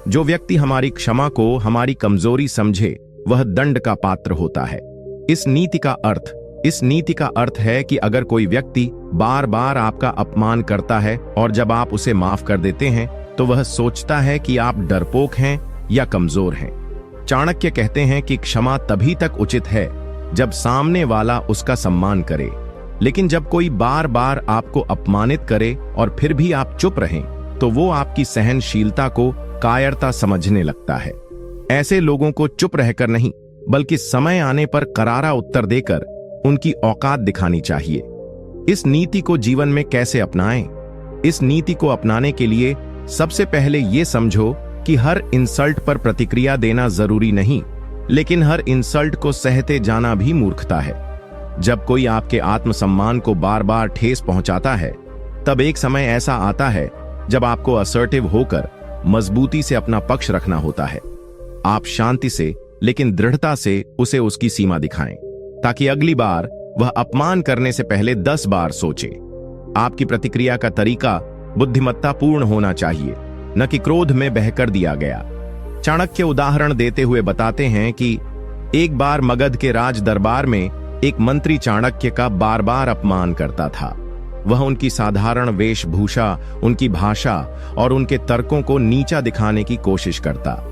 जो व्यक्ति हमारी क्षमा को हमारी कमजोरी समझे वह दंड का पात्र होता है। इस नीति का अर्थ है कि अगर कोई व्यक्ति बार बार आपका अपमान करता है और जब आप उसे माफ कर देते हैं तो वह सोचता है कि आप डरपोक हैं या कमजोर हैं। चाणक्य कहते हैं कि क्षमा तभी तक उचित है जब सामने वाला उसका सम्मान करे, लेकिन जब कोई बार बार आपको अपमानित करे और फिर भी आप चुप रहें तो वो आपकी सहनशीलता को कायरता समझने लगता है। ऐसे लोगों को चुप रहकर नहीं बल्कि समय आने पर करारा उत्तर देकर उनकी औकात दिखानी चाहिए। इस नीति को जीवन में कैसे अपनाएं? इस नीति को अपनाने के लिए सबसे पहले ये समझो कि हर इंसल्ट पर प्रतिक्रिया देना जरूरी नहीं, लेकिन हर इंसल्ट को सहते जाना भी मूर्खता है। जब कोई आपके आत्मसम्मान को बार बार ठेस पहुंचाता है तब एक समय ऐसा आता है जब आपको असर्टिव होकर मजबूती से अपना पक्ष रखना होता है। आप शांति से लेकिन दृढ़ता से उसे उसकी सीमा दिखाएं, ताकि अगली बार वह अपमान करने से पहले 10 बार सोचे। आपकी प्रतिक्रिया का तरीका बुद्धिमत्तापूर्ण होना चाहिए, न कि क्रोध में बहकर दिया गया। चाणक्य उदाहरण देते हुए बताते हैं कि एक बार मगध के राज दरबार में एक मंत्री चाणक्य का बार बार अपमान करता था। वह उनकी साधारण वेशभूषा, उनकी भाषा और उनके तर्कों को नीचा दिखाने की कोशिश करता,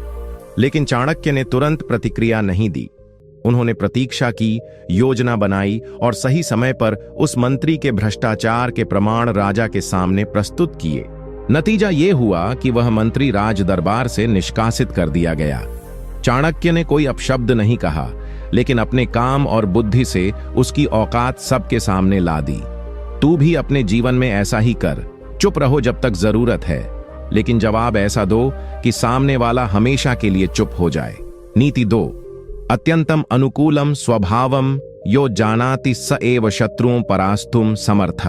लेकिन चाणक्य ने तुरंत प्रतिक्रिया नहीं दी। उन्होंने प्रतीक्षा की, योजना बनाई और सही समय पर उस मंत्री के भ्रष्टाचार के प्रमाण राजा के सामने प्रस्तुत किए। नतीजा ये हुआ कि वह मंत्री राज दरबार से निष्कासित कर दिया गया। चाणक्य ने कोई अपशब्द नहीं कहा, लेकिन अपने काम और बुद्धि से उसकी औकात सबके सामने ला दी। तू भी अपने जीवन में ऐसा ही कर। चुप रहो जब तक जरूरत है, लेकिन जवाब ऐसा दो कि सामने वाला हमेशा के लिए चुप हो जाए। नीति 2, अत्यंतम अनुकूलम स्वभावम यो जानाति स एव शत्रुओं परास्तुम समर्थ।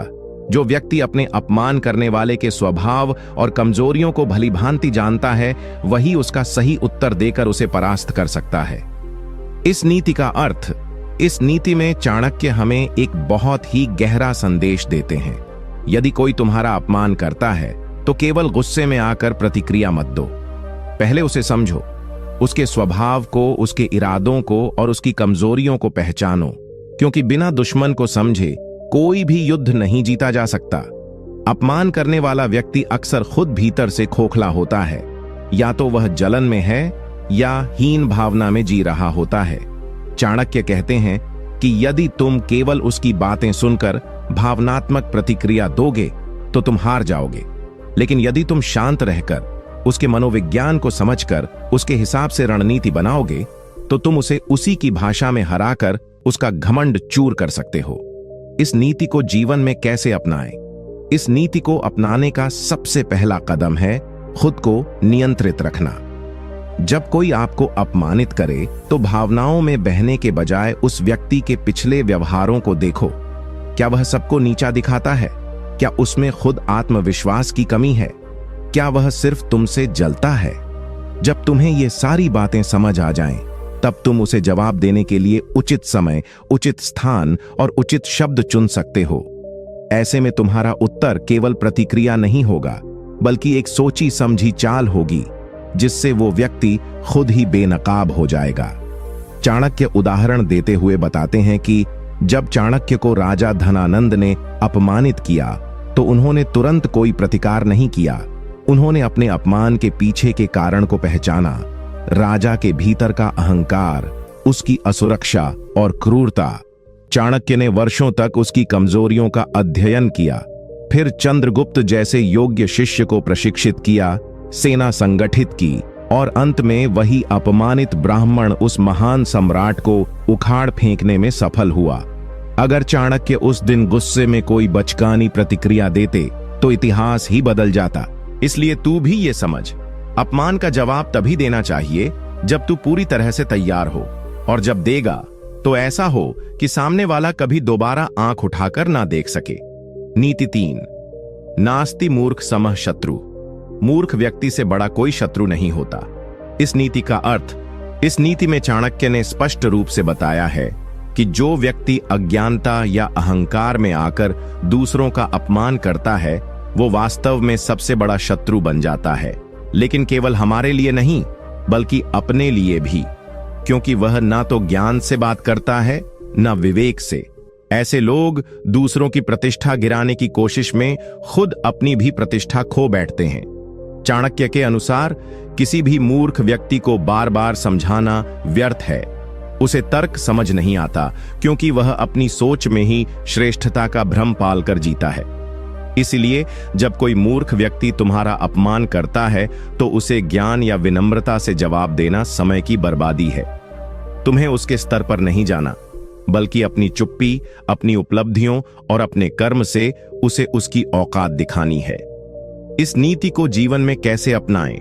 जो व्यक्ति अपने अपमान करने वाले के स्वभाव और कमजोरियों को भलीभांति जानता है, वही उसका सही उत्तर देकर उसे परास्त कर सकता है। इस नीति का अर्थ, इस नीति में चाणक्य हमें एक बहुत ही गहरा संदेश देते हैं। यदि कोई तुम्हारा अपमान करता है तो केवल गुस्से में आकर प्रतिक्रिया मत दो। पहले उसे समझो, उसके स्वभाव को, उसके इरादों को और उसकी कमजोरियों को पहचानो, क्योंकि बिना दुश्मन को समझे कोई भी युद्ध नहीं जीता जा सकता। अपमान करने वाला व्यक्ति अक्सर खुद भीतर से खोखला होता है, या तो वह जलन में है या हीन भावना में जी रहा होता है। चाणक्य कहते हैं कि यदि तुम केवल उसकी बातें सुनकर भावनात्मक प्रतिक्रिया दोगे तो तुम हार जाओगे, लेकिन यदि तुम शांत रहकर उसके मनोविज्ञान को समझकर उसके हिसाब से रणनीति बनाओगे तो तुम उसे उसी की भाषा में हराकर उसका घमंड चूर कर सकते हो। इस नीति को जीवन में कैसे अपनाएं? इस नीति को अपनाने का सबसे पहला कदम है खुद को नियंत्रित रखना। जब कोई आपको अपमानित करे तो भावनाओं में बहने के बजाय उस व्यक्ति के पिछले व्यवहारों को देखो। क्या वह सबको नीचा दिखाता है? क्या उसमें खुद आत्मविश्वास की कमी है? क्या वह सिर्फ तुमसे जलता है? जब तुम्हें ये सारी बातें समझ आ जाएं, तब तुम उसे जवाब देने के लिए उचित समय, उचित स्थान और उचित शब्द चुन सकते हो। ऐसे में तुम्हारा उत्तर केवल प्रतिक्रिया नहीं होगा, बल्कि एक सोची समझी चाल होगी, जिससे वो व्यक्ति खुद ही बेनकाब हो जाएगा। चाणक्य उदाहरण देते हुए बताते हैं कि जब चाणक्य को राजा धनानंद ने अपमानित किया तो उन्होंने तुरंत कोई प्रतिकार नहीं किया। उन्होंने अपने अपमान के पीछे के कारण को पहचाना। राजा के भीतर का अहंकार, उसकी असुरक्षा और क्रूरता। चाणक्य ने वर्षों तक उसकी कमजोरियों का अध्ययन किया, फिर चंद्रगुप्त जैसे योग्य शिष्य को प्रशिक्षित किया, सेना संगठित की और अंत में वही अपमानित ब्राह्मण उस महान सम्राट को उखाड़ फेंकने में सफल हुआ। अगर चाणक्य उस दिन गुस्से में कोई बचकानी प्रतिक्रिया देते तो इतिहास ही बदल जाता। इसलिए तू भी ये समझ, अपमान का जवाब तभी देना चाहिए जब तू पूरी तरह से तैयार हो, और जब देगा तो ऐसा हो कि सामने वाला कभी दोबारा आंख उठाकर ना देख सके। नीति 3, नास्ति मूर्ख समः शत्रु। मूर्ख व्यक्ति से बड़ा कोई शत्रु नहीं होता। इस नीति का अर्थ, इस नीति में चाणक्य ने स्पष्ट रूप से बताया है कि जो व्यक्ति अज्ञानता या अहंकार में आकर दूसरों का अपमान करता है वो वास्तव में सबसे बड़ा शत्रु बन जाता है। लेकिन केवल हमारे लिए नहीं बल्कि अपने लिए भी, क्योंकि वह ना तो ज्ञान से बात करता है ना विवेक से। ऐसे लोग दूसरों की प्रतिष्ठा गिराने की कोशिश में खुद अपनी भी प्रतिष्ठा खो बैठते हैं। चाणक्य के अनुसार किसी भी मूर्ख व्यक्ति को बार बार समझाना व्यर्थ है। उसे तर्क समझ नहीं आता, क्योंकि वह अपनी सोच में ही श्रेष्ठता का भ्रम पालकर जीता है। इसलिए जब कोई मूर्ख व्यक्ति तुम्हारा अपमान करता है तो उसे ज्ञान या विनम्रता से जवाब देना समय की बर्बादी है। तुम्हें उसके स्तर पर नहीं जाना, बल्कि अपनी चुप्पी, अपनी उपलब्धियों और अपने कर्म से उसे उसकी औकात दिखानी है। इस नीति को जीवन में कैसे अपनाएं?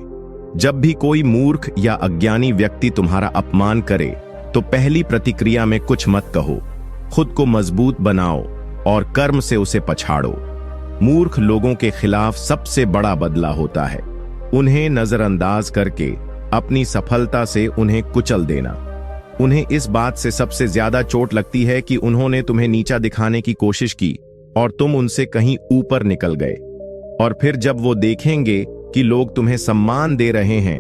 जब भी कोई मूर्ख या अज्ञानी व्यक्ति तुम्हारा अपमान करे तो पहली प्रतिक्रिया में कुछ मत कहो। खुद को मजबूत बनाओ और कर्म से उसे पछाड़ो। मूर्ख लोगों के खिलाफ सबसे बड़ा बदला होता है उन्हें नजरअंदाज करके अपनी सफलता से उन्हें कुचल देना। उन्हें इस बात से सबसे ज्यादा चोट लगती है कि उन्होंने तुम्हें नीचा दिखाने की कोशिश की और तुम उनसे कहीं ऊपर निकल गए। और फिर जब वो देखेंगे कि लोग तुम्हें सम्मान दे रहे हैं,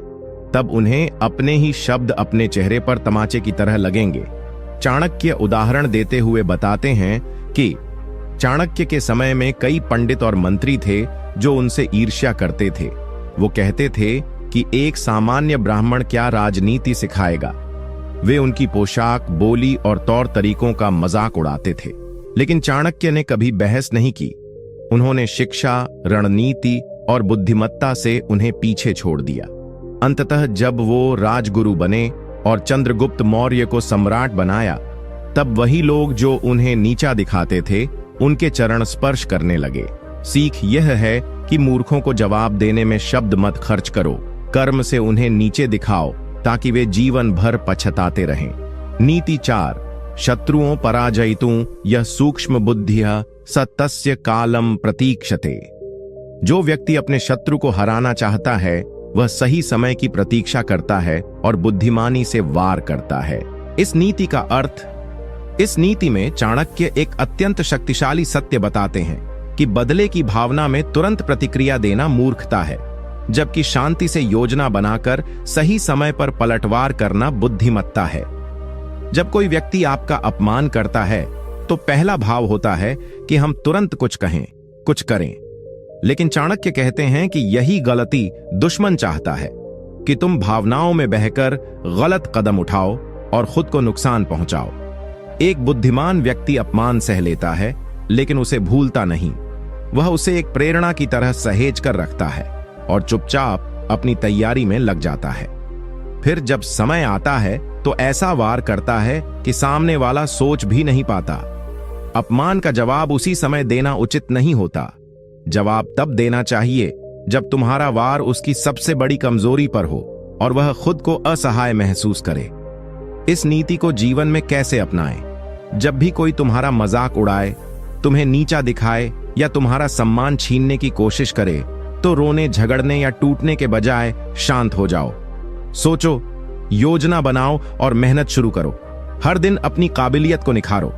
तब उन्हें अपने ही शब्द अपने चेहरे पर तमाचे की तरह लगेंगे। चाणक्य उदाहरण देते हुए बताते हैं कि चाणक्य के समय में कई पंडित और मंत्री थे जो उनसे ईर्ष्या करते थे। वो कहते थे कि एक सामान्य ब्राह्मण क्या राजनीति सिखाएगा। वे उनकी पोशाक, बोली और तौर तरीकों का मजाक उड़ाते थे। लेकिन चाणक्य ने कभी बहस नहीं की। उन्होंने शिक्षा, रणनीति और बुद्धिमत्ता से उन्हें पीछे छोड़ दिया। अंततः जब वो राजगुरु बने और चंद्रगुप्त मौर्य को सम्राट बनाया, तब वही लोग जो उन्हें नीचा दिखाते थे उनके चरण स्पर्श करने लगे। सीख यह है कि मूर्खों को जवाब देने में शब्द मत खर्च करो, कर्म से उन्हें नीचे दिखाओ ताकि वे जीवन भर पछताते रहें। नीति 4, शत्रुओं पराजयितुं यह सूक्ष्म बुद्धिया सतस्य कालम प्रतीक्षते। जो व्यक्ति अपने शत्रु को हराना चाहता है वह सही समय की प्रतीक्षा करता है और बुद्धिमानी से वार करता है। इस नीति में चाणक्य एक अत्यंत शक्तिशाली सत्य बताते हैं कि बदले की भावना में तुरंत प्रतिक्रिया देना मूर्खता है, जबकि शांति से योजना बनाकर सही समय पर पलटवार करना बुद्धिमत्ता है। जब कोई व्यक्ति आपका अपमान करता है तो पहला भाव होता है कि हम तुरंत कुछ कहें, कुछ करें। लेकिन चाणक्य कहते हैं कि यही गलती दुश्मन चाहता है कि तुम भावनाओं में बहकर गलत कदम उठाओ और खुद को नुकसान पहुंचाओ। एक बुद्धिमान व्यक्ति अपमान सह लेता है, लेकिन उसे भूलता नहीं। वह उसे एक प्रेरणा की तरह सहेज कर रखता है और चुपचाप अपनी तैयारी में लग जाता है। फिर जब समय आता है तो ऐसा वार करता है कि सामने वाला सोच भी नहीं पाता। अपमान का जवाब उसी समय देना उचित नहीं होता। जवाब तब देना चाहिए जब तुम्हारा वार उसकी सबसे बड़ी कमजोरी पर हो और वह खुद को असहाय महसूस करे। इस नीति को जीवन में कैसे अपनाएं? जब भी कोई तुम्हारा मजाक उड़ाए, तुम्हें नीचा दिखाए या तुम्हारा सम्मान छीनने की कोशिश करे, तो रोने, झगड़ने या टूटने के बजाय शांत हो जाओ। सोचो, योजना बनाओ और मेहनत शुरू करो। हर दिन अपनी काबिलियत को निखारो।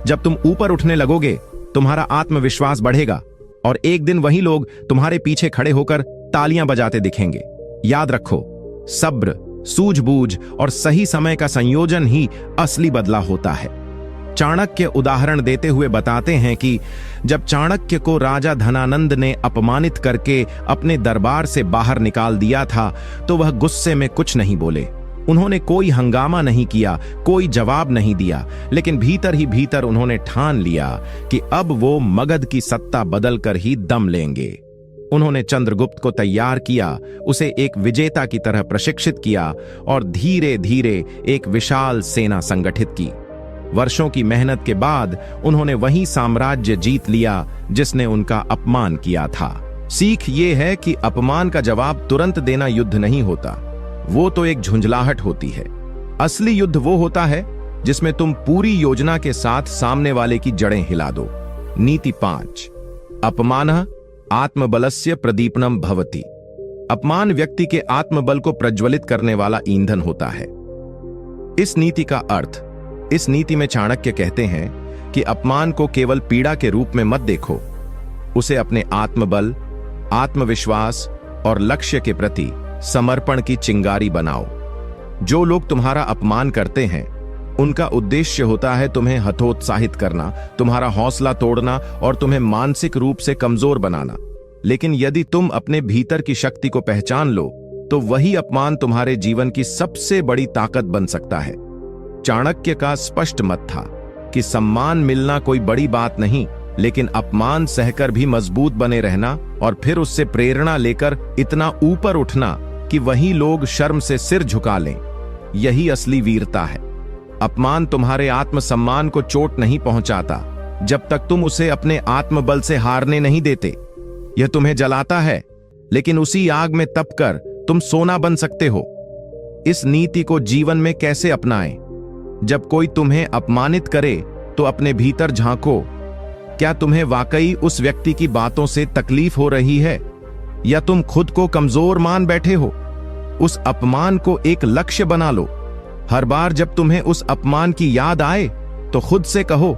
जब तुम ऊपर उठने लगोगे, तुम्हारा आत्मविश्वास बढ़ेगा और एक दिन वही लोग तुम्हारे पीछे खड़े होकर तालियां बजाते दिखेंगे। याद रखो, सब्र, सूझबूझ और सही समय का संयोजन ही असली बदला होता है। चाणक्य उदाहरण देते हुए बताते हैं कि जब चाणक्य को राजा धनानंद ने अपमानित करके अपने दरबार से बाहर निकाल दिया था, तो वह गुस्से में कुछ नहीं बोले। उन्होंने कोई हंगामा नहीं किया, कोई जवाब नहीं दिया, लेकिन भीतर ही भीतर उन्होंने ठान लिया कि अब वो मगध की सत्ता बदलकर ही दम लेंगे। उन्होंने चंद्रगुप्त को तैयार किया, उसे एक विजेता की तरह प्रशिक्षित किया और धीरे धीरे एक विशाल सेना संगठित की। वर्षों की मेहनत के बाद उन्होंने वही साम्राज्य जीत लिया जिसने उनका अपमान किया था। सीख ये है कि अपमान का जवाब तुरंत देना युद्ध नहीं होता, वो तो एक झुंझलाहट होती है। असली युद्ध वो होता है जिसमें तुम पूरी योजना के साथ सामने वाले की जड़ें हिला दो। नीति 5, अपमानः आत्मबलस्य प्रदीपनम भवति। अपमान व्यक्ति के आत्मबल को प्रज्वलित करने वाला ईंधन होता है। इस नीति में चाणक्य कहते हैं कि अपमान को केवल पीड़ा के रूप में मत देखो, उसे अपने आत्मबल, आत्मविश्वास और लक्ष्य के प्रति समर्पण की चिंगारी बनाओ। जो लोग तुम्हारा अपमान करते हैं उनका उद्देश्य होता है तुम्हें हतोत्साहित करना, तुम्हारा हौसला तोड़ना और तुम्हें मानसिक रूप से कमजोर बनाना। लेकिन यदि तुम अपने भीतर की शक्ति को पहचान लो तो वही अपमान तुम्हारे जीवन की सबसे बड़ी ताकत बन सकता है। चाणक्य का स्पष्ट मत था कि सम्मान मिलना कोई बड़ी बात नहीं, लेकिन अपमान सहकर भी मजबूत बने रहना और फिर उससे प्रेरणा लेकर इतना ऊपर उठना कि वही लोग शर्म से सिर झुका लें, यही असली वीरता है। अपमान तुम्हारे आत्मसम्मान को चोट नहीं पहुंचाता जब तक तुम उसे अपने आत्मबल से हारने नहीं देते। यह तुम्हें जलाता है, लेकिन उसी आग में तपकर तुम सोना बन सकते हो। इस नीति को जीवन में कैसे अपनाएं? जब कोई तुम्हें अपमानित करे तो अपने भीतर झांको। क्या तुम्हें वाकई उस व्यक्ति की बातों से तकलीफ हो रही है या तुम खुद को कमजोर मान बैठे हो? उस अपमान को एक लक्ष्य बना लो। हर बार जब तुम्हें उस अपमान की याद आए तो खुद से कहो,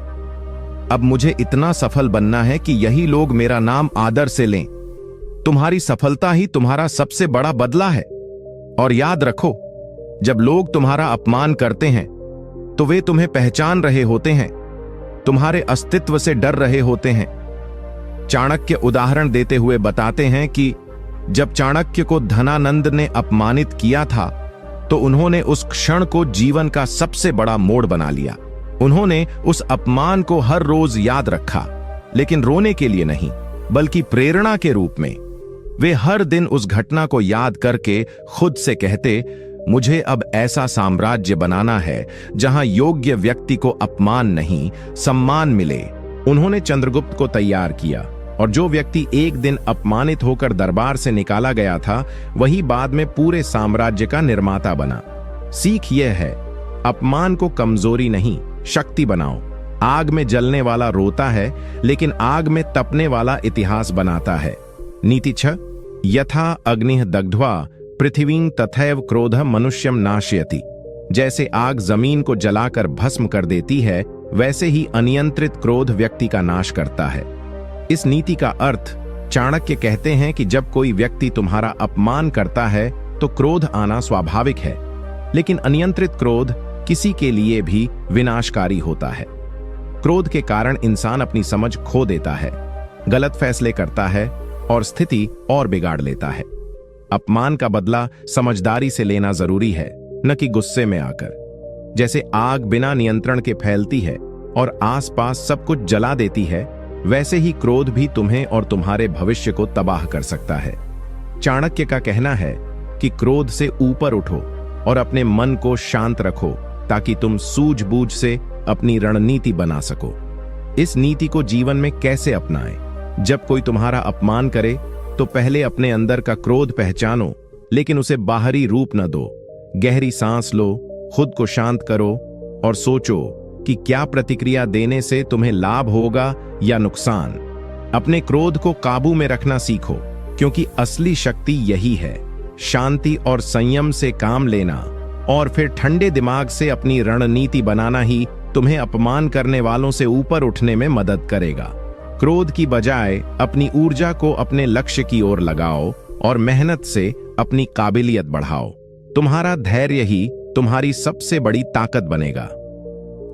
अब मुझे इतना सफल बनना है कि यही लोग मेरा नाम आदर से लें। तुम्हारी सफलता ही तुम्हारा सबसे बड़ा बदला है। और याद रखो, जब लोग तुम्हारा अपमान करते हैं तो वे तुम्हें पहचान रहे होते हैं, तुम्हारे अस्तित्व से डर रहे होते हैं। चाणक्य उदाहरण देते हुए बताते हैं कि जब चाणक्य को धनानंद ने अपमानित किया था तो उन्होंने उस क्षण को जीवन का सबसे बड़ा मोड़ बना लिया। उन्होंने उस अपमान को हर रोज याद रखा, लेकिन रोने के लिए नहीं, बल्कि प्रेरणा के रूप में। वे हर दिन उस घटना को याद करके खुद से कहते, मुझे अब ऐसा साम्राज्य बनाना है जहां योग्य व्यक्ति को अपमान नहीं, सम्मान मिले। उन्होंने चंद्रगुप्त को तैयार किया, और जो व्यक्ति एक दिन अपमानित होकर दरबार से निकाला गया था वही बाद में पूरे साम्राज्य का निर्माता बना। सीख यह है, अपमान को कमजोरी नहीं, शक्ति बनाओ। आग में जलने वाला रोता है, लेकिन आग में तपने वाला इतिहास बनाता है। नीति 6, यथा अग्निः दग्ध्वा पृथ्वीं तथैव क्रोधः मनुष्यम नाशयति। जैसे आग जमीन को जलाकर भस्म कर देती है, वैसे ही अनियंत्रित क्रोध व्यक्ति का नाश करता है। इस नीति का अर्थ, चाणक्य कहते हैं कि जब कोई व्यक्ति तुम्हारा अपमान करता है तो क्रोध आना स्वाभाविक है, लेकिन अनियंत्रित क्रोध किसी के लिए भी विनाशकारी होता है। क्रोध के कारण इंसान अपनी समझ खो देता है, गलत फैसले करता है और स्थिति और बिगाड़ लेता है। अपमान का बदला समझदारी से लेना जरूरी है, न कि गुस्से में आकर। जैसे आग बिना नियंत्रण के फैलती है और आसपास सब कुछ जला देती है, वैसे ही क्रोध भी तुम्हें और तुम्हारे भविष्य को तबाह कर सकता है। चाणक्य का कहना है कि क्रोध से ऊपर उठो और अपने मन को शांत रखो, ताकि तुम सूझबूझ से अपनी रणनीति बना सको। इस नीति को जीवन में कैसे अपनाएं? जब कोई तुम्हारा अपमान करे तो पहले अपने अंदर का क्रोध पहचानो, लेकिन उसे बाहरी रूप न दो। गहरी सांस लो, खुद को शांत करो और सोचो कि क्या प्रतिक्रिया देने से तुम्हें लाभ होगा या नुकसान। अपने क्रोध को काबू में रखना सीखो, क्योंकि असली शक्ति यही है, शांति और संयम से काम लेना और फिर ठंडे दिमाग से अपनी रणनीति बनाना ही तुम्हें अपमान करने वालों से ऊपर उठने में मदद करेगा। क्रोध की बजाय अपनी ऊर्जा को अपने लक्ष्य की ओर लगाओ और मेहनत से अपनी काबिलियत बढ़ाओ। तुम्हारा धैर्य ही तुम्हारी सबसे बड़ी ताकत बनेगा।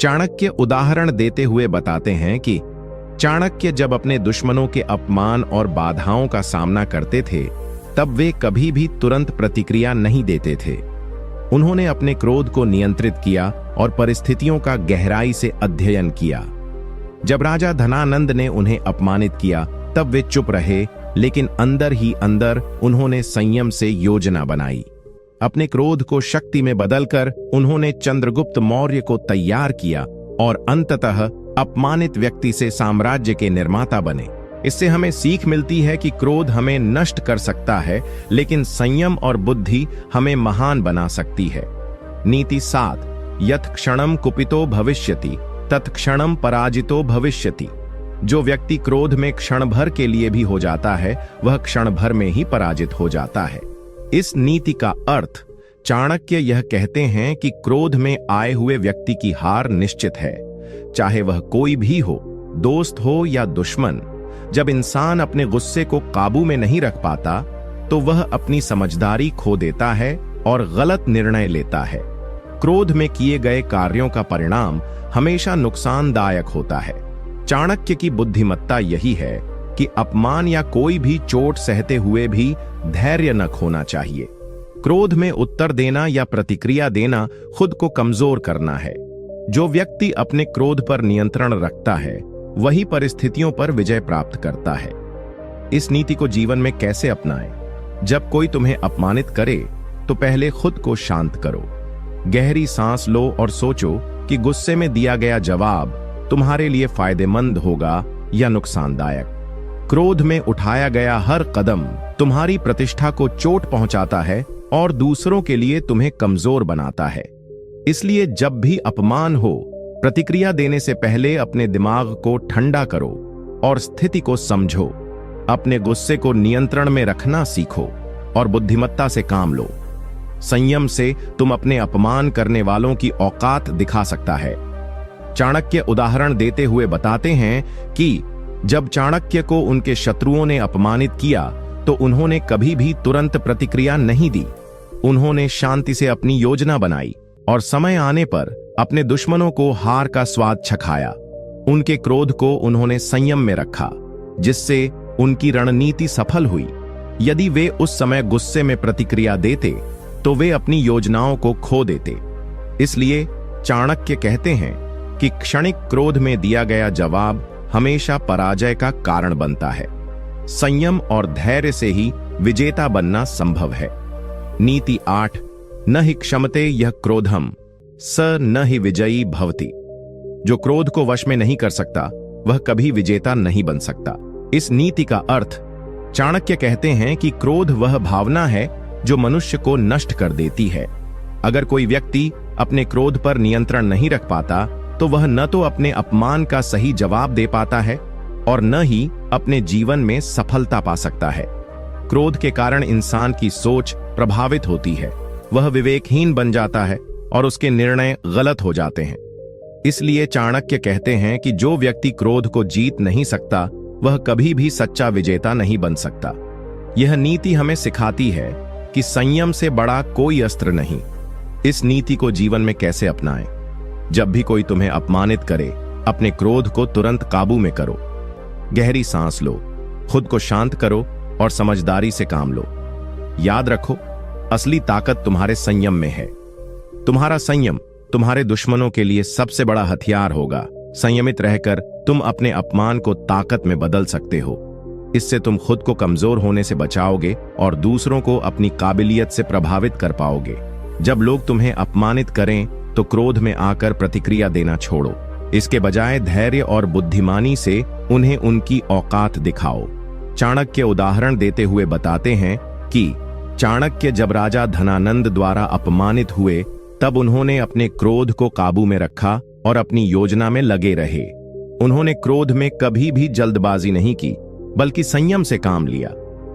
चाणक्य उदाहरण देते हुए बताते हैं कि चाणक्य जब अपने दुश्मनों के अपमान और बाधाओं का सामना करते थे, तब वे कभी भी तुरंत प्रतिक्रिया नहीं देते थे। उन्होंने अपने क्रोध को नियंत्रित किया और परिस्थितियों का गहराई से अध्ययन किया। जब राजा धनानंद ने उन्हें अपमानित किया, तब वे चुप रहे, लेकिन अंदर ही अंदर उन्होंने संयम से योजना बनाई। अपने क्रोध को शक्ति में बदलकर उन्होंने चंद्रगुप्त मौर्य को तैयार किया और अंततः अपमानित व्यक्ति से साम्राज्य के निर्माता बने। इससे हमें सीख मिलती है कि क्रोध हमें नष्ट कर सकता है, लेकिन संयम और बुद्धि हमें महान बना सकती है। नीति 7, यत् क्षणम कुपितो भविष्यति तत्क्षणम पराजितो भविष्यति। जो व्यक्ति क्रोध में क्षण भर के लिए भी हो जाता है, वह क्षण भर में ही पराजित हो जाता है। इस नीति का अर्थ, चाणक्य यह कहते हैं कि क्रोध में आए हुए व्यक्ति की हार निश्चित है, चाहे वह कोई भी हो, दोस्त हो या दुश्मन। जब इंसान अपने गुस्से को काबू में नहीं रख पाता तो वह अपनी समझदारी खो देता है और गलत निर्णय लेता है। क्रोध में किए गए कार्यों का परिणाम हमेशा नुकसानदायक होता है। चाणक्य की बुद्धिमत्ता यही है कि अपमान या कोई भी चोट सहते हुए भी धैर्य न खोना चाहिए। क्रोध में उत्तर देना या प्रतिक्रिया देना खुद को कमजोर करना है। जो व्यक्ति अपने क्रोध पर नियंत्रण रखता है वही परिस्थितियों पर विजय प्राप्त करता है। इस नीति को जीवन में कैसे अपनाएं? जब कोई तुम्हें अपमानित करे तो पहले खुद को शांत करो। गहरी सांस लो और सोचो कि गुस्से में दिया गया जवाब तुम्हारे लिए फायदेमंद होगा या नुकसानदायक। क्रोध में उठाया गया हर कदम तुम्हारी प्रतिष्ठा को चोट पहुंचाता है और दूसरों के लिए तुम्हें कमजोर बनाता है। इसलिए जब भी अपमान हो, प्रतिक्रिया देने से पहले अपने दिमाग को ठंडा करो और स्थिति को समझो। अपने गुस्से को नियंत्रण में रखना सीखो और बुद्धिमत्ता से काम लो। संयम से तुम अपने अपमान करने वालों की औकात दिखा सकता है। चाणक्य उदाहरण देते हुए बताते हैं कि जब चाणक्य को उनके शत्रुओं ने अपमानित किया तो उन्होंने कभी भी तुरंत प्रतिक्रिया नहीं दी। उन्होंने शांति से अपनी योजना बनाई और समय आने पर अपने दुश्मनों को हार का स्वाद चखाया। उनके क्रोध को उन्होंने संयम में रखा, जिससे उनकी रणनीति सफल हुई। यदि वे उस समय गुस्से में प्रतिक्रिया देते तो वे अपनी योजनाओं को खो देते। इसलिए चाणक्य कहते हैं कि क्षणिक क्रोध में दिया गया जवाब हमेशा पराजय का कारण बनता है। संयम और धैर्य से ही विजेता बनना संभव है। नीति 8, न हि क्षमते यह क्रोधम स न हि विजयी भवति। जो क्रोध को वश में नहीं कर सकता वह कभी विजेता नहीं बन सकता। इस नीति का अर्थ, चाणक्य कहते हैं कि क्रोध वह भावना है जो मनुष्य को नष्ट कर देती है। अगर कोई व्यक्ति अपने क्रोध पर नियंत्रण नहीं रख पाता तो वह न तो अपने अपमान का सही जवाब दे पाता है और न ही अपने जीवन में सफलता पा सकता है। क्रोध के कारण इंसान की सोच प्रभावित होती है, वह विवेकहीन बन जाता है और उसके निर्णय गलत हो जाते हैं। इसलिए चाणक्य कहते हैं कि जो व्यक्ति क्रोध को जीत नहीं सकता वह कभी भी सच्चा विजेता नहीं बन सकता। यह नीति हमें सिखाती है कि संयम से बड़ा कोई अस्त्र नहीं। इस नीति को जीवन में कैसे अपनाएं? जब भी कोई तुम्हें अपमानित करे, अपने क्रोध को तुरंत काबू में करो। गहरी सांस लो, खुद को शांत करो और समझदारी से काम लो। याद रखो, असली ताकत तुम्हारे संयम में है। तुम्हारा संयम तुम्हारे दुश्मनों के लिए सबसे बड़ा हथियार होगा। संयमित रहकर तुम अपने अपमान को ताकत में बदल सकते हो। इससे तुम खुद को कमजोर होने से बचाओगे और दूसरों को अपनी काबिलियत से प्रभावित कर पाओगे। जब लोग तुम्हें अपमानित करें तो क्रोध में आकर प्रतिक्रिया देना छोड़ो। इसके बजाय धैर्य और बुद्धिमानी से उन्हें उनकी औकात दिखाओ। चाणक्य उदाहरण देते हुए बताते हैं कि चाणक्य जब राजा धनानंद द्वारा अपमानित हुए तब उन्होंने अपने क्रोध को काबू में रखा और अपनी योजना में लगे रहे। उन्होंने क्रोध में कभी भी जल्दबाजी नहीं की, बल्कि संयम से काम लिया।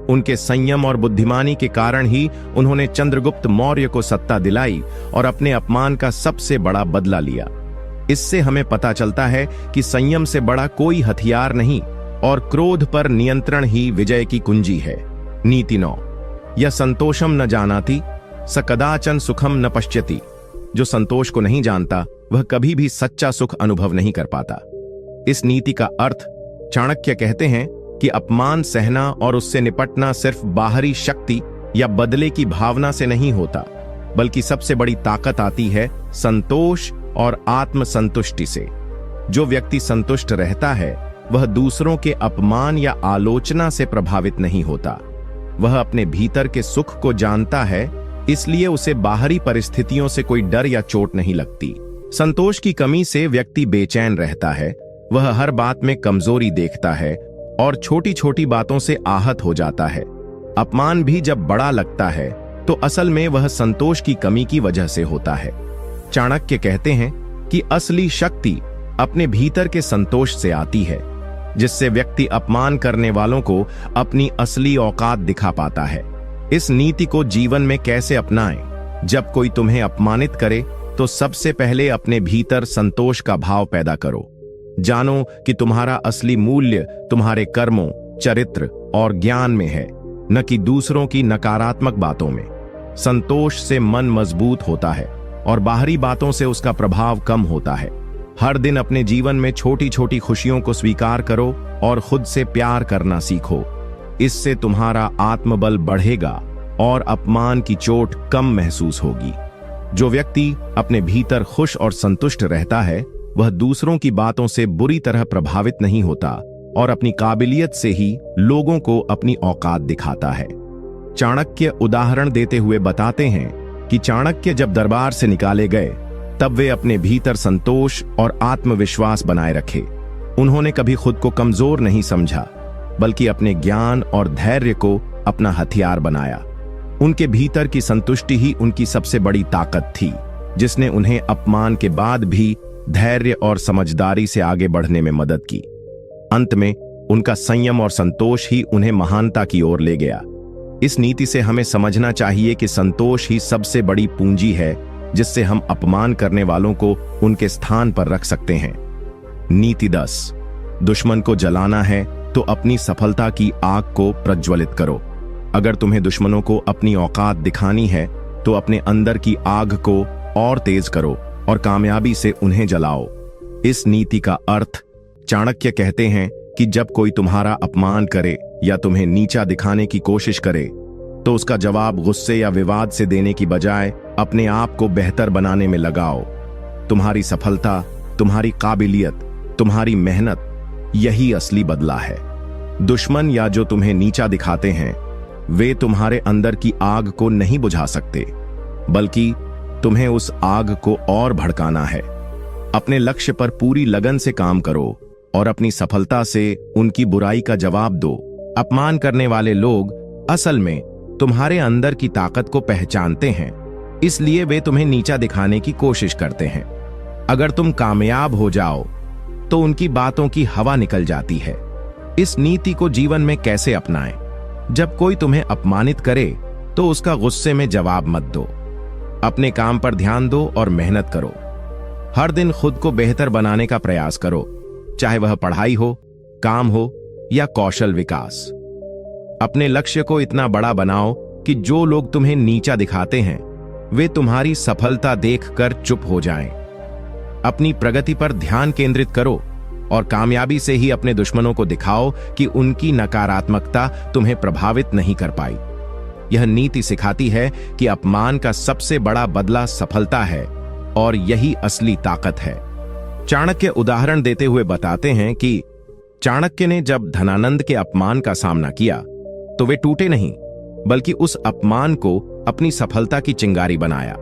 उनके संयम और बुद्धिमानी के कारण ही उन्होंने चंद्रगुप्त मौर्य को सत्ता दिलाई और अपने अपमान का सबसे बड़ा बदला लिया। इससे हमें पता चलता है कि संयम से बड़ा कोई हथियार नहीं और क्रोध पर नियंत्रण ही विजय की कुंजी है। नीति 9, यह संतोषम न जानाति स कदाचन सुखम न पश्यति। जो संतोष को नहीं जानता वह कभी भी सच्चा सुख अनुभव नहीं कर पाता। इस नीति का अर्थ, चाणक्य कहते हैं कि अपमान सहना और उससे निपटना सिर्फ बाहरी शक्ति या बदले की भावना से नहीं होता, बल्कि सबसे बड़ी ताकत आती है संतोष और आत्मसंतुष्टि से। जो व्यक्ति संतुष्ट रहता है वह दूसरों के अपमान या आलोचना से प्रभावित नहीं होता। वह अपने भीतर के सुख को जानता है, इसलिए उसे बाहरी परिस्थितियों से कोई डर या चोट नहीं लगती। संतोष की कमी से व्यक्ति बेचैन रहता है, वह हर बात में कमजोरी देखता है और छोटी छोटी बातों से आहत हो जाता है। अपमान भी जब बड़ा लगता है तो असल में वह संतोष की कमी की वजह से होता है। चाणक्य कहते हैं कि असली शक्ति अपने भीतर के संतोष से आती है, जिससे व्यक्ति अपमान करने वालों को अपनी असली औकात दिखा पाता है। इस नीति को जीवन में कैसे अपनाएं? जब कोई तुम्हें अपमानित करे तो सबसे पहले अपने भीतर संतोष का भाव पैदा करो। जानो कि तुम्हारा असली मूल्य तुम्हारे कर्मों, चरित्र और ज्ञान में है। न कि दूसरों की नकारात्मक बातों में। संतोष से मन मजबूत होता है और बाहरी बातों से उसका प्रभाव कम होता है। हर दिन अपने जीवन में छोटी छोटी खुशियों को स्वीकार करो और खुद से प्यार करना सीखो। इससे तुम्हारा आत्मबल बढ़ेगा और अपमान की चोट कम महसूस होगी। जो व्यक्ति अपने भीतर खुश और संतुष्ट रहता है वह दूसरों की बातों से बुरी तरह प्रभावित नहीं होता और अपनी काबिलियत से ही लोगों को अपनी औकात दिखाता है। चाणक्य उदाहरण देते हुए बताते हैं कि चाणक्य जब दरबार से निकाले गए तब वे अपने भीतर संतोष और आत्मविश्वास बनाए रखे। उन्होंने कभी खुद को कमजोर नहीं समझा, बल्कि अपने ज्ञान और धैर्य को अपना हथियार बनाया। उनके भीतर की संतुष्टि ही उनकी सबसे बड़ी ताकत थी, जिसने उन्हें अपमान के बाद भी धैर्य और समझदारी से आगे बढ़ने में मदद की। अंत में उनका संयम और संतोष ही उन्हें महानता की ओर ले गया। इस नीति से हमें समझना चाहिए कि संतोष ही सबसे बड़ी पूंजी है जिससे हम अपमान करने वालों को उनके स्थान पर रख सकते हैं। नीति 10। दुश्मन को जलाना है तो अपनी सफलता की आग को प्रज्वलित करो। अगर तुम्हें दुश्मनों को अपनी औकात दिखानी है तो अपने अंदर की आग को और तेज करो और कामयाबी से उन्हें जलाओ। इस नीति का अर्थ चाणक्य कहते हैं कि जब कोई तुम्हारा अपमान करे या तुम्हें नीचा दिखाने की कोशिश करे तो उसका जवाब गुस्से या विवाद से देने की बजाय अपने आप को बेहतर बनाने में लगाओ। तुम्हारी सफलता, तुम्हारी काबिलियत, तुम्हारी मेहनत यही असली बदला है। दुश्मन या जो तुम्हें नीचा दिखाते हैं वे तुम्हारे अंदर की आग को नहीं बुझा सकते, बल्कि तुम्हें उस आग को और भड़काना है। अपने लक्ष्य पर पूरी लगन से काम करो और अपनी सफलता से उनकी बुराई का जवाब दो। अपमान करने वाले लोग असल में तुम्हारे अंदर की ताकत को पहचानते हैं, इसलिए वे तुम्हें नीचा दिखाने की कोशिश करते हैं। अगर तुम कामयाब हो जाओ तो उनकी बातों की हवा निकल जाती है। इस नीति को जीवन में कैसे अपनाएं? जब कोई तुम्हें अपमानित करे तो उसका गुस्से में जवाब मत दो। अपने काम पर ध्यान दो और मेहनत करो। हर दिन खुद को बेहतर बनाने का प्रयास करो, चाहे वह पढ़ाई हो, काम हो या कौशल विकास। अपने लक्ष्य को इतना बड़ा बनाओ कि जो लोग तुम्हें नीचा दिखाते हैं वे तुम्हारी सफलता देखकर चुप हो जाएं। अपनी प्रगति पर ध्यान केंद्रित करो और कामयाबी से ही अपने दुश्मनों को दिखाओ कि उनकी नकारात्मकता तुम्हें प्रभावित नहीं कर पाई। यह नीति सिखाती है कि अपमान का सबसे बड़ा बदला सफलता है और यही असली ताकत है। चाणक्य उदाहरण देते हुए बताते हैं कि चाणक्य ने जब धनानंद के अपमान का सामना किया तो वे टूटे नहीं, बल्कि उस अपमान को अपनी सफलता की चिंगारी बनाया।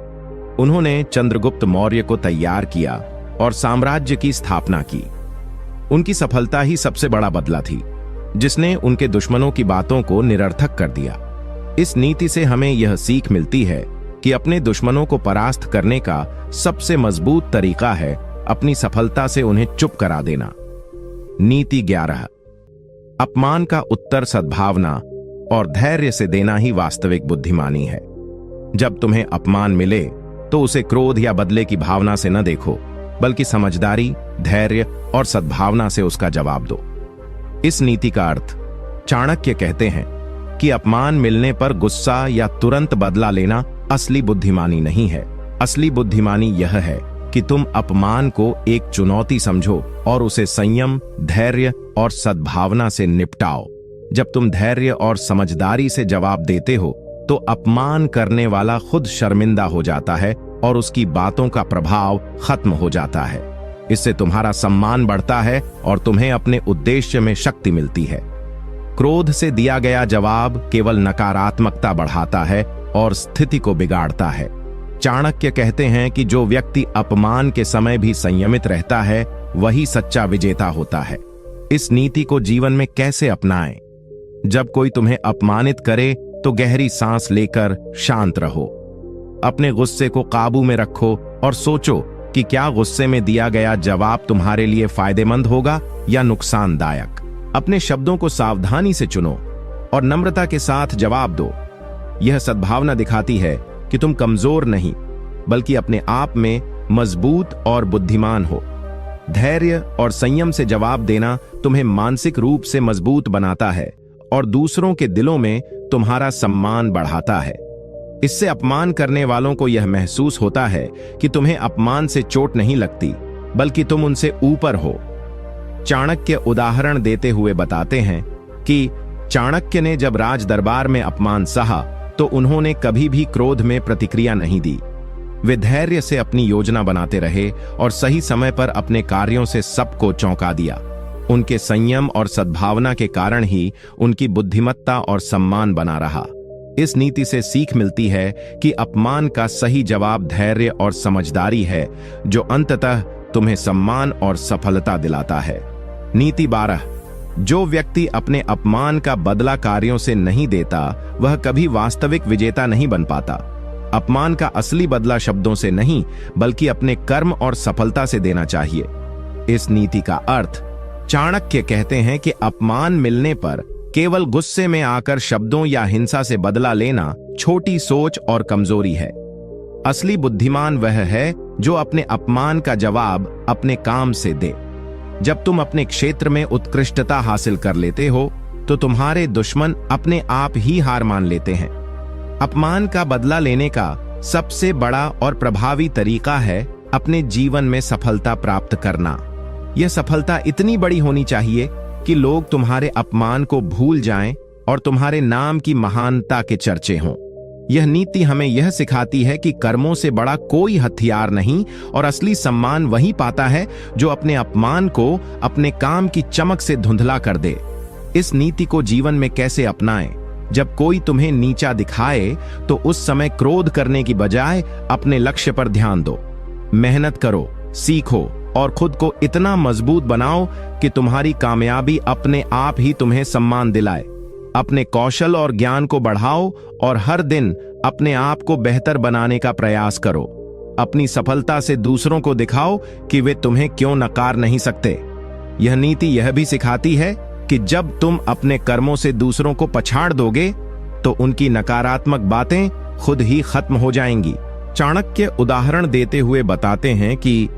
उन्होंने चंद्रगुप्त मौर्य को तैयार किया और साम्राज्य की स्थापना की। उनकी सफलता ही सबसे बड़ा बदला थी, जिसने उनके दुश्मनों की बातों को निरर्थक कर दिया। इस नीति से हमें यह सीख मिलती है कि अपने दुश्मनों को परास्त करने का सबसे मजबूत तरीका है अपनी सफलता से उन्हें चुप करा देना। नीति 11। अपमान का उत्तर सद्भावना और धैर्य से देना ही वास्तविक बुद्धिमानी है। जब तुम्हें अपमान मिले तो उसे क्रोध या बदले की भावना से न देखो, बल्कि समझदारी, धैर्य और सद्भावना से उसका जवाब दो। इस नीति का अर्थ चाणक्य कहते हैं कि अपमान मिलने पर गुस्सा या तुरंत बदला लेना असली बुद्धिमानी नहीं है। असली बुद्धिमानी यह है कि तुम अपमान को एक चुनौती समझो और उसे संयम, धैर्य और सद्भावना से निपटाओ। जब तुम धैर्य और समझदारी से जवाब देते हो तो अपमान करने वाला खुद शर्मिंदा हो जाता है और उसकी बातों का प्रभाव खत्म हो जाता है। इससे तुम्हारा सम्मान बढ़ता है और तुम्हें अपने उद्देश्य में शक्ति मिलती है। क्रोध से दिया गया जवाब केवल नकारात्मकता बढ़ाता है और स्थिति को बिगाड़ता है। चाणक्य कहते हैं कि जो व्यक्ति अपमान के समय भी संयमित रहता है वही सच्चा विजेता होता है। इस नीति को जीवन में कैसे अपनाएं? जब कोई तुम्हें अपमानित करे तो गहरी सांस लेकर शांत रहो। अपने गुस्से को काबू में रखो और सोचो कि क्या गुस्से में दिया गया जवाब तुम्हारे लिए फायदेमंद होगा या नुकसानदायक। अपने शब्दों को सावधानी से चुनो और नम्रता के साथ जवाब दो। यह सद्भावना दिखाती है कि तुम कमजोर नहीं, बल्कि अपने आप में मजबूत और बुद्धिमान हो। धैर्य और संयम से जवाब देना तुम्हें मानसिक रूप से मजबूत बनाता है और दूसरों के दिलों में तुम्हारा सम्मान बढ़ाता है। इससे अपमान करने वालों को यह महसूस होता है कि तुम्हें अपमान से चोट नहीं लगती, बल्कि तुम उनसे ऊपर हो। चाणक्य उदाहरण देते हुए बताते हैं कि चाणक्य ने जब राज दरबार में अपमान सहा तो उन्होंने कभी भी क्रोध में प्रतिक्रिया नहीं दी। वे धैर्य से अपनी योजना बनाते रहे और सही समय पर अपने कार्यों से सबको चौंका दिया। उनके संयम और सद्भावना के कारण ही उनकी बुद्धिमत्ता और सम्मान बना रहा। इस नीति से सीख मिलती है कि अपमान का सही जवाब धैर्य और समझदारी है, जो अंततः तुम्हें सम्मान और सफलता दिलाता है। नीति 12। जो व्यक्ति अपने अपमान का बदला कार्यों से नहीं देता, वह कभी वास्तविक विजेता नहीं बन पाता। अपमान का असली बदला शब्दों से नहीं, बल्कि अपने कर्म और सफलता से देना चाहिए। इस नीति का अर्थ चाणक्य कहते हैं कि अपमान मिलने पर केवल गुस्से में आकर शब्दों या हिंसा से बदला लेना छोटी सोच और कमजोरी है। असली बुद्धिमान वह है जो अपने अपमान का जवाब अपने काम से दे। जब तुम अपने क्षेत्र में उत्कृष्टता हासिल कर लेते हो, तो तुम्हारे दुश्मन अपने आप ही हार मान लेते हैं। अपमान का बदला लेने का सबसे बड़ा और प्रभावी तरीका है अपने जीवन में सफलता प्राप्त करना। यह सफलता इतनी बड़ी होनी चाहिए कि लोग तुम्हारे अपमान को भूल जाएं और तुम्हारे नाम की महानता के चर्चे हों। यह नीति हमें यह सिखाती है कि कर्मों से बड़ा कोई हथियार नहीं, और असली सम्मान वही पाता है जो अपने अपमान को अपने काम की चमक से धुंधला कर दे। इस नीति को जीवन में कैसे अपनाएं? जब कोई तुम्हें नीचा दिखाए तो उस समय क्रोध करने की बजाय अपने लक्ष्य पर ध्यान दो। मेहनत करो, सीखो और खुद को इतना मजबूत बनाओ कि तुम्हारी कामयाबी अपने आप ही तुम्हें सम्मान दिलाए। अपने कौशल और ज्ञान को बढ़ाओ और हर दिन अपने आप को बेहतर बनाने का प्रयास करो। अपनी सफलता से दूसरों को दिखाओ कि वे तुम्हें क्यों नकार नहीं सकते। यह नीति यह भी सिखाती है कि जब तुम अपने कर्मों से दूसरों को पछाड़ दोगे तो उनकी नकारात्मक बातें खुद ही खत्म हो जाएंगी। चाणक्य उदाहरण देते हुए बताते हैं कि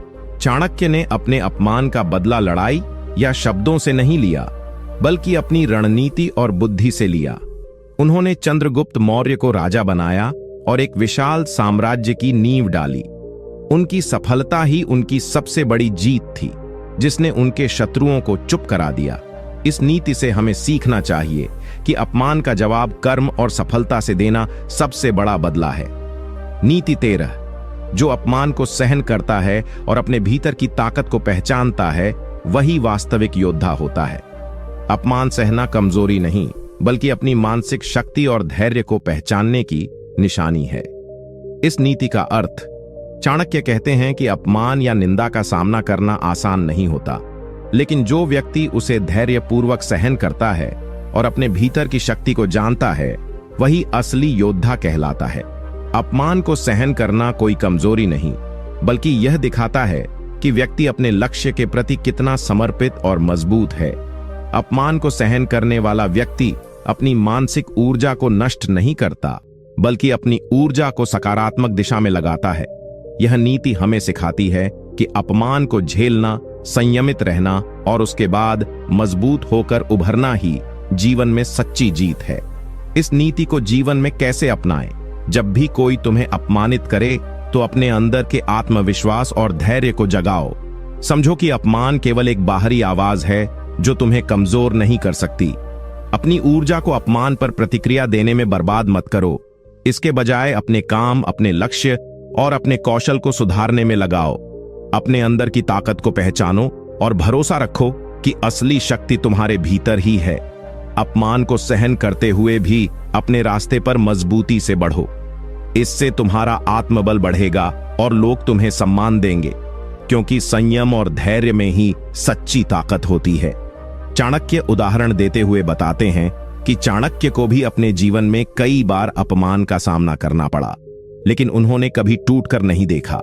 चाणक्य ने अपने अपमान का बदला लड़ाई या शब्दों से नहीं लिया, बल्कि अपनी रणनीति और बुद्धि से लिया। उन्होंने चंद्रगुप्त मौर्य को राजा बनाया और एक विशाल साम्राज्य की नींव डाली। उनकी सफलता ही उनकी सबसे बड़ी जीत थी, जिसने उनके शत्रुओं को चुप करा दिया। इस नीति से हमें सीखना चाहिए कि अपमान का जवाब कर्म और सफलता से देना सबसे बड़ा बदला है। नीति 13। जो अपमान को सहन करता है और अपने भीतर की ताकत को पहचानता है, वही वास्तविक योद्धा होता है। अपमान सहना कमजोरी नहीं, बल्कि अपनी मानसिक शक्ति और धैर्य को पहचानने की निशानी है। इस नीति का अर्थ चाणक्य कहते हैं कि अपमान या निंदा का सामना करना आसान नहीं होता, लेकिन जो व्यक्ति उसे धैर्यपूर्वक सहन करता है और अपने भीतर की शक्ति को जानता है, वही असली योद्धा कहलाता है। अपमान को सहन करना कोई कमजोरी नहीं, बल्कि यह दिखाता है कि व्यक्ति अपने लक्ष्य के प्रति कितना समर्पित और मजबूत है। अपमान को सहन करने वाला व्यक्ति अपनी मानसिक ऊर्जा को नष्ट नहीं करता, बल्कि अपनी ऊर्जा को सकारात्मक दिशा में लगाता है। यह नीति हमें सिखाती है कि अपमान को झेलना, संयमित रहना और उसके बाद मजबूत होकर उभरना ही जीवन में सच्ची जीत है। इस नीति को जीवन में कैसे अपनाएं? जब भी कोई तुम्हें अपमानित करे तो अपने अंदर के आत्मविश्वास और धैर्य को जगाओ। समझो कि अपमान केवल एक बाहरी आवाज है जो तुम्हें कमजोर नहीं कर सकती। अपनी ऊर्जा को अपमान पर प्रतिक्रिया देने में बर्बाद मत करो। इसके बजाय अपने काम, अपने लक्ष्य और अपने कौशल को सुधारने में लगाओ। अपने अंदर की ताकत को पहचानो और भरोसा रखो कि असली शक्ति तुम्हारे भीतर ही है। अपमान को सहन करते हुए भी अपने रास्ते पर मजबूती से बढ़ो। इससे तुम्हारा आत्मबल बढ़ेगा और लोग तुम्हें सम्मान देंगे, क्योंकि संयम और धैर्य में ही सच्ची ताकत होती है। चाणक्य उदाहरण देते हुए बताते हैं कि चाणक्य को भी अपने जीवन में कई बार अपमान का सामना करना पड़ा, लेकिन उन्होंने कभी टूटकर नहीं देखा।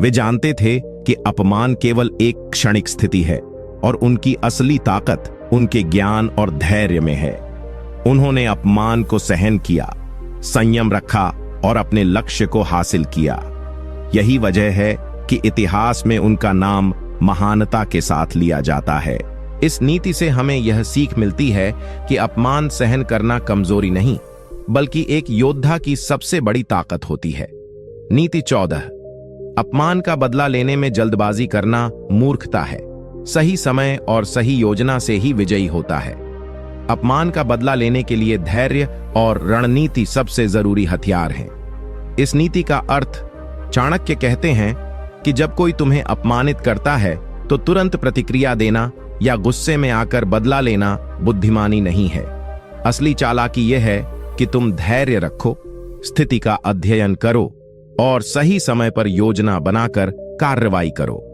वे जानते थे कि अपमान केवल एक क्षणिक स्थिति है और उनकी असली ताकत उनके ज्ञान और धैर्य में है। उन्होंने अपमान को सहन किया, संयम रखा और अपने लक्ष्य को हासिल किया। यही वजह है कि इतिहास में उनका नाम महानता के साथ लिया जाता है। इस नीति से हमें यह सीख मिलती है कि अपमान सहन करना कमजोरी नहीं, बल्कि एक योद्धा की सबसे बड़ी ताकत होती है। नीति 14, अपमान का बदला लेने में जल्दबाजी करना मूर्खता है। सही समय और सही योजना से ही विजयी होता है। अपमान का बदला लेने के लिए धैर्य और रणनीति सबसे जरूरी हथियार हैं। इस नीति का अर्थ चाणक्य कहते हैं कि जब कोई तुम्हें अपमानित करता है तो तुरंत प्रतिक्रिया देना या गुस्से में आकर बदला लेना बुद्धिमानी नहीं है। असली चालाकी यह है कि तुम धैर्य रखो, स्थिति का अध्ययन करो और सही समय पर योजना बनाकर कार्रवाई करो।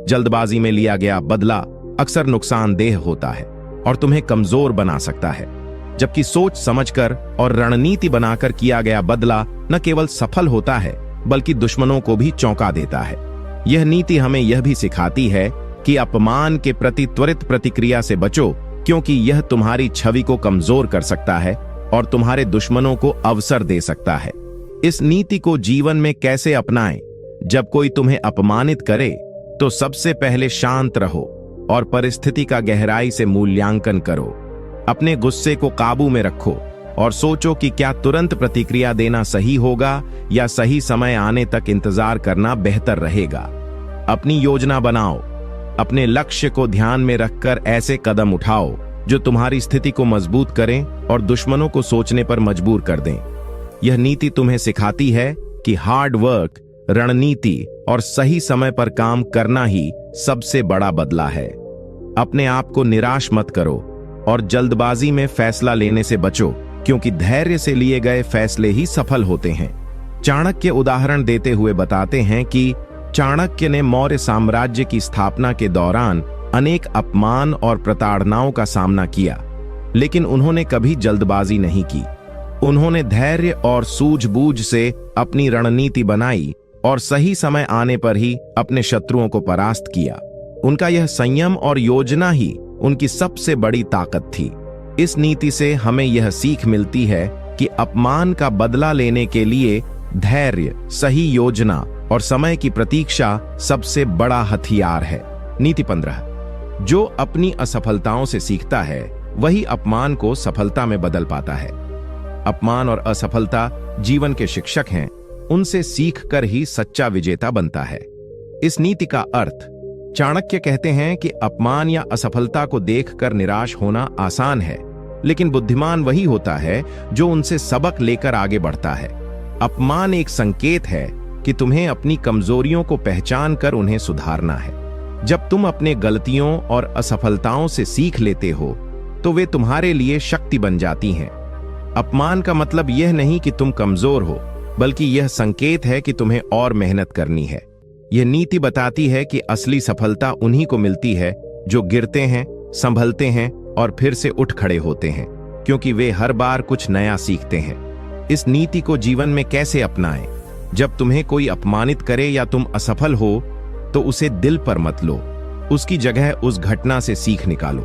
जल्दबाजी में लिया गया बदला अक्सर नुकसानदेह होता है और तुम्हें कमजोर बना सकता है, जबकि सोच समझकर और रणनीति बनाकर किया गया बदला न केवल सफल होता है बल्कि दुश्मनों को भी चौंका देता है। यह नीति हमें यह भी सिखाती है कि अपमान के प्रति त्वरित प्रतिक्रिया से बचो, क्योंकि यह तुम्हारी छवि को कमजोर कर सकता है और तुम्हारे दुश्मनों को अवसर दे सकता है। इस नीति को जीवन में कैसे अपनाएं? जब कोई तुम्हें अपमानित करे तो सबसे पहले शांत रहो और परिस्थिति का गहराई से मूल्यांकन करो। अपने गुस्से को काबू में रखो और सोचो कि क्या तुरंत प्रतिक्रिया देना सही होगा या सही समय आने तक इंतजार करना बेहतर रहेगा। अपनी योजना बनाओ, अपने लक्ष्य को ध्यान में रखकर ऐसे कदम उठाओ जो तुम्हारी स्थिति को मजबूत करें और दुश्मनों को सोचने पर मजबूर कर दें। यह नीति तुम्हें सिखाती है कि हार्ड वर्क, रणनीति और सही समय पर काम करना ही सबसे बड़ा बदला है। अपने आप को निराश मत करो और जल्दबाजी में फैसला लेने से बचो, क्योंकि धैर्य से लिए गए फैसले ही सफल होते हैं। चाणक्य उदाहरण देते हुए बताते हैं कि चाणक्य ने मौर्य साम्राज्य की स्थापना के दौरान अनेक अपमान और प्रताड़नाओं का सामना किया, लेकिन उन्होंने कभी जल्दबाजी नहीं की। उन्होंने धैर्य और सूझबूझ से अपनी रणनीति बनाई और सही समय आने पर ही अपने शत्रुओं को परास्त किया। उनका यह संयम और योजना ही उनकी सबसे बड़ी ताकत थी। इस नीति से हमें यह सीख मिलती है कि अपमान का बदला लेने के लिए धैर्य, सही योजना और समय की प्रतीक्षा सबसे बड़ा हथियार है। नीति 15, जो अपनी असफलताओं से सीखता है वही अपमान को सफलता में बदल पाता है। अपमान और असफलता जीवन के शिक्षक हैं, उनसे सीखकर ही सच्चा विजेता बनता है। इस नीति का अर्थ चाणक्य कहते हैं कि अपमान या असफलता को देखकर निराश होना आसान है, लेकिन बुद्धिमान वही होता है जो उनसे सबक लेकर आगे बढ़ता है। अपमान एक संकेत है कि तुम्हें अपनी कमजोरियों को पहचान कर उन्हें सुधारना है। जब तुम अपने गलतियों और असफलताओं से सीख लेते हो तो वे तुम्हारे लिए शक्ति बन जाती हैं। अपमान का मतलब यह नहीं कि तुम कमजोर हो, बल्कि यह संकेत है कि तुम्हें और मेहनत करनी है। यह नीति बताती है कि असली सफलता उन्हीं को मिलती है जो गिरते हैं, संभलते हैं और फिर से उठ खड़े होते हैं, क्योंकि वे हर बार कुछ नया सीखते हैं। इस नीति को जीवन में कैसे अपनाएं? जब तुम्हें कोई अपमानित करे या तुम असफल हो तो उसे दिल पर मत लो, उसकी जगह उस घटना से सीख निकालो।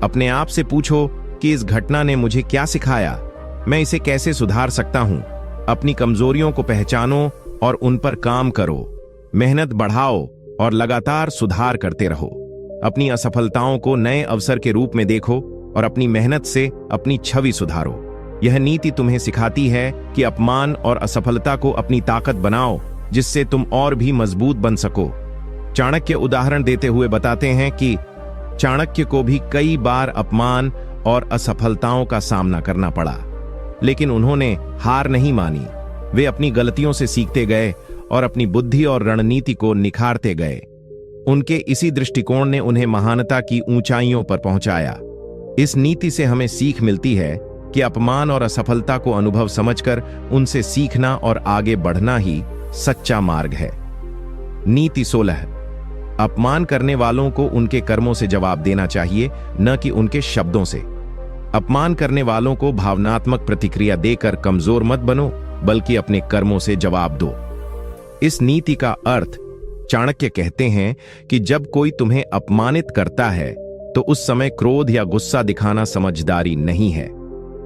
अपने आप से पूछो कि इस घटना ने मुझे क्या सिखाया, मैं इसे कैसे सुधार सकता हूं। अपनी कमजोरियों को पहचानो और उन पर काम करो। मेहनत बढ़ाओ और लगातार सुधार करते रहो। अपनी असफलताओं को नए अवसर के रूप में देखो और अपनी मेहनत से अपनी छवि सुधारो। यह नीति तुम्हें सिखाती है कि अपमान और असफलता को अपनी ताकत बनाओ, जिससे तुम और भी मजबूत बन सको। चाणक्य उदाहरण देते हुए बताते हैं कि चाणक्य को भी कई बार अपमान और असफलताओं का सामना करना पड़ा, लेकिन उन्होंने हार नहीं मानी। वे अपनी गलतियों से सीखते गए और अपनी बुद्धि और रणनीति को निखारते गए। उनके इसी दृष्टिकोण ने उन्हें महानता की ऊंचाइयों पर पहुंचाया। इस नीति से हमें सीख मिलती है कि अपमान और असफलता को अनुभव समझकर उनसे सीखना और आगे बढ़ना ही सच्चा मार्ग है। नीति 16, अपमान करने वालों को उनके कर्मों से जवाब देना चाहिए, न कि उनके शब्दों से। अपमान करने वालों को भावनात्मक प्रतिक्रिया देकर कमजोर मत बनो, बल्कि अपने कर्मों से जवाब दो। इस नीति का अर्थ चाणक्य कहते हैं कि जब कोई तुम्हें अपमानित करता है तो उस समय क्रोध या गुस्सा दिखाना समझदारी नहीं है।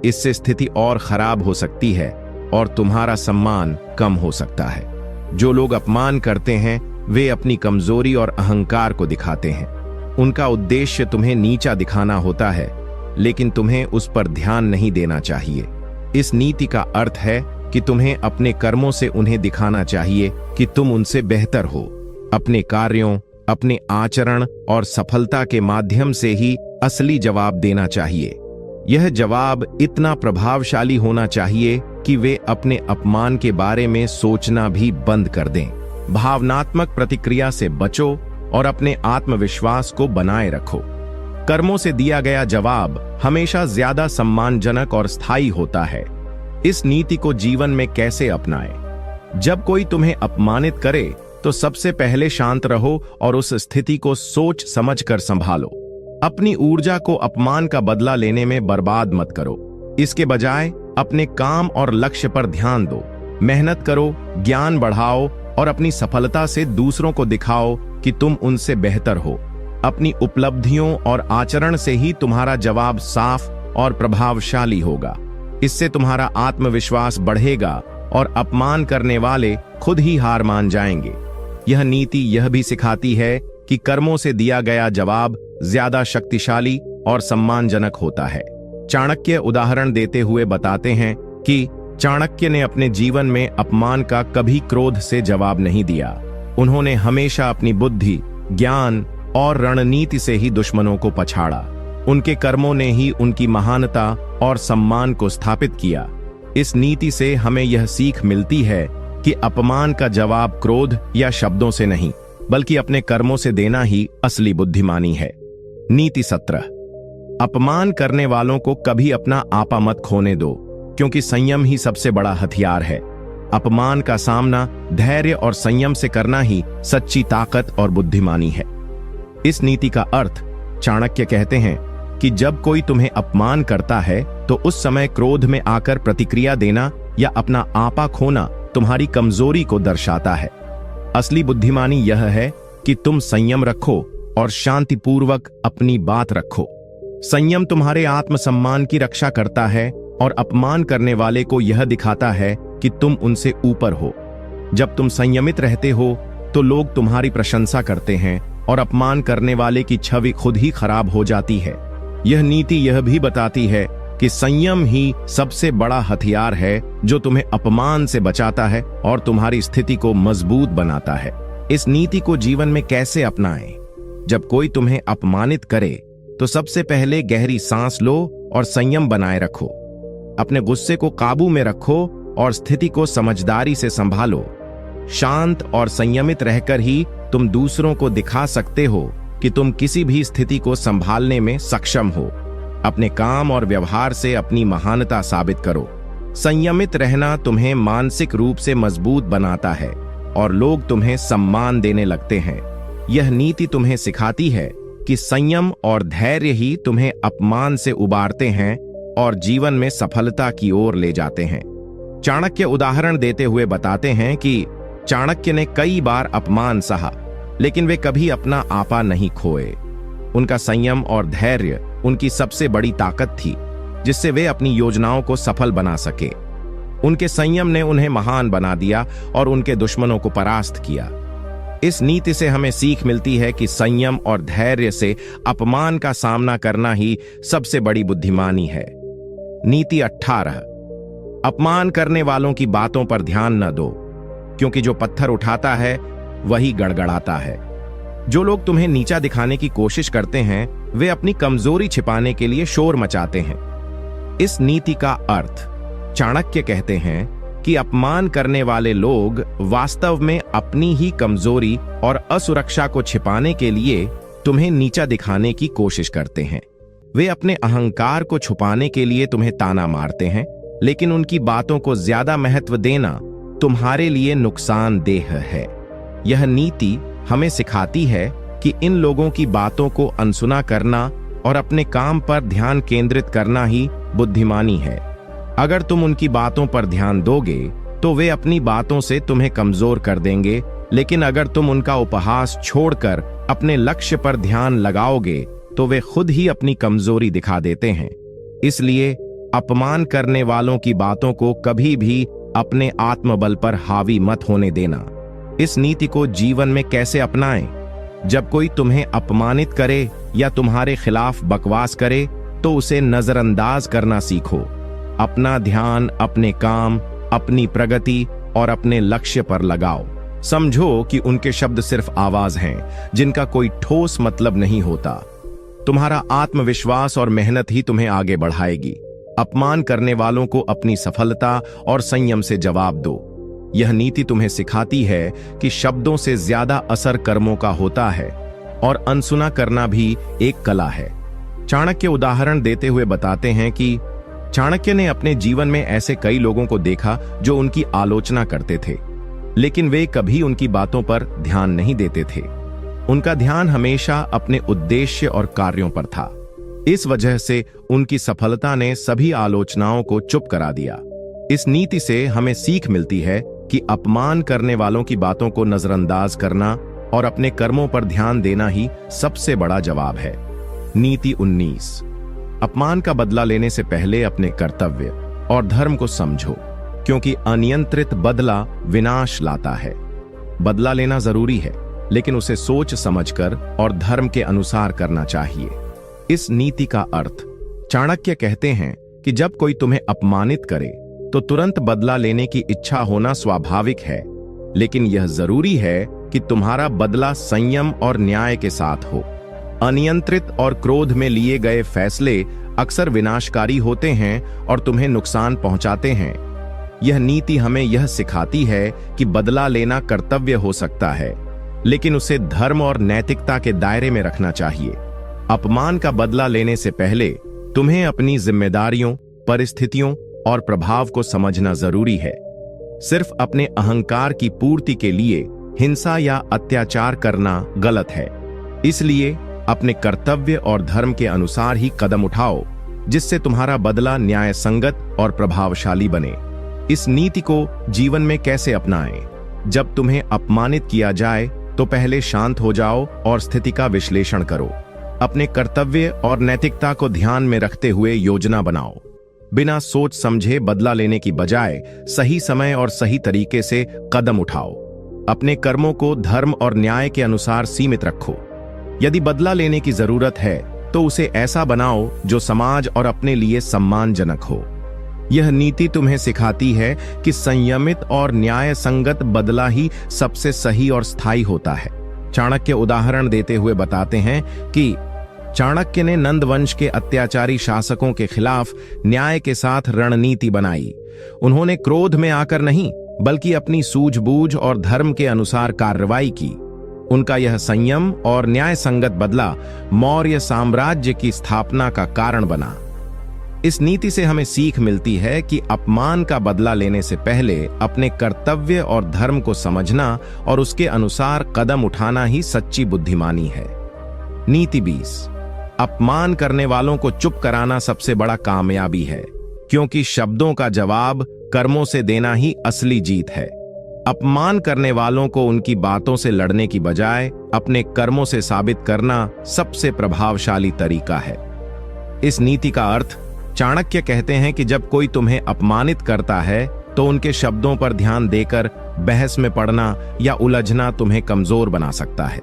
इससे स्थिति और खराब हो सकती है और तुम्हारा सम्मान कम हो सकता है। जो लोग अपमान करते हैं वे अपनी कमजोरी और अहंकार को दिखाते हैं। उनका उद्देश्य तुम्हें नीचा दिखाना होता है, लेकिन तुम्हें उस पर ध्यान नहीं देना चाहिए। इस नीति का अर्थ है कि तुम्हें अपने कर्मों से उन्हें दिखाना चाहिए कि तुम उनसे बेहतर हो। अपने कार्यों, अपने आचरण और सफलता के माध्यम से ही असली जवाब देना चाहिए। यह जवाब इतना प्रभावशाली होना चाहिए कि वे अपने अपमान के बारे में सोचना भी बंद कर दें। भावनात्मक प्रतिक्रिया से बचो और अपने आत्मविश्वास को बनाए रखो। कर्मों से दिया गया जवाब हमेशा ज्यादा सम्मानजनक और स्थायी होता है। इस नीति को जीवन में कैसे अपनाएं? जब कोई तुम्हें अपमानित करे तो सबसे पहले शांत रहो और उस स्थिति को सोच समझकर संभालो। अपनी ऊर्जा को अपमान का बदला लेने में बर्बाद मत करो। इसके बजाय अपने काम और लक्ष्य पर ध्यान दो। मेहनत करो, ज्ञान बढ़ाओ और अपनी सफलता से दूसरों को दिखाओ कि तुम उनसे बेहतर हो। अपनी उपलब्धियों और आचरण से ही तुम्हारा जवाब साफ और प्रभावशाली होगा। इससे तुम्हारा आत्मविश्वास बढ़ेगा और अपमान करने वाले खुद ही हार मान जाएंगे। यह नीति यह भी सिखाती है कि कर्मों से दिया गया जवाब ज्यादा शक्तिशाली और सम्मानजनक होता है। चाणक्य उदाहरण देते हुए बताते हैं कि चाणक्य ने अपने जीवन में अपमान का कभी क्रोध से जवाब नहीं दिया। उन्होंने हमेशा अपनी बुद्धि, ज्ञान और रणनीति से ही दुश्मनों को पछाड़ा। उनके कर्मों ने ही उनकी महानता और सम्मान को स्थापित किया। इस नीति से हमें यह सीख मिलती है कि अपमान का जवाब क्रोध या शब्दों से नहीं, बल्कि अपने कर्मों से देना ही असली बुद्धिमानी है। नीति 17। अपमान करने वालों को कभी अपना आपा मत खोने दो, क्योंकि संयम ही सबसे बड़ा हथियार है। अपमान का सामना धैर्य और संयम से करना ही सच्ची ताकत और बुद्धिमानी है। इस नीति का अर्थ चाणक्य कहते हैं कि जब कोई तुम्हें अपमान करता है तो उस समय क्रोध में आकर प्रतिक्रिया देना या अपना आपा खोना तुम्हारी कमजोरी को दर्शाता है। असली बुद्धिमानी यह है कि तुम संयम रखो और शांतिपूर्वक अपनी बात रखो। संयम तुम्हारे आत्मसम्मान की रक्षा करता है और अपमान करने वाले को यह दिखाता है कि तुम उनसे ऊपर हो। जब तुम संयमित रहते हो तो लोग तुम्हारी प्रशंसा करते हैं और अपमान करने वाले की छवि खुद ही खराब हो जाती है। यह नीति यह भी बताती है कि संयम ही सबसे बड़ा हथियार है जो तुम्हें अपमान से बचाता है और तुम्हारी स्थिति को मजबूत बनाता है। इस नीति को जीवन में कैसे अपनाएं? जब कोई तुम्हें अपमानित करे तो सबसे पहले गहरी सांस लो और संयम बनाए रखो। अपने गुस्से को काबू में रखो और स्थिति को समझदारी से संभालो। शांत और संयमित रहकर ही तुम दूसरों को दिखा सकते हो कि तुम किसी भी स्थिति को संभालने में सक्षम हो। अपने काम और व्यवहार से अपनी महानता साबित करो। संयमित रहना तुम्हें मानसिक रूप से मजबूत बनाता है और लोग तुम्हें सम्मान देने लगते हैं। यह नीति तुम्हें सिखाती है कि संयम और धैर्य ही तुम्हें अपमान से उबारते हैं और जीवन में सफलता की ओर ले जाते हैं। चाणक्य उदाहरण देते हुए बताते हैं कि चाणक्य ने कई बार अपमान सहा, लेकिन वे कभी अपना आपा नहीं खोए। उनका संयम और धैर्य उनकी सबसे बड़ी ताकत थी, जिससे वे अपनी योजनाओं को सफल बना सके। उनके संयम ने उन्हें महान बना दिया और उनके दुश्मनों को परास्त किया। इस नीति से हमें सीख मिलती है कि संयम और धैर्य से अपमान का सामना करना ही सबसे बड़ी बुद्धिमानी है। नीति 18। अपमान करने वालों की बातों पर ध्यान न दो, क्योंकि जो पत्थर उठाता है वही गड़गड़ाता है। जो लोग तुम्हें नीचा दिखाने की कोशिश करते हैं वे अपनी कमजोरी छिपाने के लिए शोर मचाते हैं। इस नीति का अर्थ चाणक्य कहते हैं कि अपमान करने वाले लोग वास्तव में अपनी ही कमजोरी और असुरक्षा को छिपाने के लिए तुम्हें नीचा दिखाने की कोशिश करते हैं। वे अपने अहंकार को छुपाने के लिए तुम्हें ताना मारते हैं, लेकिन उनकी बातों को ज्यादा महत्व देना तुम्हारे लिए नुकसानदेह है। यह नीति हमें सिखाती है कि इन लोगों की बातों को अनसुना करना और अपने काम पर ध्यान केंद्रित करना ही बुद्धिमानी है। अगर तुम उनकी बातों पर ध्यान दोगे तो वे अपनी बातों से तुम्हें कमजोर कर देंगे, लेकिन अगर तुम उनका उपहास छोड़कर अपने लक्ष्य पर ध्यान लगाओगे तो वे खुद ही अपनी कमजोरी दिखा देते हैं। इसलिए अपमान करने वालों की बातों को कभी भी अपने आत्मबल पर हावी मत होने देना। इस नीति को जीवन में कैसे अपनाएं? जब कोई तुम्हें अपमानित करे या तुम्हारे खिलाफ बकवास करे तो उसे नजरअंदाज करना सीखो। अपना ध्यान अपने काम, अपनी प्रगति और अपने लक्ष्य पर लगाओ। समझो कि उनके शब्द सिर्फ आवाज हैं, जिनका कोई ठोस मतलब नहीं होता। तुम्हारा आत्मविश्वास और मेहनत ही तुम्हें आगे बढ़ाएगी। अपमान करने वालों को अपनी सफलता और संयम से जवाब दो। यह नीति तुम्हें सिखाती है कि शब्दों से ज्यादा असर कर्मों का होता है और अनसुना करना भी एक कला है। चाणक्य उदाहरण देते हुए बताते हैं कि चाणक्य ने अपने जीवन में ऐसे कई लोगों को देखा जो उनकी आलोचना करते थे, लेकिन वे कभी उनकी बातों पर ध्यान नहीं देते थे। उनका ध्यान हमेशा अपने उद्देश्य और कार्यों पर था। इस वजह से उनकी सफलता ने सभी आलोचनाओं को चुप करा दिया। इस नीति से हमें सीख मिलती है कि अपमान करने वालों की बातों को नजरअंदाज करना और अपने कर्मों पर ध्यान देना ही सबसे बड़ा जवाब है। नीति 19। अपमान का बदला लेने से पहले अपने कर्तव्य और धर्म को समझो, क्योंकि अनियंत्रित बदला विनाश लाता है। बदला लेना जरूरी है, लेकिन उसे सोच समझकर और धर्म के अनुसार करना चाहिए। इस नीति का अर्थ, चाणक्य कहते हैं कि जब कोई तुम्हें अपमानित करे तो तुरंत बदला लेने की इच्छा होना स्वाभाविक है, लेकिन यह जरूरी है कि तुम्हारा बदला संयम और न्याय के साथ हो। अनियंत्रित और क्रोध में लिए गए फैसले अक्सर विनाशकारी होते हैं और तुम्हें नुकसान पहुंचाते हैं। यह नीति हमें यह सिखाती है कि बदला लेना कर्तव्य हो सकता है, लेकिन उसे धर्म और नैतिकता के दायरे में रखना चाहिए। अपमान का बदला लेने से पहले तुम्हें अपनी जिम्मेदारियों, परिस्थितियों और प्रभाव को समझना जरूरी है। सिर्फ अपने अहंकार की पूर्ति के लिए हिंसा या अत्याचार करना गलत है। इसलिए अपने कर्तव्य और धर्म के अनुसार ही कदम उठाओ, जिससे तुम्हारा बदला न्याय संगत और प्रभावशाली बने। इस नीति को जीवन में कैसे अपनाएं? जब तुम्हें अपमानित किया जाए तो पहले शांत हो जाओ और स्थिति का विश्लेषण करो। अपने कर्तव्य और नैतिकता को ध्यान में रखते हुए योजना बनाओ। बिना सोच समझे बदला लेने की बजाय सही समय और सही तरीके से कदम उठाओ। अपने कर्मों को धर्म और न्याय के अनुसार सीमित रखो। यदि बदला लेने की जरूरत है तो उसे ऐसा बनाओ जो समाज और अपने लिए सम्मानजनक हो। यह नीति तुम्हें सिखाती है कि संयमित और न्याय संगत बदला ही सबसे सही और स्थायी होता है। चाणक्य उदाहरण देते हुए बताते हैं कि चाणक्य ने नंद वंश के अत्याचारी शासकों के खिलाफ न्याय के साथ रणनीति बनाई। उन्होंने क्रोध में आकर नहीं, बल्कि अपनी सूझबूझ और धर्म के अनुसार कार्रवाई की। उनका यह संयम और न्याय संगत बदला मौर्य साम्राज्य की स्थापना का कारण बना। इस नीति से हमें सीख मिलती है कि अपमान का बदला लेने से पहले अपने कर्तव्य और धर्म को समझना और उसके अनुसार कदम उठाना ही सच्ची बुद्धिमानी है। नीति 20। अपमान करने वालों को चुप कराना सबसे बड़ा कामयाबी है, क्योंकि शब्दों का जवाब कर्मों से देना ही असली जीत है। अपमान करने वालों को उनकी बातों से लड़ने की बजाय अपने कर्मों से साबित करना सबसे प्रभावशाली तरीका है। इस नीति का अर्थ, चाणक्य कहते हैं कि जब कोई तुम्हें अपमानित करता है तो उनके शब्दों पर ध्यान देकर बहस में पड़ना या उलझना तुम्हें कमजोर बना सकता है।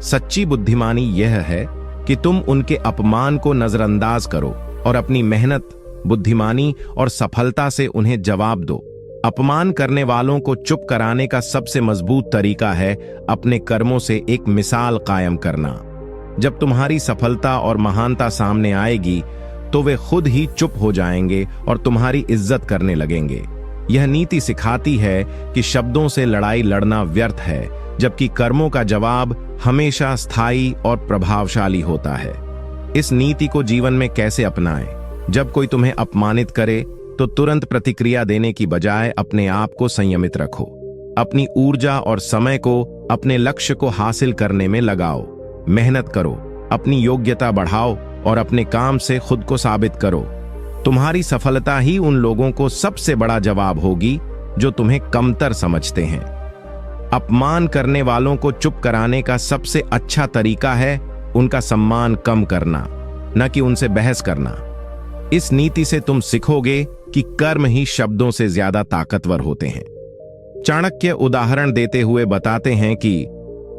सच्ची बुद्धिमानी यह है कि तुम उनके अपमान को नजरअंदाज करो और अपनी मेहनत, बुद्धिमानी और सफलता से उन्हें जवाब दो। अपमान करने वालों को चुप कराने का सबसे मजबूत तरीका है अपने कर्मों से एक मिसाल कायम करना। जब तुम्हारी सफलता और महानता सामने आएगी तो वे खुद ही चुप हो जाएंगे और तुम्हारी इज्जत करने लगेंगे। यह नीति सिखाती है कि शब्दों से लड़ाई लड़ना व्यर्थ है, जबकि कर्मों का जवाब हमेशा स्थायी और प्रभावशाली होता है। इस नीति को जीवन में कैसे अपनाएं? जब कोई तुम्हें अपमानित करे तो तुरंत प्रतिक्रिया देने की बजाय अपने आप को संयमित रखो। अपनी ऊर्जा और समय को अपने लक्ष्य को हासिल करने में लगाओ। मेहनत करो, अपनी योग्यता बढ़ाओ और अपने काम से खुद को साबित करो। तुम्हारी सफलता ही उन लोगों को सबसे बड़ा जवाब होगी जो तुम्हें कमतर समझते हैं। अपमान करने वालों को चुप कराने का सबसे अच्छा तरीका है उनका सम्मान कम करना, न कि उनसे बहस करना। इस नीति से तुम सीखोगे कि कर्म ही शब्दों से ज्यादा ताकतवर होते हैं। चाणक्य उदाहरण देते हुए बताते हैं कि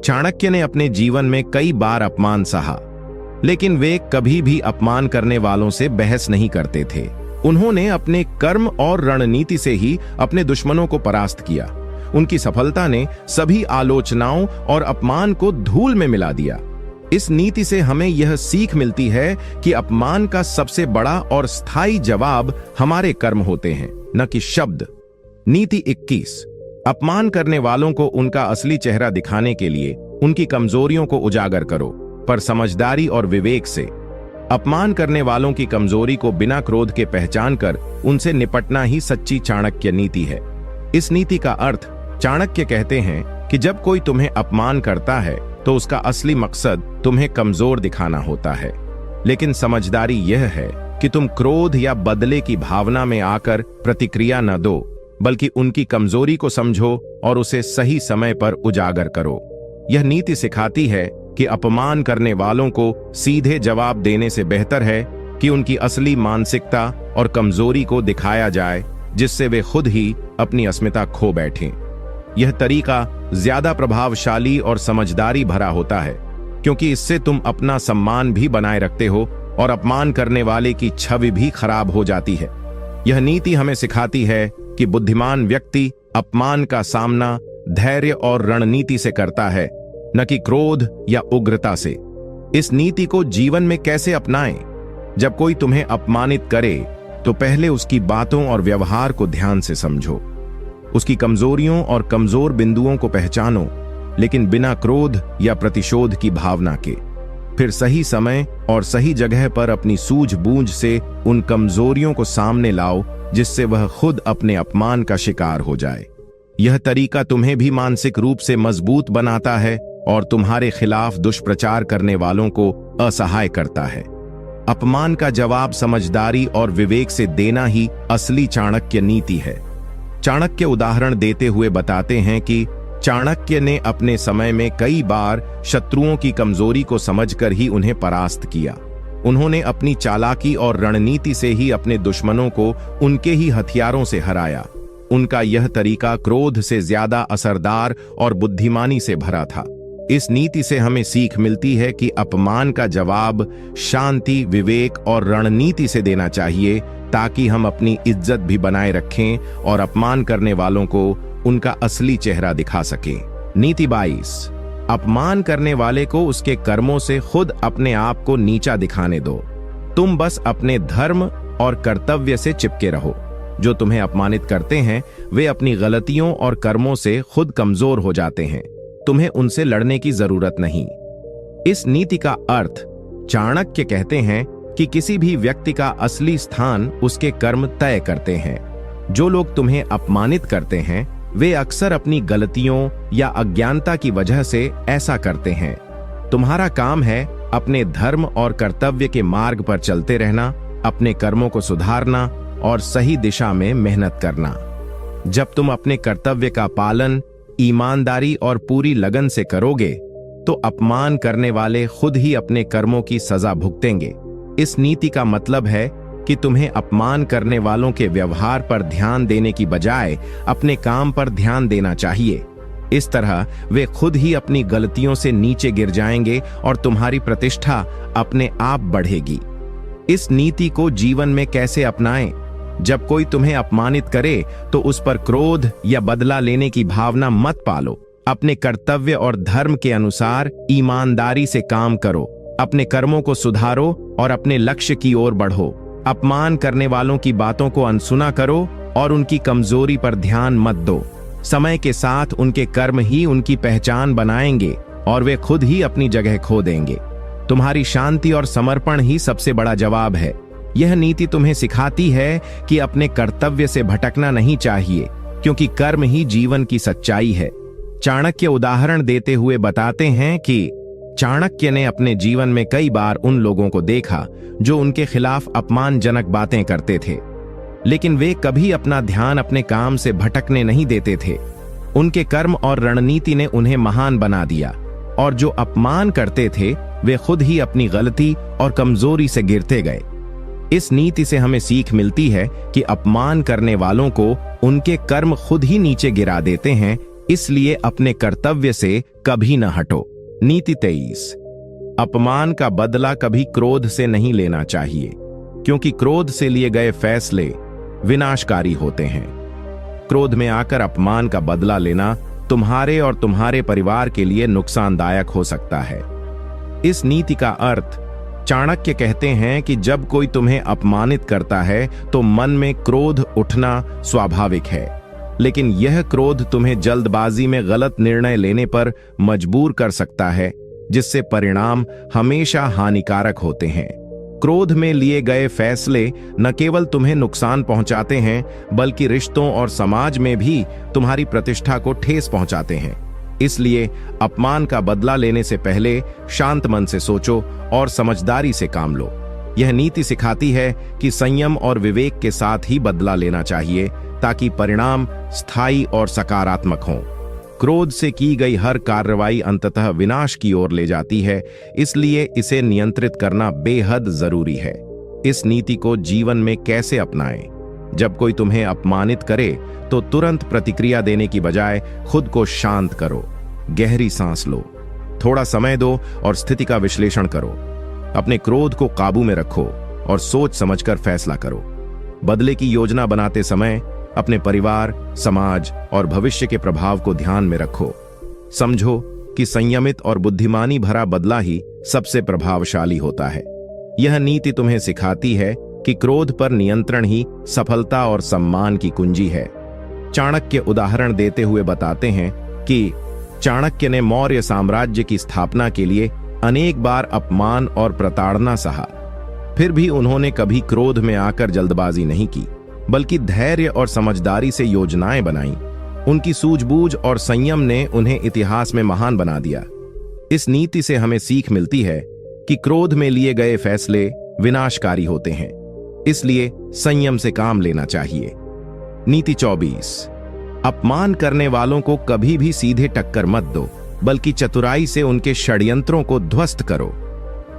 चाणक्य ने अपने जीवन में कई बार अपमान सहा, लेकिन वे कभी भी अपमान करने वालों से बहस नहीं करते थे। उन्होंने अपने कर्म और रणनीति से ही अपने दुश्मनों को परास्त किया। उनकी सफलता ने सभी आलोचनाओं और अपमान को धूल में मिला दिया। इस नीति से हमें यह सीख मिलती है कि अपमान का सबसे बड़ा और स्थायी जवाब हमारे कर्म होते हैं, न कि शब्द। नीति 21। अपमान करने वालों को उनका असली चेहरा दिखाने के लिए उनकी कमजोरियों को उजागर करो, पर समझदारी और विवेक से। अपमान करने वालों की कमजोरी को बिना क्रोध के पहचान कर उनसे निपटना ही सच्ची चाणक्य नीति है। इस नीति का अर्थ चाणक्य कहते हैं कि जब कोई तुम्हें अपमान करता है तो उसका असली मकसद तुम्हें कमजोर दिखाना होता है, लेकिन समझदारी यह है कि तुम क्रोध या बदले की भावना में आकर प्रतिक्रिया न दो, बल्कि उनकी कमजोरी को समझो और उसे सही समय पर उजागर करो। यह नीति सिखाती है कि अपमान करने वालों को सीधे जवाब देने से बेहतर है कि उनकी असली मानसिकता और कमजोरी को दिखाया जाए, जिससे वे खुद ही अपनी अस्मिता खो बैठें। यह तरीका ज्यादा प्रभावशाली और समझदारी भरा होता है, क्योंकि इससे तुम अपना सम्मान भी बनाए रखते हो और अपमान करने वाले की छवि भी खराब हो जाती है। यह नीति हमें सिखाती है कि बुद्धिमान व्यक्ति अपमान का सामना धैर्य और रणनीति से करता है, न कि क्रोध या उग्रता से। इस नीति को जीवन में कैसे अपनाएं? जब कोई तुम्हें अपमानित करे तो पहले उसकी बातों और व्यवहार को ध्यान से समझो। उसकी कमजोरियों और कमजोर बिंदुओं को पहचानो, लेकिन बिना क्रोध या प्रतिशोध की भावना के। फिर सही समय और सही जगह पर अपनी सूझबूझ से उन कमजोरियों को सामने लाओ, जिससे वह खुद अपने अपमान का शिकार हो जाए। यह तरीका तुम्हें भी मानसिक रूप से मजबूत बनाता है और तुम्हारे खिलाफ दुष्प्रचार करने वालों को असहाय करता है। अपमान का जवाब समझदारी और विवेक से देना ही असली चाणक्य नीति है। चाणक्य उदाहरण देते हुए बताते हैं कि चाणक्य ने अपने समय में कई बार शत्रुओं की कमजोरी को समझकर ही उन्हें परास्त किया। उन्होंने अपनी चालाकी और रणनीति से ही अपने दुश्मनों को उनके ही हथियारों से हराया। उनका यह तरीका क्रोध से ज्यादा असरदार और बुद्धिमानी से भरा था। इस नीति से हमें सीख मिलती है कि अपमान का जवाब शांति, विवेक और रणनीति से देना चाहिए, ताकि हम अपनी इज्जत भी बनाए रखें और अपमान करने वालों को उनका असली चेहरा दिखा सकें। नीति 22। अपमान करने वाले को उसके कर्मों से खुद अपने आप को नीचा दिखाने दो। तुम बस अपने धर्म और कर्तव्य से चिपके रहो। जो तुम्हें अपमानित करते हैं वे अपनी गलतियों और कर्मों से खुद कमजोर हो जाते हैं। तुम्हें उनसे लड़ने की जरूरत नहीं। इस नीति का अर्थ चाणक्य कहते हैं कि किसी भी व्यक्ति का असली स्थान उसके कर्म तय करते हैं। जो लोग तुम्हें अपमानित करते हैं वे अक्सर अपनी गलतियों या अज्ञानता की वजह से ऐसा करते हैं। तुम्हारा काम है अपने धर्म और कर्तव्य के मार्ग पर चलते रहना, अपने कर्मों को सुधारना और सही दिशा में मेहनत करना। जब तुम अपने कर्तव्य का पालन ईमानदारी और पूरी लगन से करोगे तो अपमान करने वाले खुद ही अपने कर्मों की सजा भुगतेंगे। इस नीति का मतलब है कि तुम्हें अपमान करने वालों के व्यवहार पर ध्यान देने की बजाय अपने काम पर ध्यान देना चाहिए। इस तरह वे खुद ही अपनी गलतियों से नीचे गिर जाएंगे और तुम्हारी प्रतिष्ठा अपने आप बढ़ेगी। इस नीति को जीवन में कैसे अपनाएं? जब कोई तुम्हें अपमानित करे तो उस पर क्रोध या बदला लेने की भावना मत पालो। अपने कर्तव्य और धर्म के अनुसार ईमानदारी से काम करो, अपने कर्मों को सुधारो और अपने लक्ष्य की ओर बढ़ो। अपमान करने वालों की बातों को अनसुना करो और उनकी कमजोरी पर ध्यान मत दो। समय के साथ उनके कर्म ही उनकी पहचान बनाएंगे और वे खुद ही अपनी जगह खो देंगे। तुम्हारी शांति और समर्पण ही सबसे बड़ा जवाब है। यह नीति तुम्हें सिखाती है कि अपने कर्तव्य से भटकना नहीं चाहिए, क्योंकि कर्म ही जीवन की सच्चाई है। चाणक्य उदाहरण देते हुए बताते हैं कि चाणक्य ने अपने जीवन में कई बार उन लोगों को देखा जो उनके खिलाफ अपमानजनक बातें करते थे, लेकिन वे कभी अपना ध्यान अपने काम से भटकने नहीं देते थे। उनके कर्म और रणनीति ने उन्हें महान बना दिया, और जो अपमान करते थे वे खुद ही अपनी गलती और कमजोरी से गिरते गए। इस नीति से हमें सीख मिलती है कि अपमान करने वालों को उनके कर्म खुद ही नीचे गिरा देते हैं, इसलिए अपने कर्तव्य से कभी न हटो। नीति 23। अपमान का बदला कभी क्रोध से नहीं लेना चाहिए, क्योंकि क्रोध से लिए गए फैसले विनाशकारी होते हैं। क्रोध में आकर अपमान का बदला लेना तुम्हारे और तुम्हारे परिवार के लिए नुकसानदायक हो सकता है। इस नीति का अर्थ चाणक्य कहते हैं कि जब कोई तुम्हें अपमानित करता है तो मन में क्रोध उठना स्वाभाविक है, लेकिन यह क्रोध तुम्हें जल्दबाजी में गलत निर्णय लेने पर मजबूर कर सकता है, जिससे परिणाम हमेशा हानिकारक होते हैं। क्रोध में लिए गए फैसले न केवल तुम्हें नुकसान पहुंचाते हैं, बल्कि रिश्तों और समाज में भी तुम्हारी प्रतिष्ठा को ठेस पहुंचाते हैं। इसलिए अपमान का बदला लेने से पहले शांत मन से सोचो और समझदारी से काम लो। यह नीति सिखाती है कि संयम और विवेक के साथ ही बदला लेना चाहिए, ताकि परिणाम स्थायी और सकारात्मक हों। क्रोध से की गई हर कार्रवाई अंततः विनाश की ओर ले जाती है, इसलिए इसे नियंत्रित करना बेहद जरूरी है। इस नीति को जीवन में कैसे अपनाएं? जब कोई तुम्हें अपमानित करे तो तुरंत प्रतिक्रिया देने की बजाय खुद को शांत करो, गहरी सांस लो, थोड़ा समय दो और स्थिति का विश्लेषण करो। अपने क्रोध को काबू में रखो और सोच समझकर फैसला करो। बदले की योजना बनाते समय अपने परिवार, समाज और भविष्य के प्रभाव को ध्यान में रखो। समझो कि संयमित और बुद्धिमानी भरा बदला ही सबसे प्रभावशाली होता है। यह नीति तुम्हें सिखाती है कि क्रोध पर नियंत्रण ही सफलता और सम्मान की कुंजी है। चाणक्य उदाहरण देते हुए बताते हैं कि चाणक्य ने मौर्य साम्राज्य की स्थापना के लिए अनेक बार अपमान और प्रताड़ना सहा। फिर भी उन्होंने कभी क्रोध में आकर जल्दबाजी नहीं की, बल्कि धैर्य और समझदारी से योजनाएं बनाई। उनकी सूझबूझ और संयम ने उन्हें इतिहास में महान बना दिया। इस नीति से हमें सीख मिलती है कि क्रोध में लिए गए फैसले विनाशकारी होते हैं, इसलिए संयम से काम लेना चाहिए। नीति 24। अपमान करने वालों को कभी भी सीधे टक्कर मत दो, बल्कि चतुराई से उनके षड्यंत्रों को ध्वस्त करो।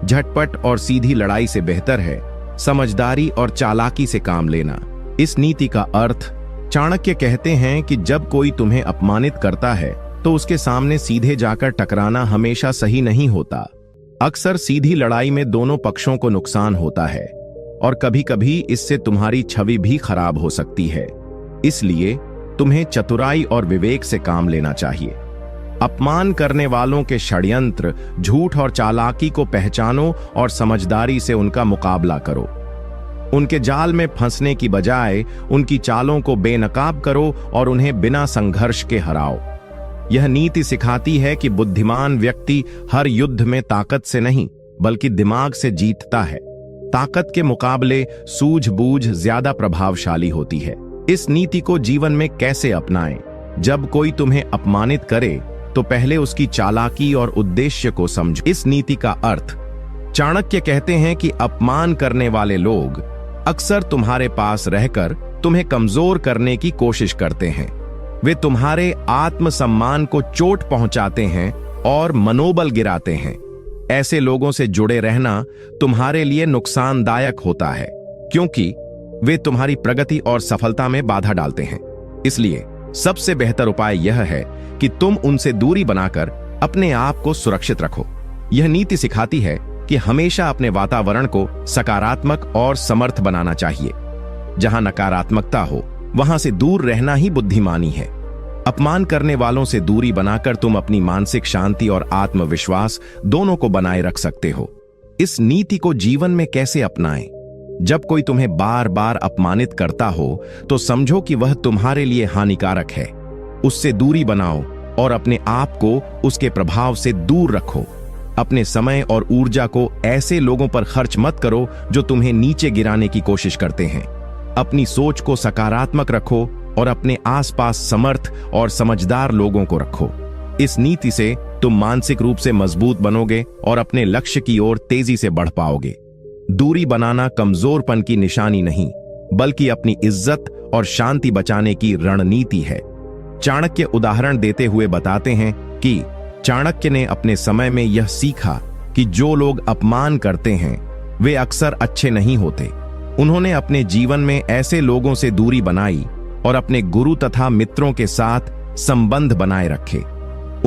झटपट और सीधी लड़ाई से बेहतर है समझदारी और चालाकी से काम लेना। इस नीति का अर्थ चाणक्य कहते हैं कि जब कोई तुम्हें अपमानित करता है तो उसके सामने सीधे जाकर टकराना हमेशा सही नहीं होता। अक्सर सीधी लड़ाई में दोनों पक्षों को नुकसान होता है और कभी-कभी इससे तुम्हारी छवि भी खराब हो सकती है। इसलिए तुम्हें चतुराई और विवेक से काम लेना चाहिए। अपमान करने वालों के षड्यंत्र, झूठ और चालाकी को पहचानो और समझदारी से उनका मुकाबला करो। उनके जाल में फंसने की बजाय उनकी चालों को बेनकाब करो और उन्हें बिना संघर्ष के हराओ। यह नीति सिखाती है कि बुद्धिमान व्यक्ति हर युद्ध में ताकत से नहीं, बल्कि दिमाग से जीतता है। ताकत के मुकाबले सूझबूझ ज्यादा प्रभावशाली होती है। इस नीति को जीवन में कैसे अपनाएं? जब कोई तुम्हें अपमानित करे तो पहले उसकी चालाकी और उद्देश्य को समझो। इस नीति का अर्थ चाणक्य कहते हैं कि अपमान करने वाले लोग अक्सर तुम्हारे पास रहकर तुम्हें कमजोर करने की कोशिश करते हैं। वे तुम्हारे आत्मसम्मान को चोट पहुंचाते हैं और मनोबल गिराते हैं। ऐसे लोगों से जुड़े रहना तुम्हारे लिए नुकसानदायक होता है, क्योंकि वे तुम्हारी प्रगति और सफलता में बाधा डालते हैं। इसलिए सबसे बेहतर उपाय यह है कि तुम उनसे दूरी बनाकर अपने आप को सुरक्षित रखो। यह नीति सिखाती है कि हमेशा अपने वातावरण को सकारात्मक और समर्थ बनाना चाहिए। जहां नकारात्मकता हो, वहां से दूर रहना ही बुद्धिमानी है। अपमान करने वालों से दूरी बनाकर तुम अपनी मानसिक शांति और आत्मविश्वास दोनों को बनाए रख सकते हो। इस नीति को जीवन में कैसे अपनाएं? जब कोई तुम्हें बार बार अपमानित करता हो तो समझो कि वह तुम्हारे लिए हानिकारक है। उससे दूरी बनाओ और अपने आप को उसके प्रभाव से दूर रखो। अपने समय और ऊर्जा को ऐसे लोगों पर खर्च मत करो जो तुम्हें नीचे गिराने की कोशिश करते हैं। अपनी सोच को सकारात्मक रखो और अपने आसपास समर्थ और समझदार लोगों को रखो। इस नीति से तुम मानसिक रूप से मजबूत बनोगे और अपने लक्ष्य की ओर तेजी से बढ़ पाओगे। दूरी बनाना कमजोरपन की निशानी नहीं, बल्कि अपनी इज्जत और शांति बचाने की रणनीति है। चाणक्य उदाहरण देते हुए बताते हैं कि चाणक्य ने अपने समय में यह सीखा कि जो लोग अपमान करते हैं वे अक्सर अच्छे नहीं होते। उन्होंने अपने जीवन में ऐसे लोगों से दूरी बनाई और अपने गुरु तथा मित्रों के साथ संबंध बनाए रखे।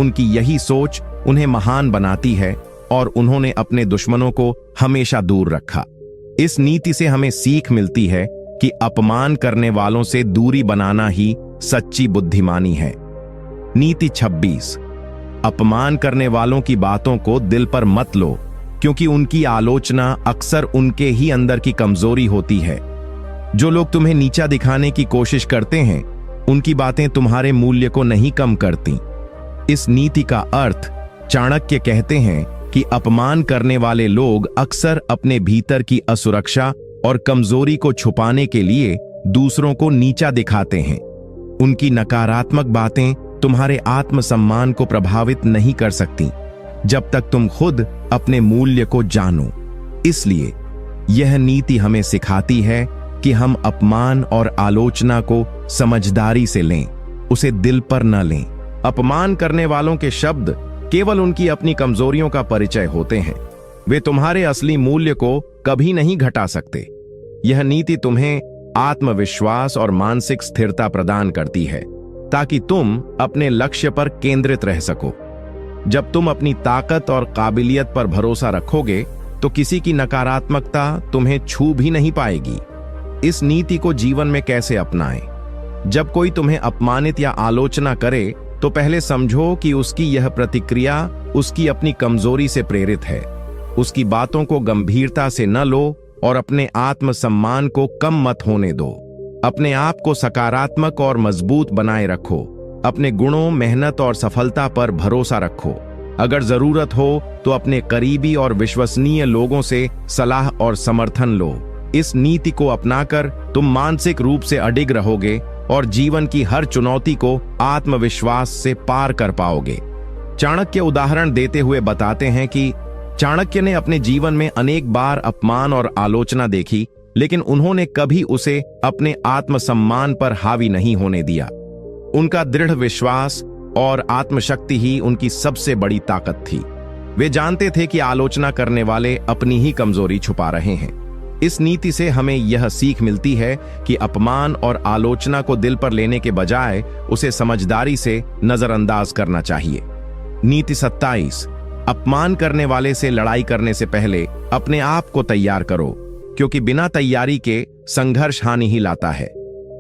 उनकी यही सोच उन्हें महान बनाती है और उन्होंने अपने दुश्मनों को हमेशा दूर रखा। इस नीति से हमें सीख मिलती है कि अपमान करने वालों से दूरी बनाना ही सच्ची बुद्धिमानी है। नीति 26। अपमान करने वालों की बातों को दिल पर मत लो, क्योंकि उनकी आलोचना अक्सर उनके ही अंदर की कमजोरी होती है। जो लोग तुम्हें नीचा दिखाने की कोशिश करते हैं, उनकी बातें तुम्हारे मूल्य को नहीं कम करती। इस नीति का अर्थ चाणक्य कहते हैं कि अपमान करने वाले लोग अक्सर अपने भीतर की असुरक्षा और कमजोरी को छुपाने के लिए दूसरों को नीचा दिखाते हैं। उनकी नकारात्मक बातें तुम्हारे आत्मसम्मान को प्रभावित नहीं कर सकती जब तक तुम खुद अपने मूल्य को जानो। इसलिए यह नीति हमें सिखाती है कि हम अपमान और आलोचना को समझदारी से लें, उसे दिल पर न लें। अपमान करने वालों के शब्द केवल उनकी अपनी कमजोरियों का परिचय होते हैं। वे तुम्हारे असली मूल्य को कभी नहीं घटा सकते। यह नीति तुम्हें आत्मविश्वास और मानसिक स्थिरता प्रदान करती है ताकि तुम अपने लक्ष्य पर केंद्रित रह सको। जब तुम अपनी ताकत और काबिलियत पर भरोसा रखोगे तो किसी की नकारात्मकता तुम्हें छू भी नहीं पाएगी। इस नीति को जीवन में कैसे अपनाएं? जब कोई तुम्हें अपमानित या आलोचना करे तो पहले समझो कि उसकी यह प्रतिक्रिया उसकी अपनी कमजोरी से प्रेरित है। उसकी बातों को गंभीरता से न लो और अपने आत्मसम्मान को कम मत होने दो। अपने आप को सकारात्मक और मजबूत बनाए रखो। अपने गुणों, मेहनत और सफलता पर भरोसा रखो। अगर जरूरत हो तो अपने करीबी और विश्वसनीय लोगों से सलाह और समर्थन लो। इस नीति को अपनाकर तुम मानसिक रूप से अडिग रहोगे और जीवन की हर चुनौती को आत्मविश्वास से पार कर पाओगे। चाणक्य उदाहरण देते हुए बताते हैं कि चाणक्य ने अपने जीवन में अनेक बार अपमान और आलोचना देखी, लेकिन उन्होंने कभी उसे अपने आत्मसम्मान पर हावी नहीं होने दिया। उनका दृढ़ विश्वास और आत्मशक्ति ही उनकी सबसे बड़ी ताकत थी। वे जानते थे कि आलोचना करने वाले अपनी ही कमजोरी छुपा रहे हैं। इस नीति से हमें यह सीख मिलती है कि अपमान और आलोचना को दिल पर लेने के बजाय उसे समझदारी से नजरअंदाज करना चाहिए। नीति 27। अपमान करने वाले से लड़ाई करने से पहले अपने आप को तैयार करो, क्योंकि बिना तैयारी के संघर्ष हानि ही लाता है।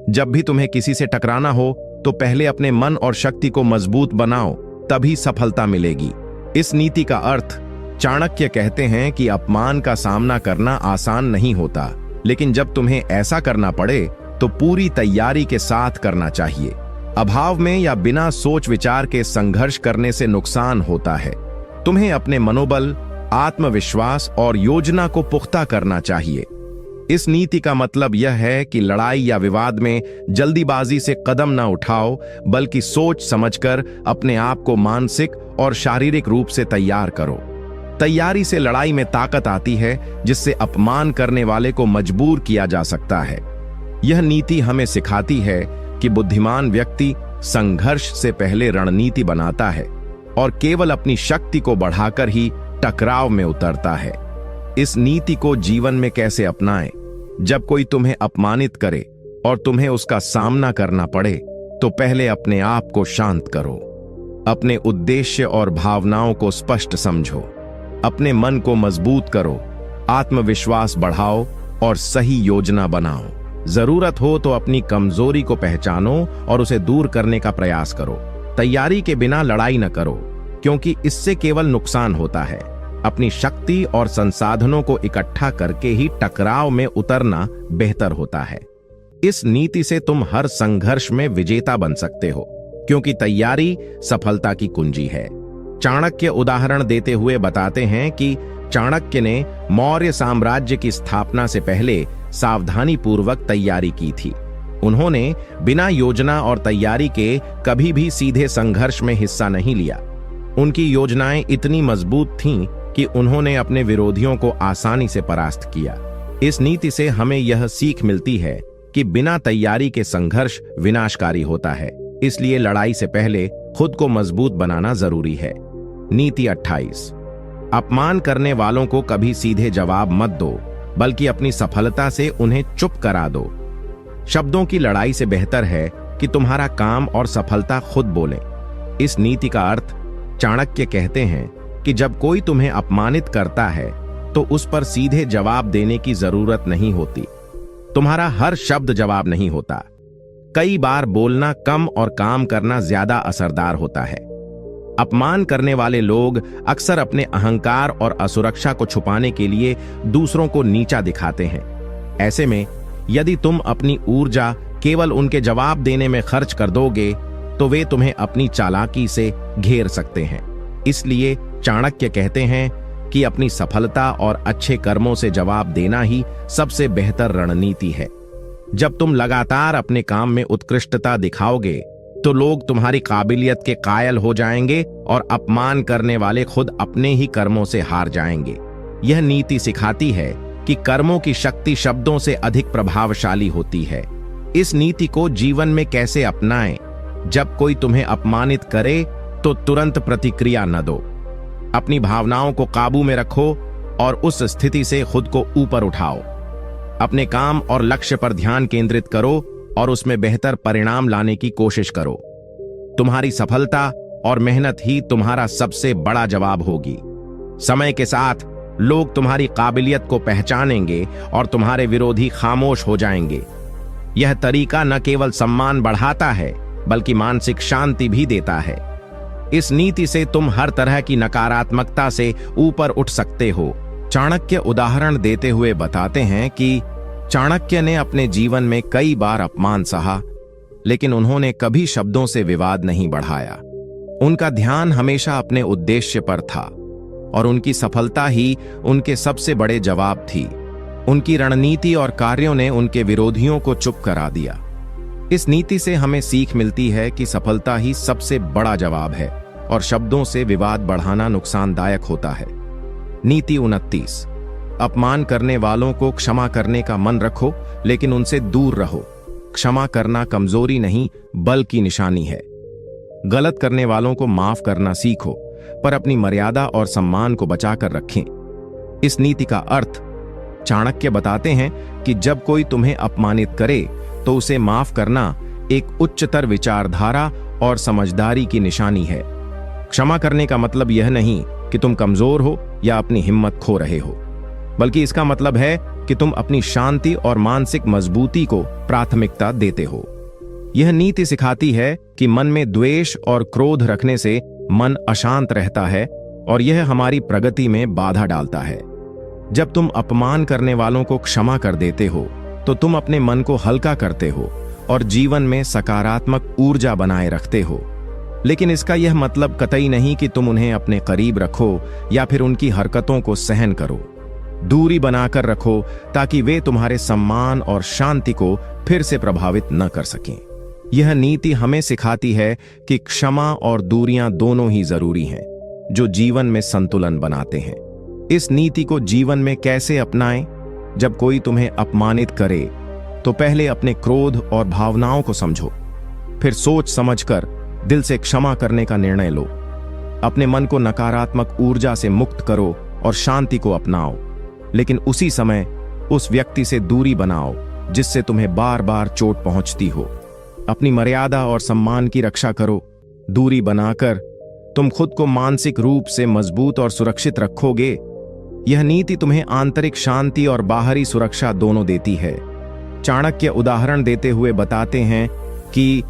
जब भी तुम्हें किसी से टकराना हो तो पहले अपने मन और शक्ति को मजबूत बनाओ, तभी सफलता मिलेगी। इस नीति का अर्थ चाणक्य कहते हैं कि अपमान का सामना करना आसान नहीं होता, लेकिन जब तुम्हें ऐसा करना पड़े तो पूरी तैयारी के साथ करना चाहिए। अभाव में या बिना सोच विचार के संघर्ष करने से नुकसान होता है। तुम्हें अपने मनोबल, आत्मविश्वास और योजना को पुख्ता करना चाहिए। इस नीति का मतलब यह है कि लड़ाई या विवाद में जल्दीबाजी से कदम न उठाओ, बल्कि सोच समझकर अपने आप को मानसिक और शारीरिक रूप से तैयार करो। तैयारी से लड़ाई में ताकत आती है, जिससे अपमान करने वाले को मजबूर किया जा सकता है। यह नीति हमें सिखाती है कि बुद्धिमान व्यक्ति संघर्ष से पहले रणनीति बनाता है और केवल अपनी शक्ति को बढ़ाकर ही टकराव में उतरता है। इस नीति को जीवन में कैसे अपनाएं? जब कोई तुम्हें अपमानित करे और तुम्हें उसका सामना करना पड़े तो पहले अपने आप को शांत करो। अपने उद्देश्य और भावनाओं को स्पष्ट समझो। अपने मन को मजबूत करो, आत्मविश्वास बढ़ाओ और सही योजना बनाओ। जरूरत हो तो अपनी कमजोरी को पहचानो और उसे दूर करने का प्रयास करो। तैयारी के बिना लड़ाई न करो, क्योंकि इससे केवल नुकसान होता है। अपनी शक्ति और संसाधनों को इकट्ठा करके ही टकराव में उतरना बेहतर होता है। इस नीति से तुम हर संघर्ष में विजेता बन सकते हो, क्योंकि तैयारी सफलता की कुंजी है। चाणक्य उदाहरण देते हुए बताते हैं कि चाणक्य ने मौर्य साम्राज्य की स्थापना से पहले सावधानी पूर्वक तैयारी की थी। उन्होंने बिना योजना और तैयारी के कभी भी सीधे संघर्ष में हिस्सा नहीं लिया। उनकी योजनाएं इतनी मजबूत थीं कि उन्होंने अपने विरोधियों को आसानी से परास्त किया। इस नीति से हमें यह सीख मिलती है कि बिना तैयारी के संघर्ष विनाशकारी होता है। इसलिए लड़ाई से पहले खुद को मजबूत बनाना जरूरी है। नीति 28। अपमान करने वालों को कभी सीधे जवाब मत दो, बल्कि अपनी सफलता से उन्हें चुप करा दो। शब्दों की लड़ाई से बेहतर है कि तुम्हारा काम और सफलता खुद बोले। इस नीति का अर्थ चाणक्य कहते हैं कि जब कोई तुम्हें अपमानित करता है तो उस पर सीधे जवाब देने की जरूरत नहीं होती। तुम्हारा हर शब्द जवाब नहीं होता। कई बार बोलना कम और काम करना ज्यादा असरदार होता है। अपमान करने वाले लोग अक्सर अपने अहंकार और असुरक्षा को छुपाने के लिए दूसरों को नीचा दिखाते हैं। ऐसे में यदि तुम अपनी ऊर्जा केवल उनके जवाब देने में खर्च कर दोगे तो वे तुम्हें अपनी चालाकी से घेर सकते हैं। इसलिए चाणक्य कहते हैं कि अपनी सफलता और अच्छे कर्मों से जवाब देना ही सबसे बेहतर रणनीति है। जब तुम लगातार अपने काम में उत्कृष्टता दिखाओगे तो लोग तुम्हारी काबिलियत के कायल हो जाएंगे और अपमान करने वाले खुद अपने ही कर्मों से हार जाएंगे। यह नीति सिखाती है कि कर्मों की शक्ति शब्दों से अधिक प्रभावशाली होती है। इस नीति को जीवन में कैसे अपनाएं? जब कोई तुम्हें अपमानित करे तो तुरंत प्रतिक्रिया न दो। अपनी भावनाओं को काबू में रखो और उस स्थिति से खुद को ऊपर उठाओ। अपने काम और लक्ष्य पर ध्यान केंद्रित करो और उसमें बेहतर परिणाम लाने की कोशिश करो। तुम्हारी सफलता और मेहनत ही तुम्हारा सबसे बड़ा जवाब होगी। समय के साथ लोग तुम्हारी काबिलियत को पहचानेंगे और तुम्हारे विरोधी खामोश हो जाएंगे। यह तरीका न केवल सम्मान बढ़ाता है बल्कि मानसिक शांति भी देता है। इस नीति से तुम हर तरह की नकारात्मकता से ऊपर उठ सकते हो। चाणक्य उदाहरण देते हुए बताते हैं कि चाणक्य ने अपने जीवन में कई बार अपमान सहा, लेकिन उन्होंने कभी शब्दों से विवाद नहीं बढ़ाया। उनका ध्यान हमेशा अपने उद्देश्य पर था और उनकी सफलता ही उनके सबसे बड़े जवाब थी। उनकी रणनीति और कार्यों ने उनके विरोधियों को चुप करा दिया। इस नीति से हमें सीख मिलती है कि सफलता ही सबसे बड़ा जवाब है और शब्दों से विवाद बढ़ाना नुकसानदायक होता है। नीति 29। अपमान करने वालों को क्षमा करने का मन रखो, लेकिन उनसे दूर रहो। क्षमा करना कमजोरी नहीं बल्कि निशानी है। गलत करने वालों को माफ करना सीखो, पर अपनी मर्यादा और सम्मान को बचाकर रखें। इस नीति का अर्थ चाणक्य बताते हैं कि जब कोई तुम्हें अपमानित करे तो उसे माफ करना एक उच्चतर विचारधारा और समझदारी की निशानी है। क्षमा करने का मतलब यह नहीं कि तुम कमजोर हो या अपनी हिम्मत खो रहे हो, बल्कि इसका मतलब है कि तुम अपनी शांति और मानसिक मजबूती को प्राथमिकता देते हो। यह नीति सिखाती है कि मन में द्वेष और क्रोध रखने से मन अशांत रहता है और यह हमारी प्रगति में बाधा डालता है। जब तुम अपमान करने वालों को क्षमा कर देते हो तो तुम अपने मन को हल्का करते हो और जीवन में सकारात्मक ऊर्जा बनाए रखते हो। लेकिन इसका यह मतलब कतई नहीं कि तुम उन्हें अपने करीब रखो या फिर उनकी हरकतों को सहन करो। दूरी बनाकर रखो ताकि वे तुम्हारे सम्मान और शांति को फिर से प्रभावित न कर सकें। यह नीति हमें सिखाती है कि क्षमा और दूरियां दोनों ही जरूरी हैं, जो जीवन में संतुलन बनाते हैं। इस नीति को जीवन में कैसे अपनाएं? जब कोई तुम्हें अपमानित करे तो पहले अपने क्रोध और भावनाओं को समझो, फिर सोच समझकर दिल से क्षमा करने का निर्णय लो। अपने मन को नकारात्मक ऊर्जा से मुक्त करो और शांति को अपनाओ, लेकिन उसी समय उस व्यक्ति से दूरी बनाओ जिससे तुम्हें बार बार चोट पहुंचती हो। अपनी मर्यादा और सम्मान की रक्षा करो। दूरी बनाकर तुम खुद को मानसिक रूप से मजबूत और सुरक्षित रखोगे। यह नीति तुम्हें आंतरिक शांति और बाहरी सुरक्षा दोनों देती है। चाणक्य उदाहरण देते हुए बताते हैं कि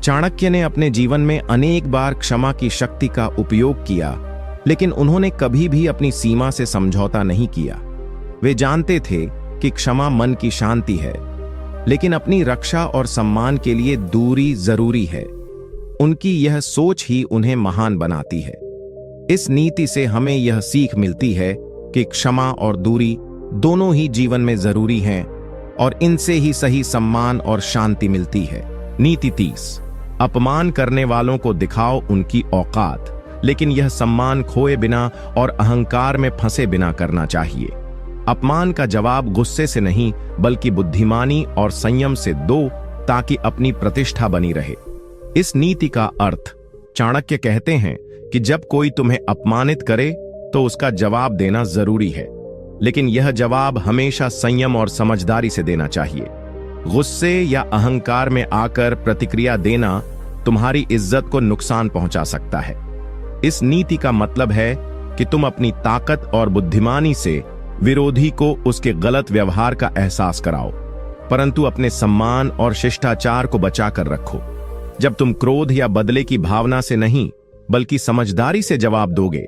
चाणक्य ने अपने जीवन में अनेक बार क्षमा की शक्ति का उपयोग किया, लेकिन उन्होंने कभी भी अपनी सीमा से समझौता नहीं किया। वे जानते थे कि क्षमा मन की शांति है, लेकिन अपनी रक्षा और सम्मान के लिए दूरी जरूरी है। उनकी यह सोच ही उन्हें महान बनाती है। इस नीति से हमें यह सीख मिलती है कि क्षमा और दूरी दोनों ही जीवन में जरूरी हैं और इनसे ही सही सम्मान और शांति मिलती है। नीति 30। अपमान करने वालों को दिखाओ उनकी औकात, लेकिन यह सम्मान खोए बिना और अहंकार में फंसे बिना करना चाहिए। अपमान का जवाब गुस्से से नहीं बल्कि बुद्धिमानी और संयम से दो, ताकि अपनी प्रतिष्ठा बनी रहे। इस नीति का अर्थ चाणक्य कहते हैं कि जब कोई तुम्हें अपमानित करे तो उसका जवाब देना जरूरी है, लेकिन यह जवाब हमेशा संयम और समझदारी से देना चाहिए। गुस्से या अहंकार में आकर प्रतिक्रिया देना तुम्हारी इज्जत को नुकसान पहुंचा सकता है। इस नीति का मतलब है कि तुम अपनी ताकत और बुद्धिमानी से विरोधी को उसके गलत व्यवहार का एहसास कराओ, परंतु अपने सम्मान और शिष्टाचार को बचाकर रखो। जब तुम क्रोध या बदले की भावना से नहीं बल्कि समझदारी से जवाब दोगे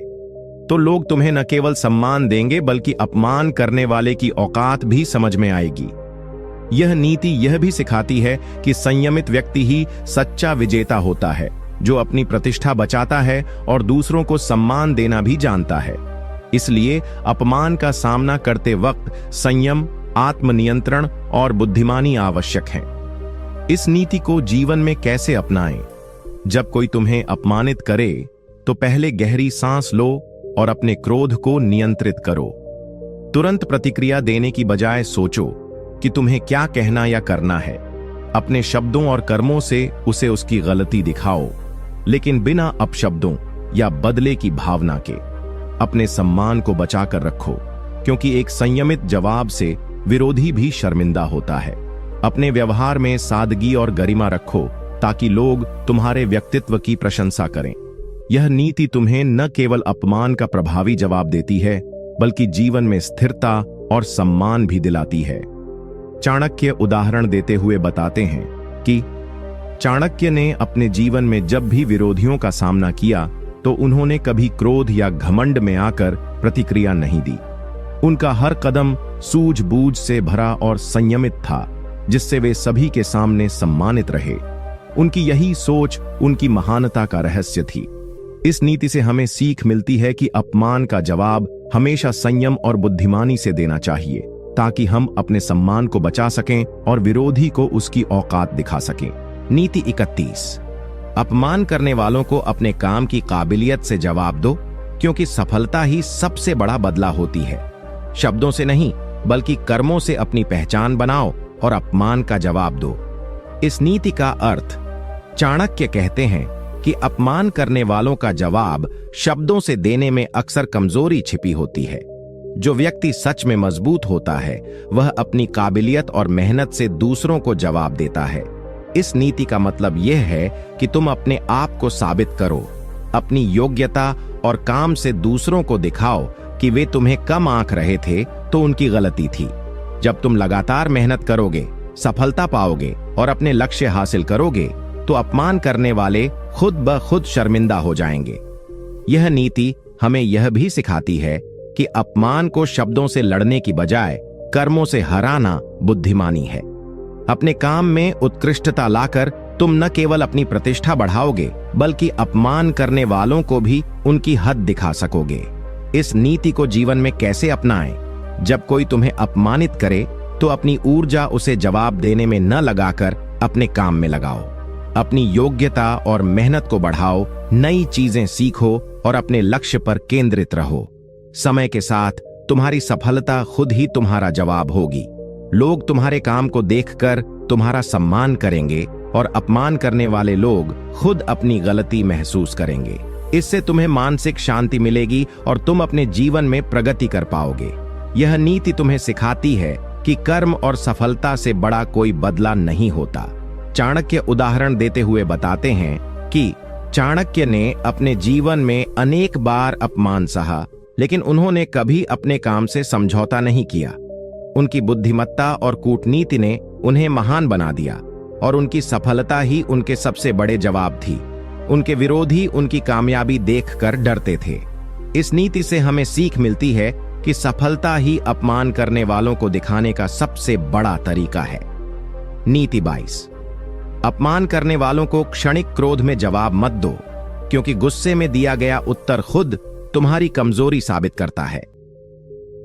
तो लोग तुम्हें न केवल सम्मान देंगे बल्कि अपमान करने वाले की औकात भी समझ में आएगी। यह नीति यह भी सिखाती है कि संयमित व्यक्ति ही सच्चा विजेता होता है, जो अपनी प्रतिष्ठा बचाता है और दूसरों को सम्मान देना भी जानता है। इसलिए अपमान का सामना करते वक्त संयम, आत्मनियंत्रण और बुद्धिमानी आवश्यक है। इस नीति को जीवन में कैसे अपनाएं? जब कोई तुम्हें अपमानित करे तो पहले गहरी सांस लो और अपने क्रोध को नियंत्रित करो। तुरंत प्रतिक्रिया देने की बजाय सोचो कि तुम्हें क्या कहना या करना है। अपने शब्दों और कर्मों से उसे उसकी गलती दिखाओ, लेकिन बिना अपशब्दों या बदले की भावना के। अपने सम्मान को बचाकर रखो, क्योंकि एक संयमित जवाब से विरोधी भी शर्मिंदा होता है। अपने व्यवहार में सादगी और गरिमा रखो ताकि लोग तुम्हारे व्यक्तित्व की प्रशंसा करें। यह नीति तुम्हें न केवल अपमान का प्रभावी जवाब देती है बल्कि जीवन में स्थिरता और सम्मान भी दिलाती है। चाणक्य उदाहरण देते हुए बताते हैं कि चाणक्य ने अपने जीवन में जब भी विरोधियों का सामना किया तो उन्होंने कभी क्रोध या घमंड में आकर प्रतिक्रिया नहीं दी। उनका हर कदम सूझबूझ से भरा और संयमित था, जिससे वे सभी के सामने सम्मानित रहे। उनकी यही सोच उनकी महानता का रहस्य थी। इस नीति से हमें सीख मिलती है कि अपमान का जवाब हमेशा संयम और बुद्धिमानी से देना चाहिए, ताकि हम अपने सम्मान को बचा सकें और विरोधी को उसकी औकात दिखा सकें। नीति 31। अपमान करने वालों को अपने काम की काबिलियत से जवाब दो, क्योंकि सफलता ही सबसे बड़ा बदला होती है। शब्दों से नहीं बल्कि कर्मों से अपनी पहचान बनाओ और अपमान का जवाब दो। इस नीति का अर्थ चाणक्य कहते हैं कि अपमान करने वालों का जवाब शब्दों से देने में अक्सर कमजोरी छिपी होती है। जो व्यक्ति सच में मजबूत होता है वह अपनी काबिलियत और मेहनत से दूसरों को जवाब देता है। इस नीति का मतलब यह है कि तुम अपने आप को साबित करो, अपनी योग्यता और काम से दूसरों को दिखाओ कि वे तुम्हें कम आंक रहे थे तो उनकी गलती थी। जब तुम लगातार मेहनत करोगे, सफलता पाओगे और अपने लक्ष्य हासिल करोगे तो अपमान करने वाले खुद ब खुद शर्मिंदा हो जाएंगे। यह नीति हमें यह भी सिखाती है कि अपमान को शब्दों से लड़ने की बजाय कर्मों से हराना बुद्धिमानी है। अपने काम में उत्कृष्टता लाकर तुम न केवल अपनी प्रतिष्ठा बढ़ाओगे बल्कि अपमान करने वालों को भी उनकी हद दिखा सकोगे। इस नीति को जीवन में कैसे अपनाएं? जब कोई तुम्हें अपमानित करे तो अपनी ऊर्जा उसे जवाब देने में न लगाकर अपने काम में लगाओ। अपनी योग्यता और मेहनत को बढ़ाओ, नई चीजें सीखो और अपने लक्ष्य पर केंद्रित रहो। समय के साथ तुम्हारी सफलता खुद ही तुम्हारा जवाब होगी। लोग तुम्हारे काम को देखकर तुम्हारा सम्मान करेंगे और अपमान करने वाले लोग खुद अपनी गलती महसूस करेंगे। इससे तुम्हें मानसिक शांति मिलेगी और तुम अपने जीवन में प्रगति कर पाओगे। यह नीति तुम्हें सिखाती है कि कर्म और सफलता से बड़ा कोई बदला नहीं होता। चाणक्य उदाहरण देते हुए बताते हैं कि चाणक्य ने अपने जीवन में अनेक बार अपमान सहा, लेकिन उन्होंने कभी अपने काम से समझौता नहीं किया। उनकी बुद्धिमत्ता और कूटनीति ने उन्हें महान बना दिया और उनकी सफलता ही उनके सबसे बड़े जवाब थी। उनके विरोधी उनकी कामयाबी देखकर डरते थे। इस नीति से हमें सीख मिलती है कि सफलता ही अपमान करने वालों को दिखाने का सबसे बड़ा तरीका है। नीति 22। अपमान करने वालों को क्षणिक क्रोध में जवाब मत दो, क्योंकि गुस्से में दिया गया उत्तर खुद तुम्हारी कमजोरी साबित करता है।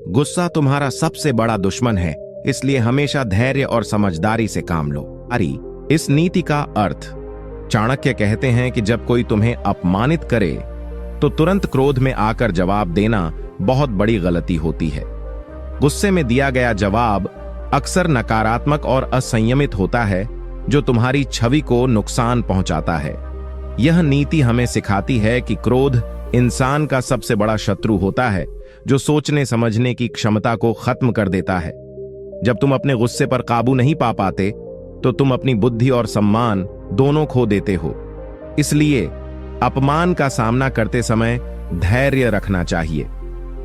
गुस्सा तुम्हारा सबसे बड़ा दुश्मन है, इसलिए हमेशा धैर्य और समझदारी से काम लो। इस नीति का अर्थ चाणक्य कहते हैं कि जब कोई तुम्हें अपमानित करे तो तुरंत क्रोध में आकर जवाब देना बहुत बड़ी गलती होती है। गुस्से में दिया गया जवाब अक्सर नकारात्मक और असंयमित होता है, जो तुम्हारी छवि को नुकसान पहुंचाता है। यह नीति हमें सिखाती है कि क्रोध इंसान का सबसे बड़ा शत्रु होता है, जो सोचने समझने की क्षमता को खत्म कर देता है। जब तुम अपने गुस्से पर काबू नहीं पा पाते तो तुम अपनी बुद्धि और सम्मान दोनों खो देते हो। इसलिए अपमान का सामना करते समय धैर्य रखना चाहिए,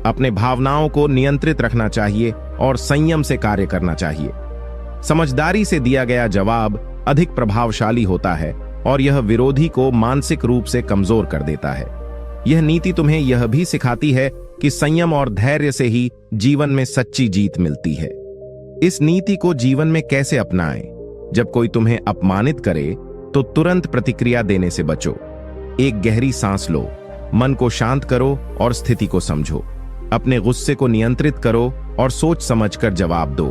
अपने भावनाओं को नियंत्रित रखना चाहिए और संयम से कार्य करना चाहिए। समझदारी से दिया गया जवाब अधिक प्रभावशाली होता है और यह विरोधी को मानसिक रूप से कमजोर कर देता है। यह नीति तुम्हें यह भी सिखाती है कि संयम और धैर्य से ही जीवन में सच्ची जीत मिलती है। इस नीति को जीवन में कैसे अपनाएं? जब कोई तुम्हें अपमानित करे तो तुरंत प्रतिक्रिया देने से बचो। एक गहरी सांस लो, मन को शांत करो और स्थिति को समझो। अपने गुस्से को नियंत्रित करो और सोच समझकर जवाब दो।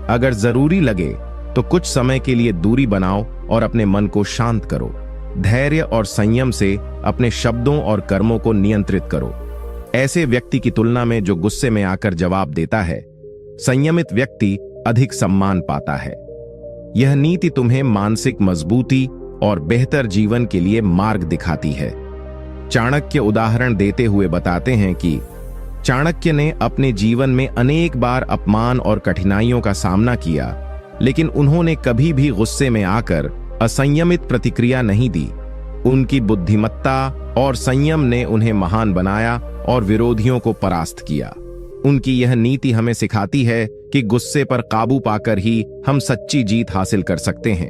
अगर जरूरी लगे तो कुछ समय के लिए दूरी बनाओ और अपने मन को शांत करो। धैर्य और संयम से अपने शब्दों और कर्मों को नियंत्रित करो। ऐसे व्यक्ति की तुलना में जो गुस्से में आकर जवाब देता है, संयमित व्यक्ति अधिक सम्मान पाता है। यह नीति तुम्हें मानसिक मजबूती और बेहतर जीवन के लिए मार्ग दिखाती है। चाणक्य उदाहरण देते हुए बताते हैं कि चाणक्य ने अपने जीवन में अनेक बार अपमान और कठिनाइयों का सामना किया, लेकिन उन्होंने कभी भी गुस्से में आकर असंयमित प्रतिक्रिया नहीं दी। उनकी बुद्धिमत्ता और संयम ने उन्हें महान बनाया और विरोधियों को परास्त किया। उनकी यह नीति हमें सिखाती है कि गुस्से पर काबू पाकर ही हम सच्ची जीत हासिल कर सकते हैं।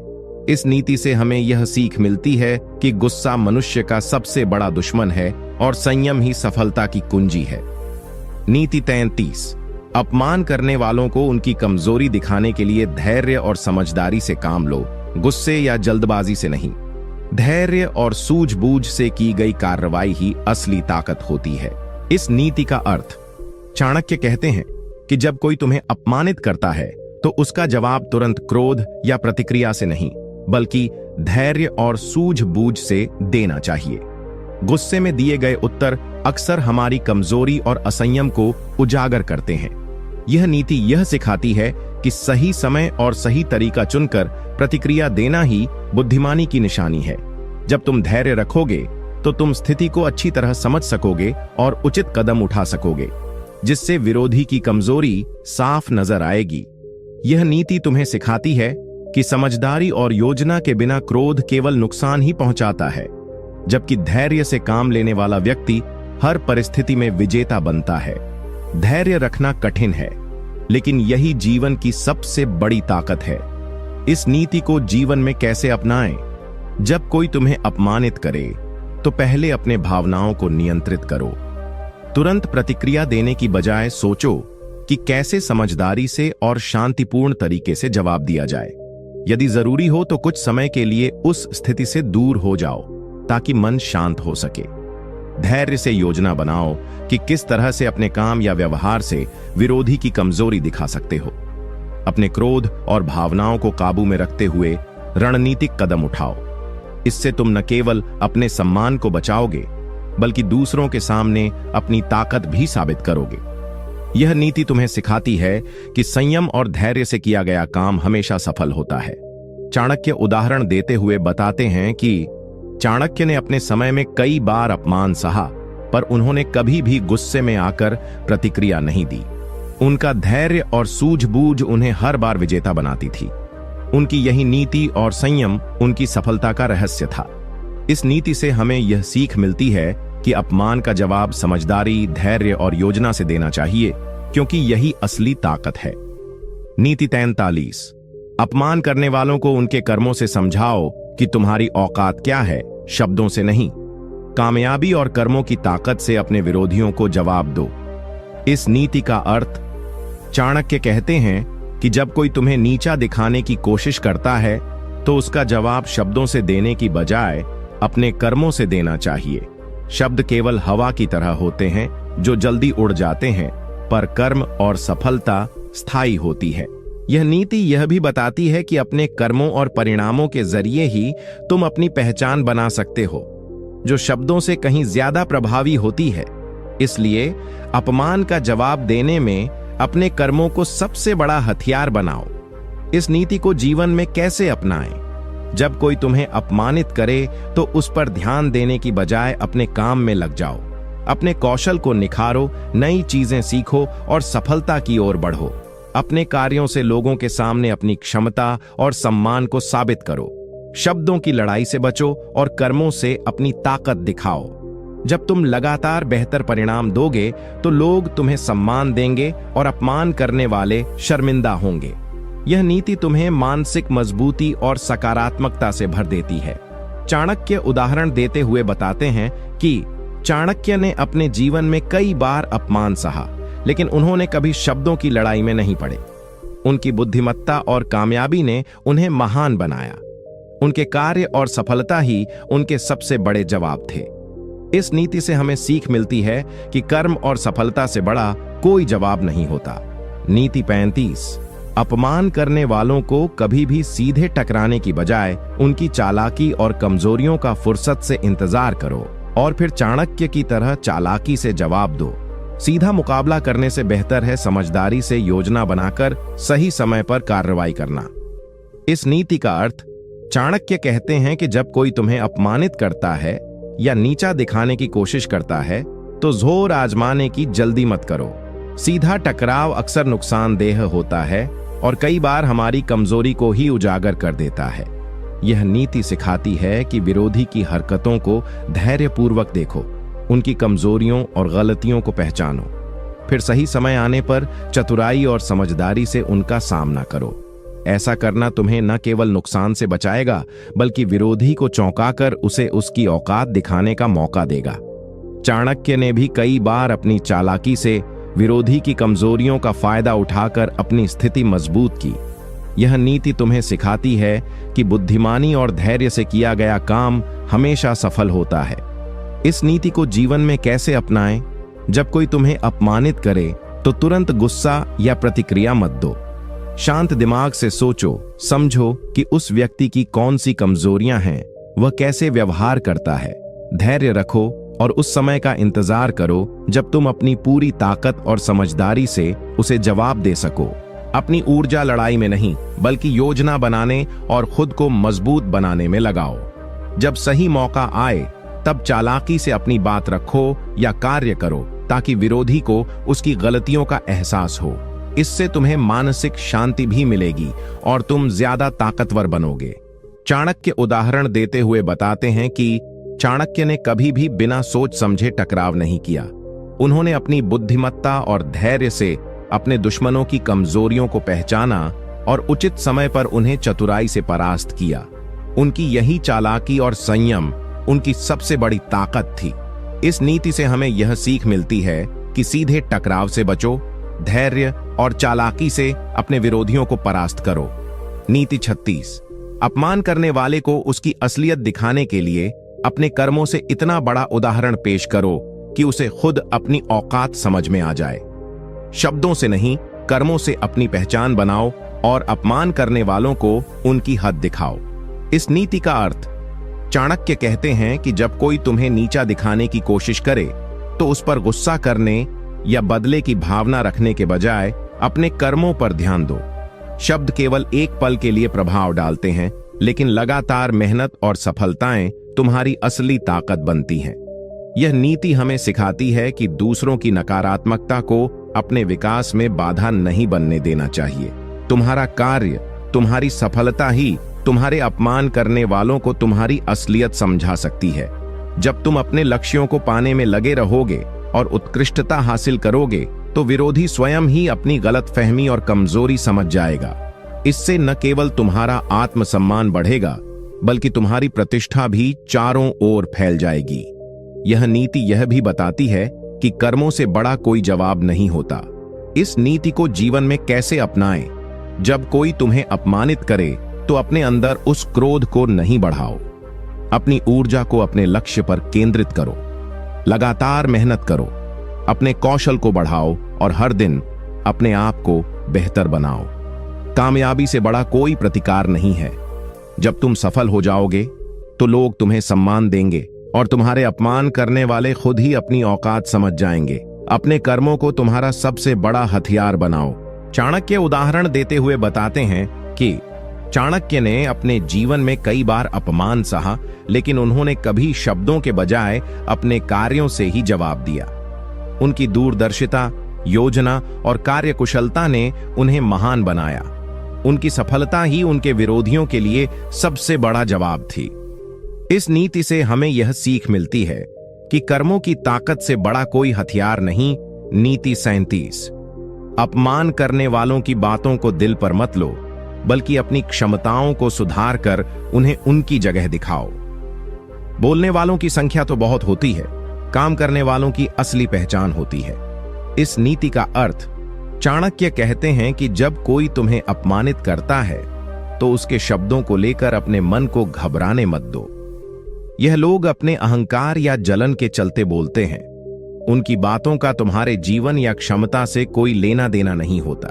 इस नीति से हमें यह सीख मिलती है कि गुस्सा मनुष्य का सबसे बड़ा दुश्मन है और संयम ही सफलता की कुंजी है। नीति 33। अपमान करने वालों को उनकी कमजोरी दिखाने के लिए धैर्य और समझदारी से काम लो, गुस्से या जल्दबाजी से नहीं। धैर्य और सूझबूझ से की गई कार्रवाई ही असली ताकत होती है। इस नीति का अर्थ, चाणक्य कहते हैं कि जब कोई तुम्हें अपमानित करता है तो उसका जवाब तुरंत क्रोध या प्रतिक्रिया से नहीं, बल्कि धैर्य और सूझबूझ से देना चाहिए। गुस्से में दिए गए उत्तर अक्सर हमारी कमजोरी और असंयम को उजागर करते हैं। यह नीति यह सिखाती है कि सही समय और सही तरीका चुनकर प्रतिक्रिया देना ही बुद्धिमानी की निशानी है। जब तुम धैर्य रखोगे तो तुम स्थिति को अच्छी तरह समझ सकोगे और उचित कदम उठा सकोगे, जिससे विरोधी की कमजोरी साफ नजर आएगी। यह नीति तुम्हें सिखाती है कि समझदारी और योजना के बिना क्रोध केवल नुकसान ही पहुंचाता है, जबकि धैर्य से काम लेने वाला व्यक्ति हर परिस्थिति में विजेता बनता है। धैर्य रखना कठिन है, लेकिन यही जीवन की सबसे बड़ी ताकत है। इस नीति को जीवन में कैसे अपनाएं? जब कोई तुम्हें अपमानित करे तो पहले अपने भावनाओं को नियंत्रित करो। तुरंत प्रतिक्रिया देने की बजाय सोचो कि कैसे समझदारी से और शांतिपूर्ण तरीके से जवाब दिया जाए। यदि जरूरी हो तो कुछ समय के लिए उस स्थिति से दूर हो जाओ ताकि मन शांत हो सके। धैर्य से योजना बनाओ कि किस तरह से अपने काम या व्यवहार से विरोधी की कमजोरी दिखा सकते हो। अपने क्रोध और भावनाओं को काबू में रखते हुए रणनीतिक कदम उठाओ। इससे तुम न केवल अपने सम्मान को बचाओगे, बल्कि दूसरों के सामने अपनी ताकत भी साबित करोगे। यह नीति तुम्हें सिखाती है कि संयम और धैर्य से किया गया काम हमेशा सफल होता है। चाणक्य उदाहरण देते हुए बताते हैं कि चाणक्य ने अपने समय में कई बार अपमान सहा, पर उन्होंने कभी भी गुस्से में आकर प्रतिक्रिया नहीं दी। उनका धैर्य और सूझबूझ उन्हें हर बार विजेता बनाती थी। उनकी यही नीति और संयम उनकी सफलता का रहस्य था। इस नीति से हमें यह सीख मिलती है कि अपमान का जवाब समझदारी, धैर्य और योजना से देना चाहिए, क्योंकि यही असली ताकत है। नीति 43। अपमान करने वालों को उनके कर्मों से समझाओ कि तुम्हारी औकात क्या है, शब्दों से नहीं। कामयाबी और कर्मों की ताकत से अपने विरोधियों को जवाब दो। इस नीति का अर्थ, चाणक्य कहते हैं कि जब कोई तुम्हें नीचा दिखाने की कोशिश करता है तो उसका जवाब शब्दों से देने की बजाय अपने कर्मों से देना चाहिए। शब्द केवल हवा की तरह होते हैं जो जल्दी उड़ जाते हैं, पर कर्म और सफलता स्थायी होती है। यह नीति यह भी बताती है कि अपने कर्मों और परिणामों के जरिए ही तुम अपनी पहचान बना सकते हो, जो शब्दों से कहीं ज्यादा प्रभावी होती है। इसलिए अपमान का जवाब देने में अपने कर्मों को सबसे बड़ा हथियार बनाओ। इस नीति को जीवन में कैसे अपनाएं? जब कोई तुम्हें अपमानित करे तो उस पर ध्यान देने की बजाय अपने काम में लग जाओ। अपने कौशल को निखारो, नई चीजें सीखो और सफलता की ओर बढ़ो। अपने कार्यों से लोगों के सामने अपनी क्षमता और सम्मान को साबित करो। शब्दों की लड़ाई से बचो और कर्मों से अपनी ताकत दिखाओ। जब तुम लगातार बेहतर परिणाम दोगे तो लोग तुम्हें सम्मान देंगे और अपमान करने वाले शर्मिंदा होंगे। यह नीति तुम्हें मानसिक मजबूती और सकारात्मकता से भर देती है। चाणक्य उदाहरण देते हुए बताते हैं कि चाणक्य ने अपने जीवन में कई बार अपमान सहा, लेकिन उन्होंने कभी शब्दों की लड़ाई में नहीं पड़े। उनकी बुद्धिमत्ता और कामयाबी ने उन्हें महान बनाया। उनके कार्य और सफलता ही उनके सबसे बड़े जवाब थे। इस नीति से हमें सीख मिलती है कि कर्म और सफलता से बड़ा कोई जवाब नहीं होता। नीति 35। अपमान करने वालों को कभी भी सीधे टकराने की बजाय उनकी चालाकी और कमजोरियों का फुर्सत से इंतजार करो और फिर चाणक्य की तरह चालाकी से जवाब दो। सीधा मुकाबला करने से बेहतर है समझदारी से योजना बनाकर सही समय पर कार्रवाई करना। इस नीति का अर्थ, चाणक्य कहते हैं कि जब कोई तुम्हें अपमानित करता है या नीचा दिखाने की कोशिश करता है तो जोर आजमाने की जल्दी मत करो। सीधा टकराव अक्सर नुकसानदेह होता है और कई बार हमारी कमजोरी को ही उजागर कर देता है। यह नीति सिखाती है कि विरोधी की हरकतों को धैर्यपूर्वक देखो, उनकी कमजोरियों और गलतियों को पहचानो, फिर सही समय आने पर चतुराई और समझदारी से उनका सामना करो। ऐसा करना तुम्हें न केवल नुकसान से बचाएगा बल्कि विरोधी को चौंकाकर उसे उसकी औकात दिखाने का मौका देगा। चाणक्य ने भी कई बार अपनी चालाकी से विरोधी की कमजोरियों का फायदा उठाकर अपनी स्थिति मजबूत की। यह नीति तुम्हें सिखाती है कि बुद्धिमानी और धैर्य से किया गया काम हमेशा सफल होता है। इस नीति को जीवन में कैसे अपनाएं? जब कोई तुम्हें अपमानित करे तो तुरंत गुस्सा या प्रतिक्रिया मत दो। शांत दिमाग से सोचो, समझो कि उस व्यक्ति की कौन सी कमजोरियां हैं, वह कैसे व्यवहार करता है। धैर्य रखो और उस समय का इंतजार करो जब तुम अपनी पूरी ताकत और समझदारी से उसे जवाब दे सको। अपनी ऊर्जा लड़ाई में नहीं बल्कि योजना बनाने और खुद को मजबूत बनाने में लगाओ। जब सही मौका आए तब चालाकी से अपनी बात रखो या कार्य करो ताकि विरोधी को उसकी गलतियों का एहसास हो। इससे तुम्हें मानसिक शांति भी मिलेगी और तुम ज्यादा ताकतवर बनोगे। चाणक्य उदाहरण देते हुए बताते हैं कि चाणक्य ने कभी भी बिना सोच समझे टकराव नहीं किया। उन्होंने अपनी बुद्धिमत्ता और धैर्य से अपने दुश्मनों की कमजोरियों को पहचाना और उचित समय पर उन्हें चतुराई से परास्त किया। उनकी यही चालाकी और संयम उनकी सबसे बड़ी ताकत थी। इस नीति से हमें यह सीख मिलती है कि सीधे टकराव से बचो, धैर्य और चालाकी से अपने विरोधियों को परास्त करो। नीति 36। अपमान करने वाले को उसकी असलियत दिखाने के लिए अपने कर्मों से इतना बड़ा उदाहरण पेश करो कि उसे खुद अपनी औकात समझ में आ जाए। शब्दों से नहीं, कर्मों से अपनी पहचान बनाओ और अपमान करने वालों को उनकी हद दिखाओ। इस नीति का अर्थ, चाणक्य कहते हैं कि जब कोई तुम्हें नीचा दिखाने की कोशिश करे तो उस पर गुस्सा करने या बदले की भावना रखने के बजाय अपने कर्मों पर ध्यान दो। शब्द केवल एक पल के लिए प्रभाव डालते हैं, लेकिन लगातार मेहनत और सफलताएं तुम्हारी असली ताकत बनती हैं। यह नीति हमें सिखाती है कि दूसरों की नकारात्मकता को अपने विकास में बाधा नहीं बनने देना चाहिए। तुम्हारा कार्य, तुम्हारी सफलता ही तुम्हारे अपमान करने वालों को तुम्हारी असलियत समझा सकती है। जब तुम अपने लक्ष्यों को पाने में लगे रहोगे और उत्कृष्टता हासिल करोगे तो विरोधी स्वयं ही अपनी गलतफहमी और कमजोरी समझ जाएगा। इससे न केवल तुम्हारा आत्मसम्मान बढ़ेगा बल्कि तुम्हारी प्रतिष्ठा भी चारों ओर फैल जाएगी। यह नीति यह भी बताती है कि कर्मों से बड़ा कोई जवाब नहीं होता। इस नीति को जीवन में कैसे अपनाएं? जब कोई तुम्हें अपमानित करे तो अपने अंदर उस क्रोध को नहीं बढ़ाओ। अपनी ऊर्जा को अपने लक्ष्य पर केंद्रित करो। लगातार मेहनत करो, अपने कौशल को बढ़ाओ और हर दिन अपने आप को बेहतर बनाओ। कामयाबी से बड़ा कोई प्रतिकार नहीं है। जब तुम सफल हो जाओगे तो लोग तुम्हें सम्मान देंगे और तुम्हारे अपमान करने वाले खुद ही अपनी औकात समझ जाएंगे। अपने कर्मों को तुम्हारा सबसे बड़ा हथियार बनाओ। चाणक्य उदाहरण देते हुए बताते हैं कि चाणक्य ने अपने जीवन में कई बार अपमान सहा, लेकिन उन्होंने कभी शब्दों के बजाय अपने कार्यों से ही जवाब दिया। उनकी दूरदर्शिता, योजना और कार्यकुशलता ने उन्हें महान बनाया। उनकी सफलता ही उनके विरोधियों के लिए सबसे बड़ा जवाब थी। इस नीति से हमें यह सीख मिलती है कि कर्मों की ताकत से बड़ा कोई हथियार नहीं। नीति 37। अपमान करने वालों की बातों को दिल पर मत लो, बल्कि अपनी क्षमताओं को सुधार कर उन्हें उनकी जगह दिखाओ। बोलने वालों की संख्या तो बहुत होती है, काम करने वालों की असली पहचान होती है। इस नीति का अर्थ, चाणक्य कहते हैं कि जब कोई तुम्हें अपमानित करता है तो उसके शब्दों को लेकर अपने मन को घबराने मत दो। यह लोग अपने अहंकार या जलन के चलते बोलते हैं। उनकी बातों का तुम्हारे जीवन या क्षमता से कोई लेना देना नहीं होता।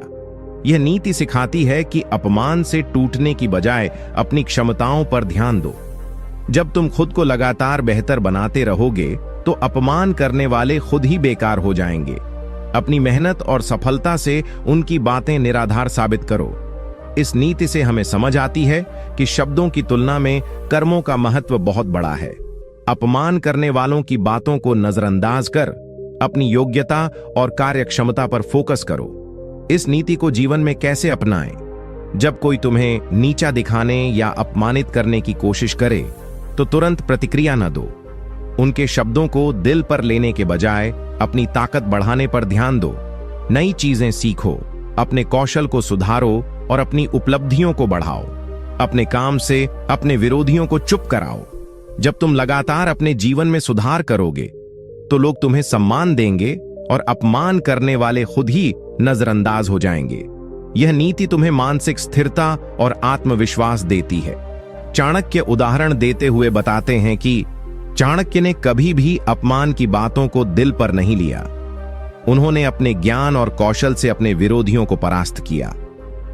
यह नीति सिखाती है कि अपमान से टूटने की बजाय अपनी क्षमताओं पर ध्यान दो। जब तुम खुद को लगातार बेहतर बनाते रहोगे तो अपमान करने वाले खुद ही बेकार हो जाएंगे। अपनी मेहनत और सफलता से उनकी बातें निराधार साबित करो। इस नीति से हमें समझ आती है कि शब्दों की तुलना में कर्मों का महत्व बहुत बड़ा है। अपमान करने वालों की बातों को नजरअंदाज कर अपनी योग्यता और कार्यक्षमता पर फोकस करो। इस नीति को जीवन में कैसे अपनाएं? जब कोई तुम्हें नीचा दिखाने या अपमानित करने की कोशिश करे तो तुरंत प्रतिक्रिया न दो। उनके शब्दों को दिल पर लेने के बजाय अपनी ताकत बढ़ाने पर ध्यान दो। नई चीजें सीखो, अपने कौशल को सुधारो और अपनी उपलब्धियों को बढ़ाओ। अपने काम से अपने विरोधियों को चुप कराओ। जब तुम लगातार अपने जीवन में सुधार करोगे तो लोग तुम्हें सम्मान देंगे और अपमान करने वाले खुद ही नजरअंदाज हो जाएंगे। यह नीति तुम्हें मानसिक स्थिरता और आत्मविश्वास देती है। चाणक्य उदाहरण देते हुए बताते हैं कि चाणक्य ने कभी भी अपमान की बातों को दिल पर नहीं लिया। उन्होंने अपने ज्ञान और कौशल से अपने विरोधियों को परास्त किया।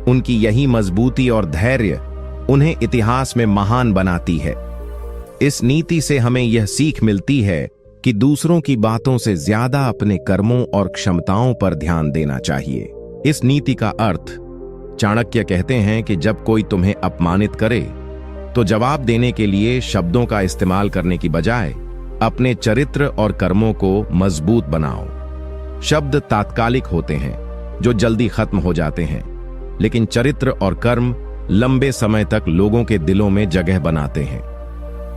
उनकी यही मजबूती और धैर्य उन्हें इतिहास में महान बनाती है। इस नीति से हमें यह सीख मिलती है कि दूसरों की बातों से ज्यादा अपने कर्मों और क्षमताओं पर ध्यान देना चाहिए। इस नीति का अर्थ, चाणक्य कहते हैं कि जब कोई तुम्हें अपमानित करे तो जवाब देने के लिए शब्दों का इस्तेमाल करने की बजाय अपने चरित्र और कर्मों को मजबूत बनाओ। शब्द तात्कालिक होते हैं जो जल्दी खत्म हो जाते हैं, लेकिन चरित्र और कर्म लंबे समय तक लोगों के दिलों में जगह बनाते हैं।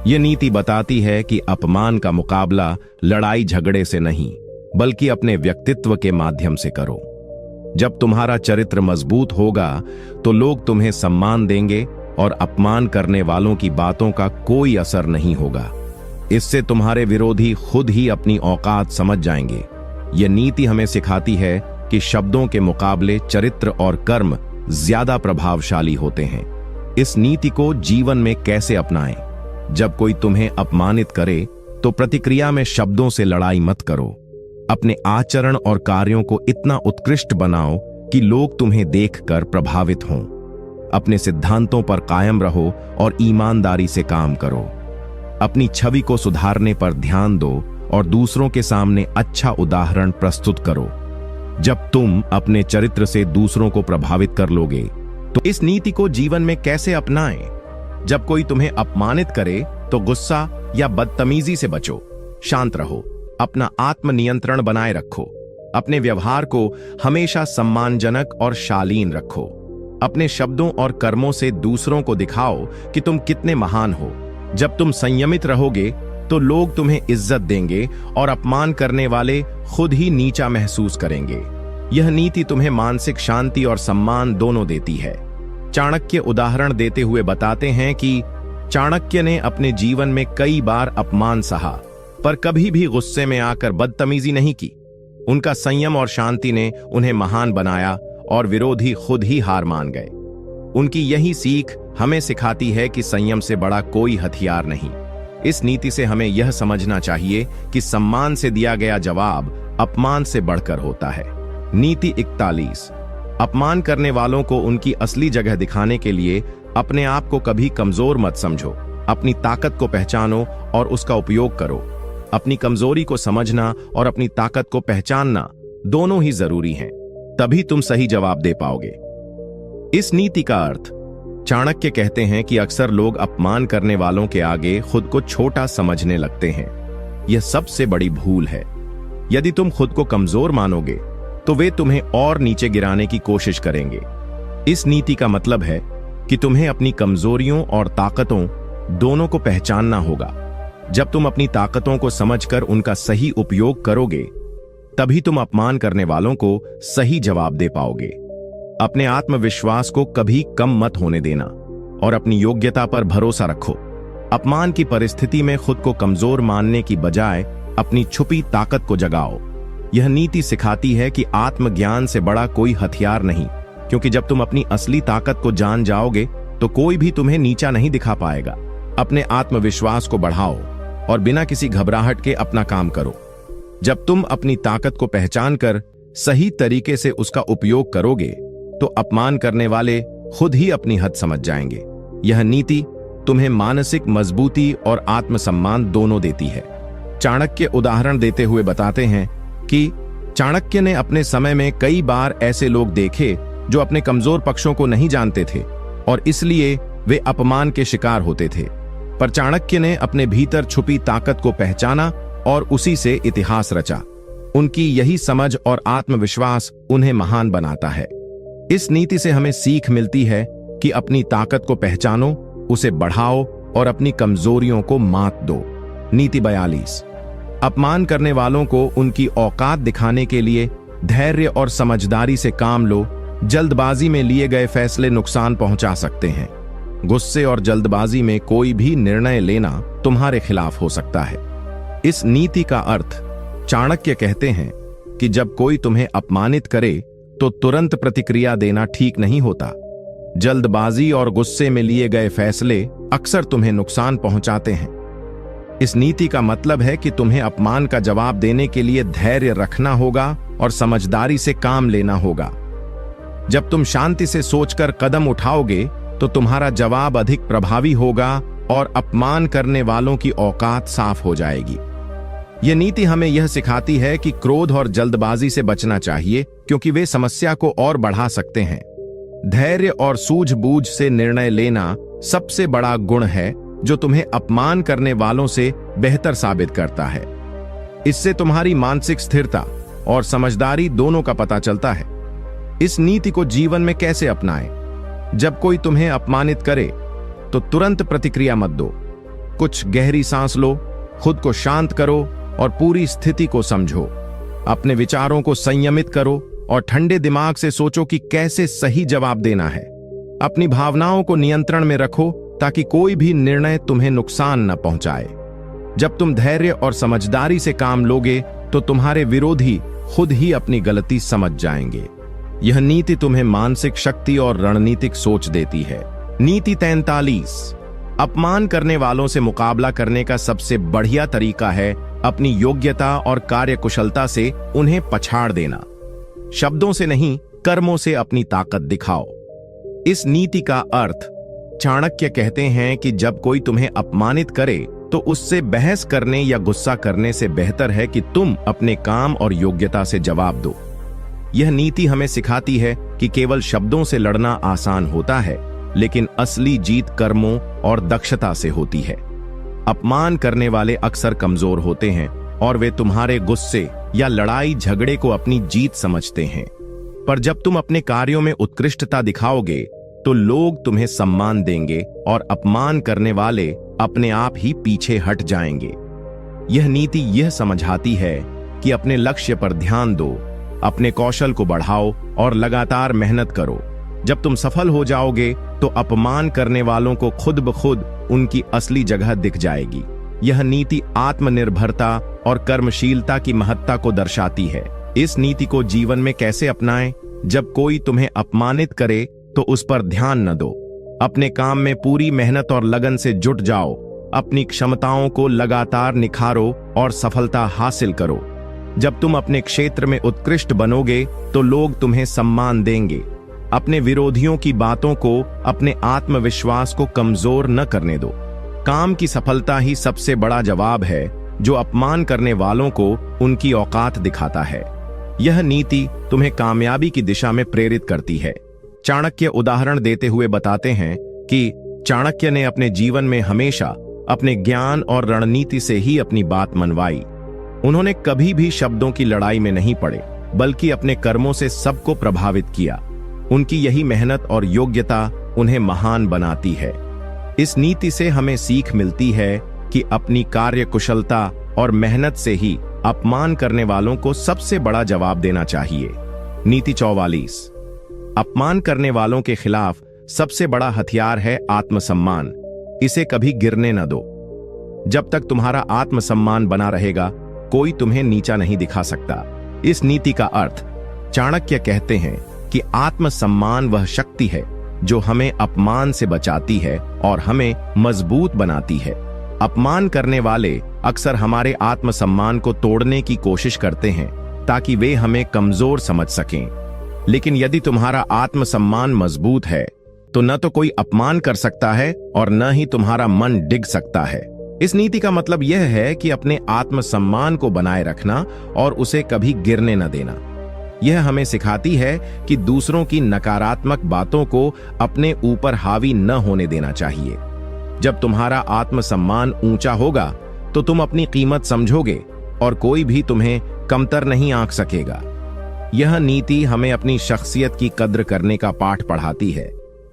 यह नीति बताती है कि अपमान का मुकाबला लड़ाई झगड़े से नहीं, बल्कि अपने व्यक्तित्व के माध्यम से करो। जब तुम्हारा चरित्र मजबूत होगा तो लोग तुम्हें सम्मान देंगे और अपमान करने वालों की बातों का कोई असर नहीं होगा। इससे तुम्हारे विरोधी खुद ही अपनी औकात समझ जाएंगे। यह नीति हमें सिखाती है कि शब्दों के मुकाबले चरित्र और कर्म ज्यादा प्रभावशाली होते हैं। इस नीति को जीवन में कैसे अपनाएं? जब कोई तुम्हें अपमानित करे तो प्रतिक्रिया में शब्दों से लड़ाई मत करो। अपने आचरण और कार्यों को इतना उत्कृष्ट बनाओ कि लोग तुम्हें देखकर प्रभावित हों। अपने सिद्धांतों पर कायम रहो और ईमानदारी से काम करो। अपनी छवि को सुधारने पर ध्यान दो और दूसरों के सामने अच्छा उदाहरण प्रस्तुत करो। जब तुम अपने चरित्र से दूसरों को प्रभावित कर लोगे तो इस नीति को जीवन में कैसे अपनाएं? जब कोई तुम्हें अपमानित करे तो गुस्सा या बदतमीजी से बचो। शांत रहो, अपना आत्मनियंत्रण बनाए रखो। अपने व्यवहार को हमेशा सम्मानजनक और शालीन रखो। अपने शब्दों और कर्मों से दूसरों को दिखाओ कि तुम कितने महान हो। जब तुम संयमित रहोगे तो लोग तुम्हें इज्जत देंगे और अपमान करने वाले खुद ही नीचा महसूस करेंगे। यह नीति तुम्हें मानसिक शांति और सम्मान दोनों देती है। चाणक्य उदाहरण देते हुए बताते हैं कि चाणक्य ने अपने जीवन में कई बार अपमान सहा, पर कभी भी गुस्से में आकर बदतमीजी नहीं की। उनका संयम और शांति ने उन्हें महान बनाया और विरोधी खुद ही हार मान गए। उनकी यही सीख हमें सिखाती है कि संयम से बड़ा कोई हथियार नहीं। इस नीति से हमें यह समझना चाहिए कि सम्मान से दिया गया जवाब अपमान से बढ़कर होता है। नीति 41। अपमान करने वालों को उनकी असली जगह दिखाने के लिए अपने आप को कभी कमजोर मत समझो। अपनी ताकत को पहचानो और उसका उपयोग करो। अपनी कमजोरी को समझना और अपनी ताकत को पहचानना दोनों ही जरूरी हैं। तभी तुम सही जवाब दे पाओगे। इस नीति का अर्थ, चाणक्य कहते हैं कि अक्सर लोग अपमान करने वालों के आगे खुद को छोटा समझने लगते हैं। यह सबसे बड़ी भूल है। यदि तुम खुद को कमजोर मानोगे तो वे तुम्हें और नीचे गिराने की कोशिश करेंगे। इस नीति का मतलब है कि तुम्हें अपनी कमजोरियों और ताकतों दोनों को पहचानना होगा। जब तुम अपनी ताकतों को समझकर उनका सही उपयोग करोगे, तभी तुम अपमान करने वालों को सही जवाब दे पाओगे। अपने आत्मविश्वास को कभी कम मत होने देना और अपनी योग्यता पर भरोसा रखो। अपमान की परिस्थिति में खुद को कमजोर मानने की बजाय अपनी छुपी ताकत को जगाओ। यह नीति सिखाती है कि आत्मज्ञान से बड़ा कोई हथियार नहीं, क्योंकि जब तुम अपनी असली ताकत को जान जाओगे तो कोई भी तुम्हें नीचा नहीं दिखा पाएगा। अपने आत्मविश्वास को बढ़ाओ और बिना किसी घबराहट के अपना काम करो। जब तुम अपनी ताकत को पहचानकर सही तरीके से उसका उपयोग करोगे तो अपमान करने वाले खुद ही अपनी हद समझ जाएंगे। यह नीति तुम्हें मानसिक मजबूती और आत्मसम्मान दोनों देती है। चाणक्य उदाहरण देते हुए बताते हैं कि चाणक्य ने अपने समय में कई बार ऐसे लोग देखे जो अपने कमजोर पक्षों को नहीं जानते थे और इसलिए वे अपमान के शिकार होते थे। पर चाणक्य ने अपने भीतर छुपी ताकत को पहचाना और उसी से इतिहास रचा। उनकी यही समझ और आत्मविश्वास उन्हें महान बनाता है। इस नीति से हमें सीख मिलती है कि अपनी ताकत को पहचानो, उसे बढ़ाओ और अपनी कमजोरियों को मात दो। नीति 42। अपमान करने वालों को उनकी औकात दिखाने के लिए धैर्य और समझदारी से काम लो। जल्दबाजी में लिए गए फैसले नुकसान पहुंचा सकते हैं। गुस्से और जल्दबाजी में कोई भी निर्णय लेना तुम्हारे खिलाफ हो सकता है। इस नीति का अर्थ चाणक्य कहते हैं कि जब कोई तुम्हें अपमानित करे तो तुरंत प्रतिक्रिया देना ठीक नहीं होता। जल्दबाजी और गुस्से में लिए गए फैसले अक्सर तुम्हें नुकसान पहुंचाते हैं। इस नीति का मतलब है कि तुम्हें अपमान का जवाब देने के लिए धैर्य रखना होगा और समझदारी से काम लेना होगा। जब तुम शांति से सोचकर कदम उठाओगे तो तुम्हारा जवाब अधिक प्रभावी होगा और अपमान करने वालों की औकात साफ हो जाएगी। यह नीति हमें यह सिखाती है कि क्रोध और जल्दबाजी से बचना चाहिए, क्योंकि वे समस्या को और बढ़ा सकते हैं। धैर्य और सूझबूझ से निर्णय लेना सबसे बड़ा गुण है जो तुम्हें अपमान करने वालों से बेहतर साबित करता है। इससे तुम्हारी मानसिक स्थिरता और समझदारी दोनों का पता चलता है। इस नीति को जीवन में कैसे अपनाएं? जब कोई तुम्हें अपमानित करे तो तुरंत प्रतिक्रिया मत दो। कुछ गहरी सांस लो, खुद को शांत करो और पूरी स्थिति को समझो। अपने विचारों को संयमित करो और ठंडे दिमाग से सोचो कि कैसे सही जवाब देना है। अपनी भावनाओं को नियंत्रण में रखो ताकि कोई भी निर्णय तुम्हें नुकसान न पहुंचाए। जब तुम धैर्य और समझदारी से काम लोगे तो तुम्हारे विरोधी खुद ही अपनी गलती समझ जाएंगे। यह नीति तुम्हें मानसिक शक्ति और रणनीतिक सोच देती है। नीति 43। अपमान करने वालों से मुकाबला करने का सबसे बढ़िया तरीका है अपनी योग्यता और कार्यकुशलता से उन्हें पछाड़ देना। शब्दों से नहीं, कर्मों से अपनी ताकत दिखाओ। इस नीति का अर्थ चाणक्य कहते हैं कि जब कोई तुम्हें अपमानित करे तो उससे बहस करने या गुस्सा करने से बेहतर है कि तुम अपने काम और योग्यता से जवाब दो। यह नीति हमें सिखाती है कि केवल शब्दों से लड़ना आसान होता है, लेकिन असली जीत कर्मों और दक्षता से होती है। अपमान करने वाले अक्सर कमजोर होते हैं और वे तुम्हारे गुस्से या लड़ाई झगड़े को अपनी जीत समझते हैं। पर जब तुम अपने कार्यों में उत्कृष्टता दिखाओगे तो लोग तुम्हें सम्मान देंगे और अपमान करने वाले अपने आप ही पीछे हट जाएंगे। यह नीति यह समझाती है कि अपने लक्ष्य पर ध्यान दो, अपने कौशल को बढ़ाओ और लगातार मेहनत करो। जब तुम सफल हो जाओगे तो अपमान करने वालों को खुद ब खुद उनकी असली जगह दिख जाएगी। यह नीति आत्मनिर्भरता और कर्मशीलता की महत्ता को दर्शाती है। इस नीति को जीवन में कैसे अपनाएं? जब कोई तुम्हें अपमानित करे तो उस पर ध्यान न दो। अपने काम में पूरी मेहनत और लगन से जुट जाओ। अपनी क्षमताओं को लगातार निखारो और सफलता हासिल करो। जब तुम अपने क्षेत्र में उत्कृष्ट बनोगे तो लोग तुम्हें सम्मान देंगे। अपने विरोधियों की बातों को, अपने आत्मविश्वास को कमजोर न करने दो। काम की सफलता ही सबसे बड़ा जवाब है जो अपमान करने वालों को उनकी औकात दिखाता है। यह नीति तुम्हें कामयाबी की दिशा में प्रेरित करती है। चाणक्य उदाहरण देते हुए बताते हैं कि चाणक्य ने अपने जीवन में हमेशा अपने ज्ञान और रणनीति से ही अपनी बात मनवाई। उन्होंने कभी भी शब्दों की लड़ाई में नहीं पड़े, बल्कि अपने कर्मों से सबको प्रभावित किया। उनकी यही मेहनत और योग्यता उन्हें महान बनाती है। इस नीति से हमें सीख मिलती है कि अपनी कार्य कुशलता और मेहनत से ही अपमान करने वालों को सबसे बड़ा जवाब देना चाहिए। नीति 44। अपमान करने वालों के खिलाफ सबसे बड़ा हथियार है आत्मसम्मान। इसे कभी गिरने न दो। जब तक तुम्हारा आत्मसम्मान बना रहेगा, कोई तुम्हें नीचा नहीं दिखा सकता। इस नीति का अर्थ चाणक्य कहते हैं कि आत्मसम्मान वह शक्ति है जो हमें अपमान से बचाती है और हमें मजबूत बनाती है। अपमान करने वाले अक्सर हमारे आत्मसम्मान को तोड़ने की कोशिश करते हैं ताकि वे हमें कमजोर समझ सकें। लेकिन यदि तुम्हारा आत्मसम्मान मजबूत है तो न तो कोई अपमान कर सकता है और न ही तुम्हारा मन डिग सकता है। इस नीति का मतलब यह है कि अपने आत्मसम्मान को बनाए रखना और उसे कभी गिरने न देना। यह हमें सिखाती है कि दूसरों की नकारात्मक बातों को अपने ऊपर हावी न होने देना चाहिए। जब तुम्हारा आत्मसम्मान ऊंचा होगा तो तुम अपनी कीमत समझोगे और कोई भी तुम्हें कमतर नहीं आंक सकेगा। यह नीति हमें अपनी शख्सियत की कद्र करने का पाठ पढ़ाती है,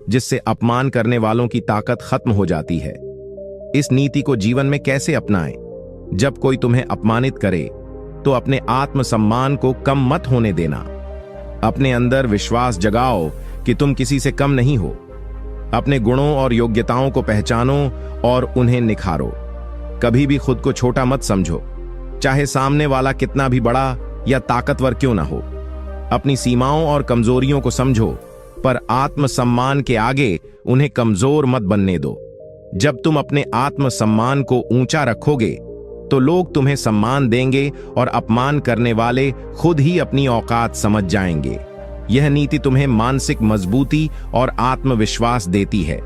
जिससे अपमान करने वालों की ताकत खत्म हो जाती है। इस नीति को जीवन में कैसे अपनाएं? जब कोई तुम्हें अपमानित करे तो अपने आत्मसम्मान को कम मत होने देना। अपने अंदर विश्वास जगाओ कि तुम किसी से कम नहीं हो। अपने गुणों और योग्यताओं को पहचानो और उन्हें निखारो। कभी भी खुद को छोटा मत समझो, चाहे सामने वाला कितना भी बड़ा या ताकतवर क्यों ना हो। अपनी सीमाओं और कमजोरियों को समझो, पर आत्मसम्मान के आगे उन्हें कमजोर मत बनने दो। जब तुम अपने आत्मसम्मान को ऊंचा रखोगे तो लोग तुम्हें सम्मान देंगे और अपमान करने वाले खुद ही अपनी औकात समझ जाएंगे। यह नीति तुम्हें मानसिक मजबूती और आत्मविश्वास देती है।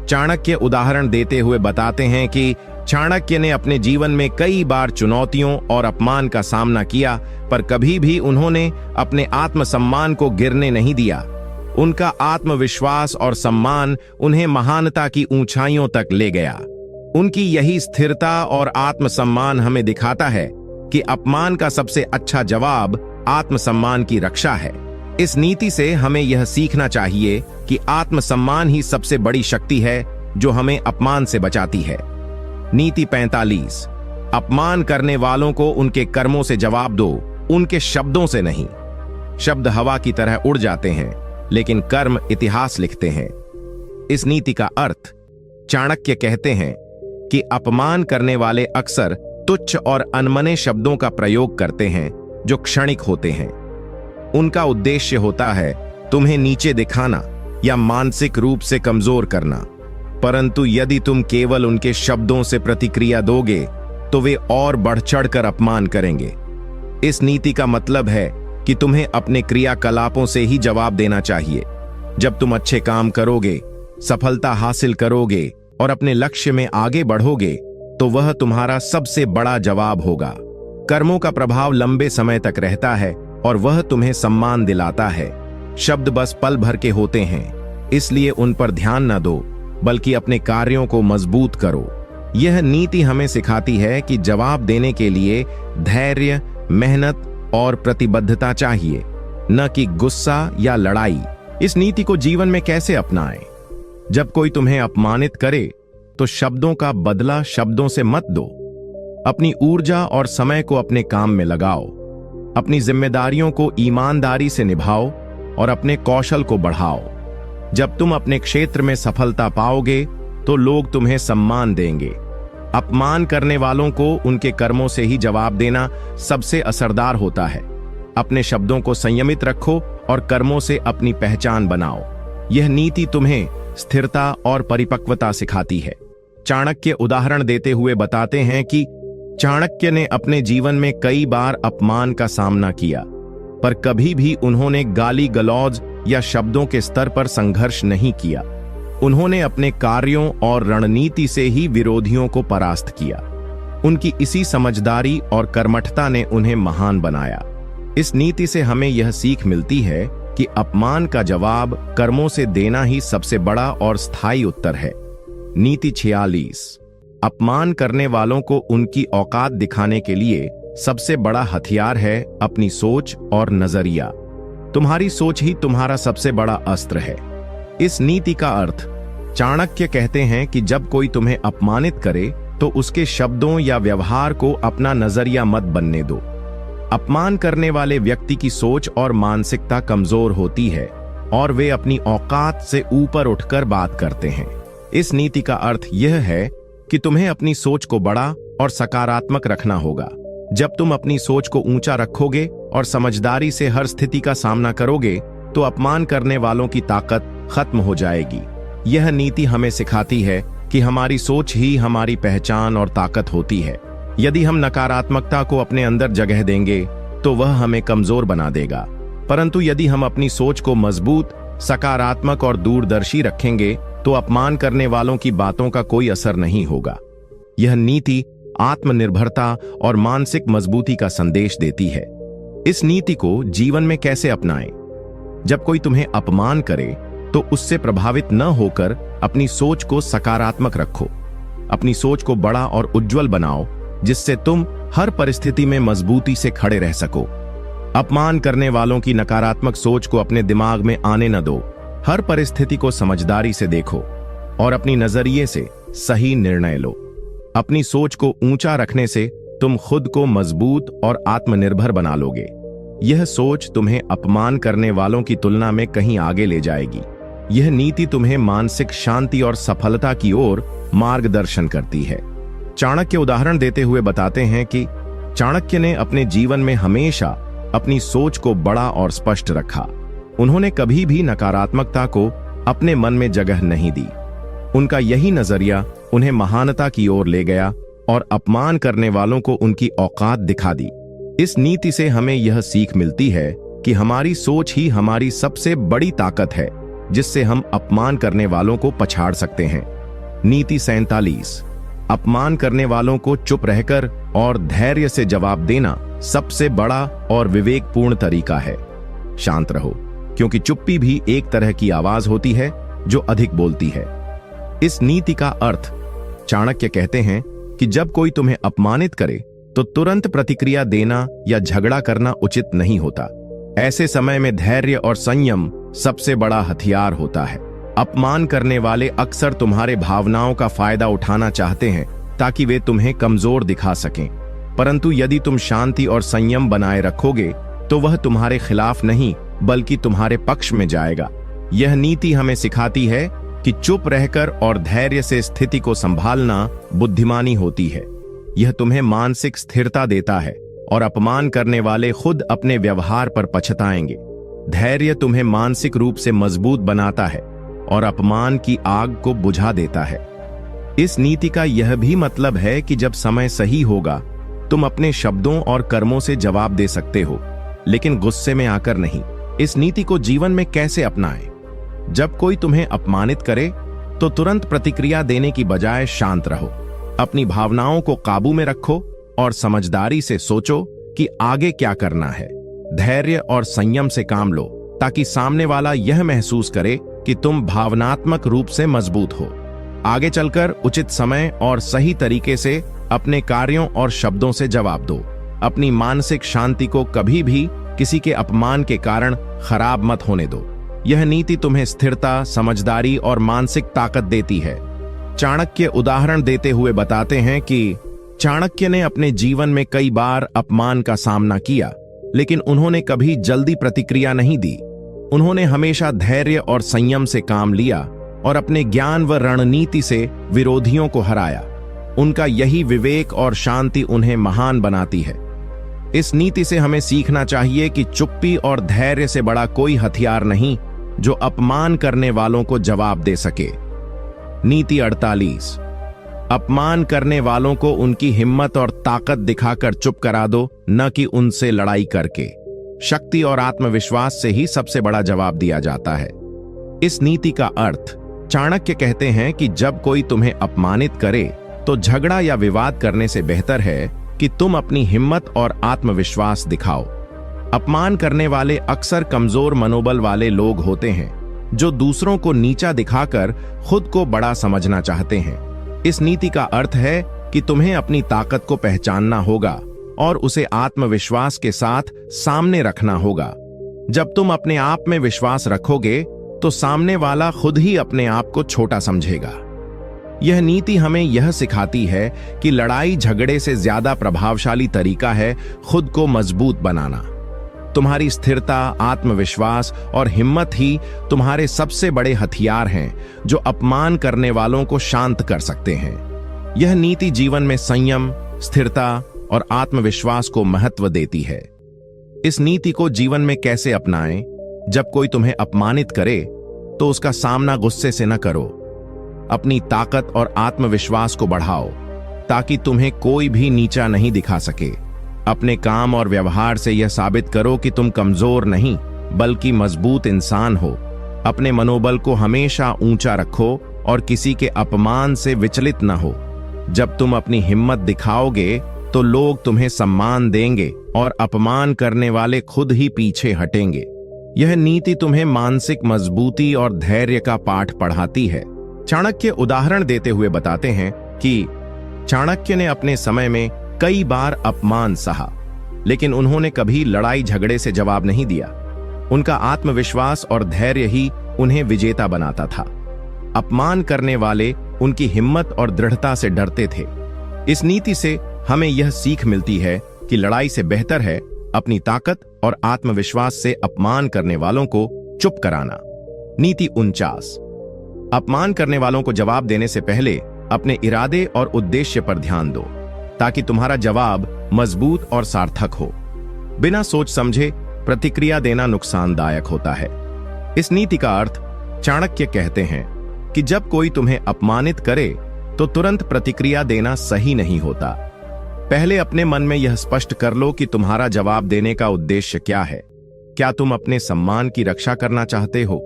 चाणक्य उदाहरण देते हुए बताते हैं कि चाणक्य ने अपने जीवन में कई बार चुनौतियों और अपमान का सामना किया, पर कभी भी उन्होंने अपने आत्मसम्मान को गिरने नहीं दिया। उनका आत्मविश्वास और सम्मान उन्हें महानता की ऊंचाइयों तक ले गया। उनकी यही स्थिरता और आत्मसम्मान हमें दिखाता है कि अपमान का सबसे अच्छा जवाब आत्मसम्मान की रक्षा है। इस नीति से हमें यह सीखना चाहिए कि आत्मसम्मान ही सबसे बड़ी शक्ति है जो हमें अपमान से बचाती है। नीति 45। अपमान करने वालों को उनके कर्मों से जवाब दो, उनके शब्दों से नहीं। शब्द हवा की तरह उड़ जाते हैं, लेकिन कर्म इतिहास लिखते हैं। इस नीति का अर्थ चाणक्य कहते हैं कि अपमान करने वाले अक्सर तुच्छ और अनमने शब्दों का प्रयोग करते हैं जो क्षणिक होते हैं। उनका उद्देश्य होता है तुम्हें नीचे दिखाना या मानसिक रूप से कमजोर करना। परंतु यदि तुम केवल उनके शब्दों से प्रतिक्रिया दोगे तो वे और बढ़ चढ़कर अपमान करेंगे। इस नीति का मतलब है कि तुम्हें अपने क्रियाकलापों से ही जवाब देना चाहिए। जब तुम अच्छे काम करोगे, सफलता हासिल करोगे और अपने लक्ष्य में आगे बढ़ोगे तो वह तुम्हारा सबसे बड़ा जवाब होगा। कर्मों का प्रभाव लंबे समय तक रहता है और वह तुम्हें सम्मान दिलाता है। शब्द बस पल भर के होते हैं, इसलिए उन पर ध्यान न दो, बल्कि अपने कार्यों को मजबूत करो। यह नीति हमें सिखाती है कि जवाब देने के लिए धैर्य, मेहनत और प्रतिबद्धता चाहिए, न कि गुस्सा या लड़ाई। इस नीति को जीवन में कैसे अपनाएं? जब कोई तुम्हें अपमानित करे तो शब्दों का बदला शब्दों से मत दो। अपनी ऊर्जा और समय को अपने काम में लगाओ। अपनी जिम्मेदारियों को ईमानदारी से निभाओ और अपने कौशल को बढ़ाओ। जब तुम अपने क्षेत्र में सफलता पाओगे तो लोग तुम्हें सम्मान देंगे। अपमान करने वालों को उनके कर्मों से ही जवाब देना सबसे असरदार होता है। अपने शब्दों को संयमित रखो और कर्मों से अपनी पहचान बनाओ। यह नीति तुम्हें स्थिरता और परिपक्वता सिखाती है। चाणक्य उदाहरण देते हुए बताते हैं कि चाणक्य ने अपने जीवन में कई बार अपमान का सामना किया, पर कभी भी उन्होंने गाली गलौज या शब्दों के स्तर पर संघर्ष नहीं किया। उन्होंने अपने कार्यों और रणनीति से ही विरोधियों को परास्त किया। उनकी इसी समझदारी और कर्मठता ने उन्हें महान बनाया। इस नीति से हमें यह सीख मिलती है कि अपमान का जवाब कर्मों से देना ही सबसे बड़ा और स्थायी उत्तर है। नीति 46। अपमान करने वालों को उनकी औकात दिखाने के लिए सबसे बड़ा हथियार है अपनी सोच और नजरिया। तुम्हारी सोच ही तुम्हारा सबसे बड़ा अस्त्र है। इस नीति का अर्थ चाणक्य कहते हैं कि जब कोई तुम्हें अपमानित करे तो उसके शब्दों या व्यवहार को अपना नजरिया मत बनने दो। अपमान करने वाले व्यक्ति की सोच और मानसिकता कमजोर होती है और वे अपनी औकात से ऊपर उठकर बात करते हैं। इस नीति का अर्थ यह है कि तुम्हें अपनी सोच को बड़ा और सकारात्मक रखना होगा। जब तुम अपनी सोच को ऊंचा रखोगे और समझदारी से हर स्थिति का सामना करोगे तो अपमान करने वालों की ताकत खत्म हो जाएगी। यह नीति हमें सिखाती है कि हमारी सोच ही हमारी पहचान और ताकत होती है। यदि हम नकारात्मकता को अपने अंदर जगह देंगे तो वह हमें कमजोर बना देगा, परंतु यदि हम अपनी सोच को मजबूत, सकारात्मक और दूरदर्शी रखेंगे तो अपमान करने वालों की बातों का कोई असर नहीं होगा। यह नीति आत्मनिर्भरता और मानसिक मजबूती का संदेश देती है। इस नीति को जीवन में कैसे अपनाएं? जब कोई तुम्हें अपमान करे तो उससे प्रभावित न होकर अपनी सोच को सकारात्मक रखो। अपनी सोच को बड़ा और उज्जवल बनाओ, जिससे तुम हर परिस्थिति में मजबूती से खड़े रह सको। अपमान करने वालों की नकारात्मक सोच को अपने दिमाग में आने न दो। हर परिस्थिति को समझदारी से देखो और अपनी नजरिए से सही निर्णय लो। अपनी सोच को ऊंचा रखने से तुम खुद को मजबूत और आत्मनिर्भर बना लोगे। यह सोच तुम्हें अपमान करने वालों की तुलना में कहीं आगे ले जाएगी। यह नीति तुम्हें मानसिक शांति और सफलता की ओर मार्गदर्शन करती है। चाणक्य उदाहरण देते हुए बताते हैं कि चाणक्य ने अपने जीवन में हमेशा अपनी सोच को बड़ा और स्पष्ट रखा। उन्होंने कभी भी नकारात्मकता को अपने मन में जगह नहीं दी। उनका यही नजरिया उन्हें महानता की ओर ले गया और अपमान करने वालों को उनकी औकात दिखा दी। इस नीति से हमें यह सीख मिलती है कि हमारी सोच ही हमारी सबसे बड़ी ताकत है, जिससे हम अपमान करने वालों को पछाड़ सकते हैं। नीति 47। अपमान करने वालों को चुप रहकर और धैर्य से जवाब देना सबसे बड़ा और विवेकपूर्ण तरीका है। शांत रहो, क्योंकि चुप्पी भी एक तरह की आवाज होती है जो अधिक बोलती है। इस नीति का अर्थ चाणक्य कहते हैं कि जब कोई तुम्हें अपमानित करे तो तुरंत प्रतिक्रिया देना या झगड़ा करना उचित नहीं होता। ऐसे समय में धैर्य और संयम सबसे बड़ा हथियार होता है। अपमान करने वाले अक्सर तुम्हारे भावनाओं का फायदा उठाना चाहते हैं ताकि वे तुम्हें कमजोर दिखा सकें, परंतु यदि तुम शांति और संयम बनाए रखोगे तो वह तुम्हारे खिलाफ नहीं बल्कि तुम्हारे पक्ष में जाएगा। यह नीति हमें सिखाती है कि चुप रहकर और धैर्य से स्थिति को संभालना बुद्धिमानी होती है। यह तुम्हें मानसिक स्थिरता देता है और अपमान करने वाले खुद अपने व्यवहार पर पछताएंगे। धैर्य तुम्हें मानसिक रूप से मजबूत बनाता है और अपमान की आग को बुझा देता है। इस नीति का यह भी मतलब है कि जब समय सही होगा तुम अपने शब्दों और कर्मों से जवाब दे सकते हो, लेकिन गुस्से में आकर नहीं। इस नीति को जीवन में कैसे अपनाएं? जब कोई तुम्हें अपमानित करे तो तुरंत प्रतिक्रिया देने की बजाय शांत रहो। अपनी भावनाओं को काबू में रखो और समझदारी से सोचो कि आगे क्या करना है। धैर्य और संयम से काम लो ताकि सामने वाला यह महसूस करे कि तुम भावनात्मक रूप से मजबूत हो। आगे चलकर उचित समय और सही तरीके से अपने कार्यों और शब्दों से जवाब दो। अपनी मानसिक शांति को कभी भी किसी के अपमान के कारण खराब मत होने दो। यह नीति तुम्हें स्थिरता, समझदारी और मानसिक ताकत देती है। चाणक्य उदाहरण देते हुए बताते हैं कि चाणक्य ने अपने जीवन में कई बार अपमान का सामना किया, लेकिन उन्होंने कभी जल्दी प्रतिक्रिया नहीं दी। उन्होंने हमेशा धैर्य और संयम से काम लिया और अपने ज्ञान व रणनीति से विरोधियों को हराया। उनका यही विवेक और शांति उन्हें महान बनाती है। इस नीति से हमें सीखना चाहिए कि चुप्पी और धैर्य से बड़ा कोई हथियार नहीं जो अपमान करने वालों को जवाब दे सके। नीति 48। अपमान करने वालों को उनकी हिम्मत और ताकत दिखाकर चुप करा दो, न कि उनसे लड़ाई करके। शक्ति और आत्मविश्वास से ही सबसे बड़ा जवाब दिया जाता है। इस नीति का अर्थ चाणक्य कहते हैं कि जब कोई तुम्हें अपमानित करे तो झगड़ा या विवाद करने से बेहतर है कि तुम अपनी हिम्मत और आत्मविश्वास दिखाओ। अपमान करने वाले अक्सर कमजोर मनोबल वाले लोग होते हैं जो दूसरों को नीचा दिखाकर खुद को बड़ा समझना चाहते हैं। इस नीति का अर्थ है कि तुम्हें अपनी ताकत को पहचानना होगा और उसे आत्मविश्वास के साथ सामने रखना होगा। जब तुम अपने आप में विश्वास रखोगे तो सामने वाला खुद ही अपने आप को छोटा समझेगा। यह नीति हमें यह सिखाती है कि लड़ाई झगड़े से ज्यादा प्रभावशाली तरीका है खुद को मजबूत बनाना। तुम्हारी स्थिरता, आत्मविश्वास और हिम्मत ही तुम्हारे सबसे बड़े हथियार हैं जो अपमान करने वालों को शांत कर सकते हैं। यह नीति जीवन में संयम, स्थिरता और आत्मविश्वास को महत्व देती है। इस नीति को जीवन में कैसे अपनाएं? जब कोई तुम्हें अपमानित करे तो उसका सामना गुस्से से न करो। अपनी ताकत और आत्मविश्वास को बढ़ाओ ताकि तुम्हें कोई भी नीचा नहीं दिखा सके। अपने काम और व्यवहार से यह साबित करो कि तुम कमजोर नहीं बल्कि मजबूत इंसान हो। अपने मनोबल को हमेशा ऊंचा रखो और किसी के अपमान से विचलित न हो। जब तुम अपनी हिम्मत दिखाओगे तो लोग तुम्हें सम्मान देंगे और अपमान करने वाले खुद ही पीछे हटेंगे। यह नीति तुम्हें मानसिक मजबूती और धैर्य का पाठ पढ़ाती है। चाणक्य उदाहरण देते हुए बताते हैं कि चाणक्य ने अपने समय में कई बार अपमान सहा, लेकिन उन्होंने कभी लड़ाई झगड़े से जवाब नहीं दिया। उनका आत्मविश्वास और धैर्य ही उन्हें विजेता बनाता था। अपमान करने वाले उनकी हिम्मत और दृढ़ता से डरते थे। इस नीति से हमें यह सीख मिलती है कि लड़ाई से बेहतर है अपनी ताकत और आत्मविश्वास से अपमान करने वालों को चुप कराना। नीति 49। अपमान करने वालों को जवाब देने से पहले अपने इरादे और उद्देश्य पर ध्यान दो ताकि तुम्हारा जवाब मजबूत और सार्थक हो। बिना सोच समझे प्रतिक्रिया देना नुकसानदायक होता है। इस नीति का अर्थ चाणक्य कहते हैं कि जब कोई तुम्हें अपमानित करे तो तुरंत प्रतिक्रिया देना सही नहीं होता। पहले अपने मन में यह स्पष्ट कर लो कि तुम्हारा जवाब देने का उद्देश्य क्या है। क्या तुम अपने सम्मान की रक्षा करना चाहते हो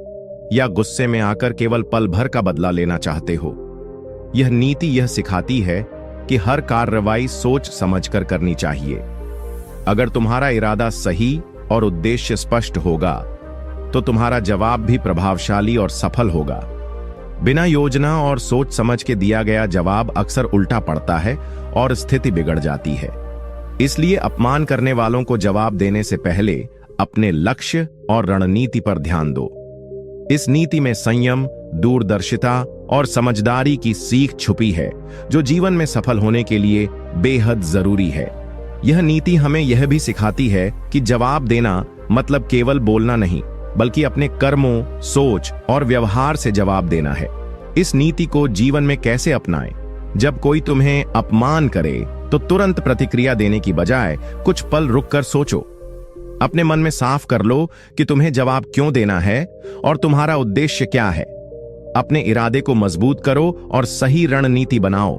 या गुस्से में आकर केवल पल भर का बदला लेना चाहते हो? यह नीति यह सिखाती है कि हर कार्रवाई सोच समझकर करनी चाहिए। अगर तुम्हारा इरादा सही और उद्देश्य स्पष्ट होगा तो तुम्हारा जवाब भी प्रभावशाली और सफल होगा। बिना योजना और सोच समझ के दिया गया जवाब अक्सर उल्टा पड़ता है और स्थिति बिगड़ जाती है। इसलिए अपमान करने वालों को जवाब देने से पहले अपने लक्ष्य और रणनीति पर ध्यान दो। इस नीति में संयम, दूरदर्शिता और समझदारी की सीख छुपी है जो जीवन में सफल होने के लिए बेहद जरूरी है। यह नीति हमें यह भी सिखाती है कि जवाब देना मतलब केवल बोलना नहीं बल्कि अपने कर्मों, सोच और व्यवहार से जवाब देना है। इस नीति को जीवन में कैसे अपनाएं? जब कोई तुम्हें अपमान करे तो तुरंत प्रतिक्रिया देने की बजाय कुछ पल रुककर सोचो। अपने मन में साफ कर लो कि तुम्हें जवाब क्यों देना है और तुम्हारा उद्देश्य क्या है। अपने इरादे को मजबूत करो और सही रणनीति बनाओ।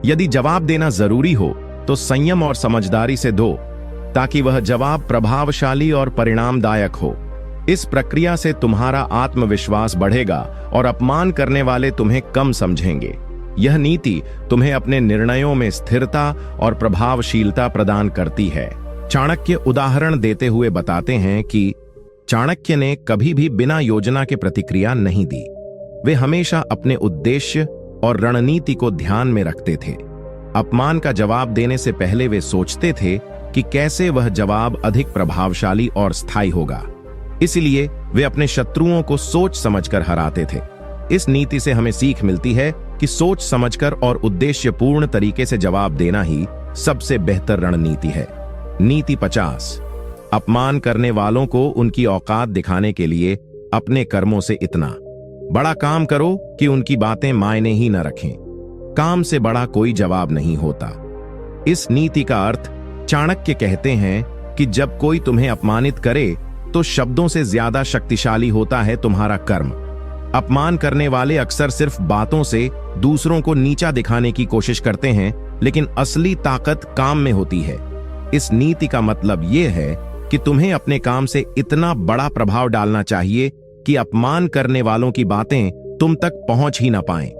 यदि जवाब देना जरूरी हो तो संयम और समझदारी से दो ताकि वह जवाब प्रभावशाली और परिणामदायक हो। इस प्रक्रिया से तुम्हारा आत्मविश्वास बढ़ेगा और अपमान करने वाले तुम्हें कम समझेंगे। यह नीति तुम्हें अपने निर्णयों में स्थिरता और प्रभावशीलता प्रदान करती है। चाणक्य उदाहरण देते हुए बताते हैं कि चाणक्य ने कभी भी बिना योजना के प्रतिक्रिया नहीं दी। वे हमेशा अपने उद्देश्य और रणनीति को ध्यान में रखते थे। अपमान का जवाब देने से पहले वे सोचते थे कि कैसे वह जवाब अधिक प्रभावशाली और स्थायी होगा। इसलिए वे अपने शत्रुओं को सोच समझकर हराते थे। इस नीति से हमें सीख मिलती है कि सोच समझकर और उद्देश्यपूर्ण तरीके से जवाब देना ही सबसे बेहतर रणनीति है। नीति 50। अपमान करने वालों को उनकी औकात दिखाने के लिए अपने कर्मों से इतना बड़ा काम करो कि उनकी बातें मायने ही न रखें। काम से बड़ा कोई जवाब नहीं होता। इस नीति का अर्थ चाणक्य कहते हैं कि जब कोई तुम्हें अपमानित करे तो शब्दों से ज्यादा शक्तिशाली होता है तुम्हारा कर्म। अपमान करने वाले अक्सर सिर्फ बातों से दूसरों को नीचा दिखाने की कोशिश करते हैं, लेकिन असली ताकत काम में होती है। इस नीति का मतलब यह है कि तुम्हें अपने काम से इतना बड़ा प्रभाव डालना चाहिए कि अपमान करने वालों की बातें तुम तक पहुंच ही ना पाएं।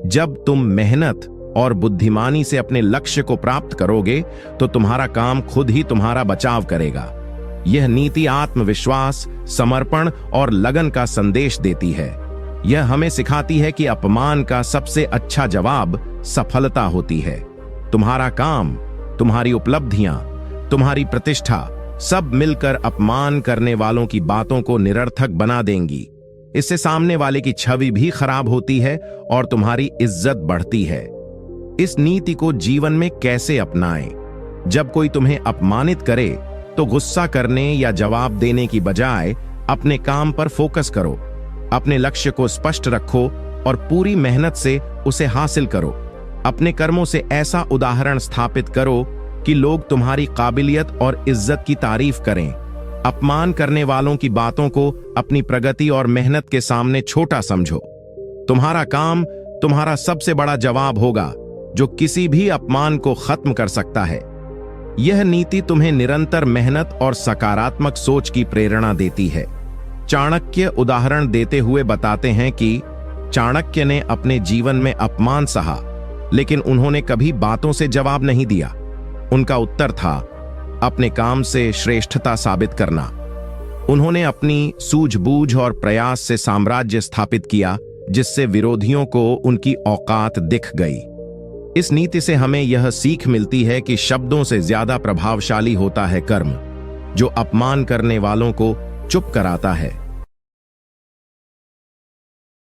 जब तुम मेहनत और बुद्धिमानी से अपने लक्ष्य को प्राप्त करोगे तो तुम्हारा काम खुद ही तुम्हारा बचाव करेगा। यह नीति आत्मविश्वास, समर्पण और लगन का संदेश देती है। यह हमें सिखाती है कि अपमान का सबसे अच्छा जवाब सफलता होती है। तुम्हारा काम, तुम्हारी उपलब्धियां, तुम्हारी प्रतिष्ठा सब मिलकर अपमान करने वालों की बातों को निरर्थक बना देंगी। इससे सामने वाले की छवि भी खराब होती है और तुम्हारी इज्जत बढ़ती है। इस नीति को जीवन में कैसे अपनाएं? जब कोई तुम्हें अपमानित करे तो गुस्सा करने या जवाब देने की बजाय अपने काम पर फोकस करो। अपने लक्ष्य को स्पष्ट रखो और पूरी मेहनत से उसे हासिल करो। अपने कर्मों से ऐसा उदाहरण स्थापित करो कि लोग तुम्हारी काबिलियत और इज्जत की तारीफ करें। अपमान करने वालों की बातों को अपनी प्रगति और मेहनत के सामने छोटा समझो। तुम्हारा काम तुम्हारा सबसे बड़ा जवाब होगा जो किसी भी अपमान को खत्म कर सकता है। यह नीति तुम्हें निरंतर मेहनत और सकारात्मक सोच की प्रेरणा देती है। चाणक्य उदाहरण देते हुए बताते हैं कि चाणक्य ने अपने जीवन में अपमान सहा, लेकिन उन्होंने कभी बातों से जवाब नहीं दिया। उनका उत्तर था अपने काम से श्रेष्ठता साबित करना। उन्होंने अपनी सूझबूझ और प्रयास से साम्राज्य स्थापित किया, जिससे विरोधियों को उनकी औकात दिख गई। इस नीति से हमें यह सीख मिलती है कि शब्दों से ज्यादा प्रभावशाली होता है कर्म, जो अपमान करने वालों को चुप कराता है।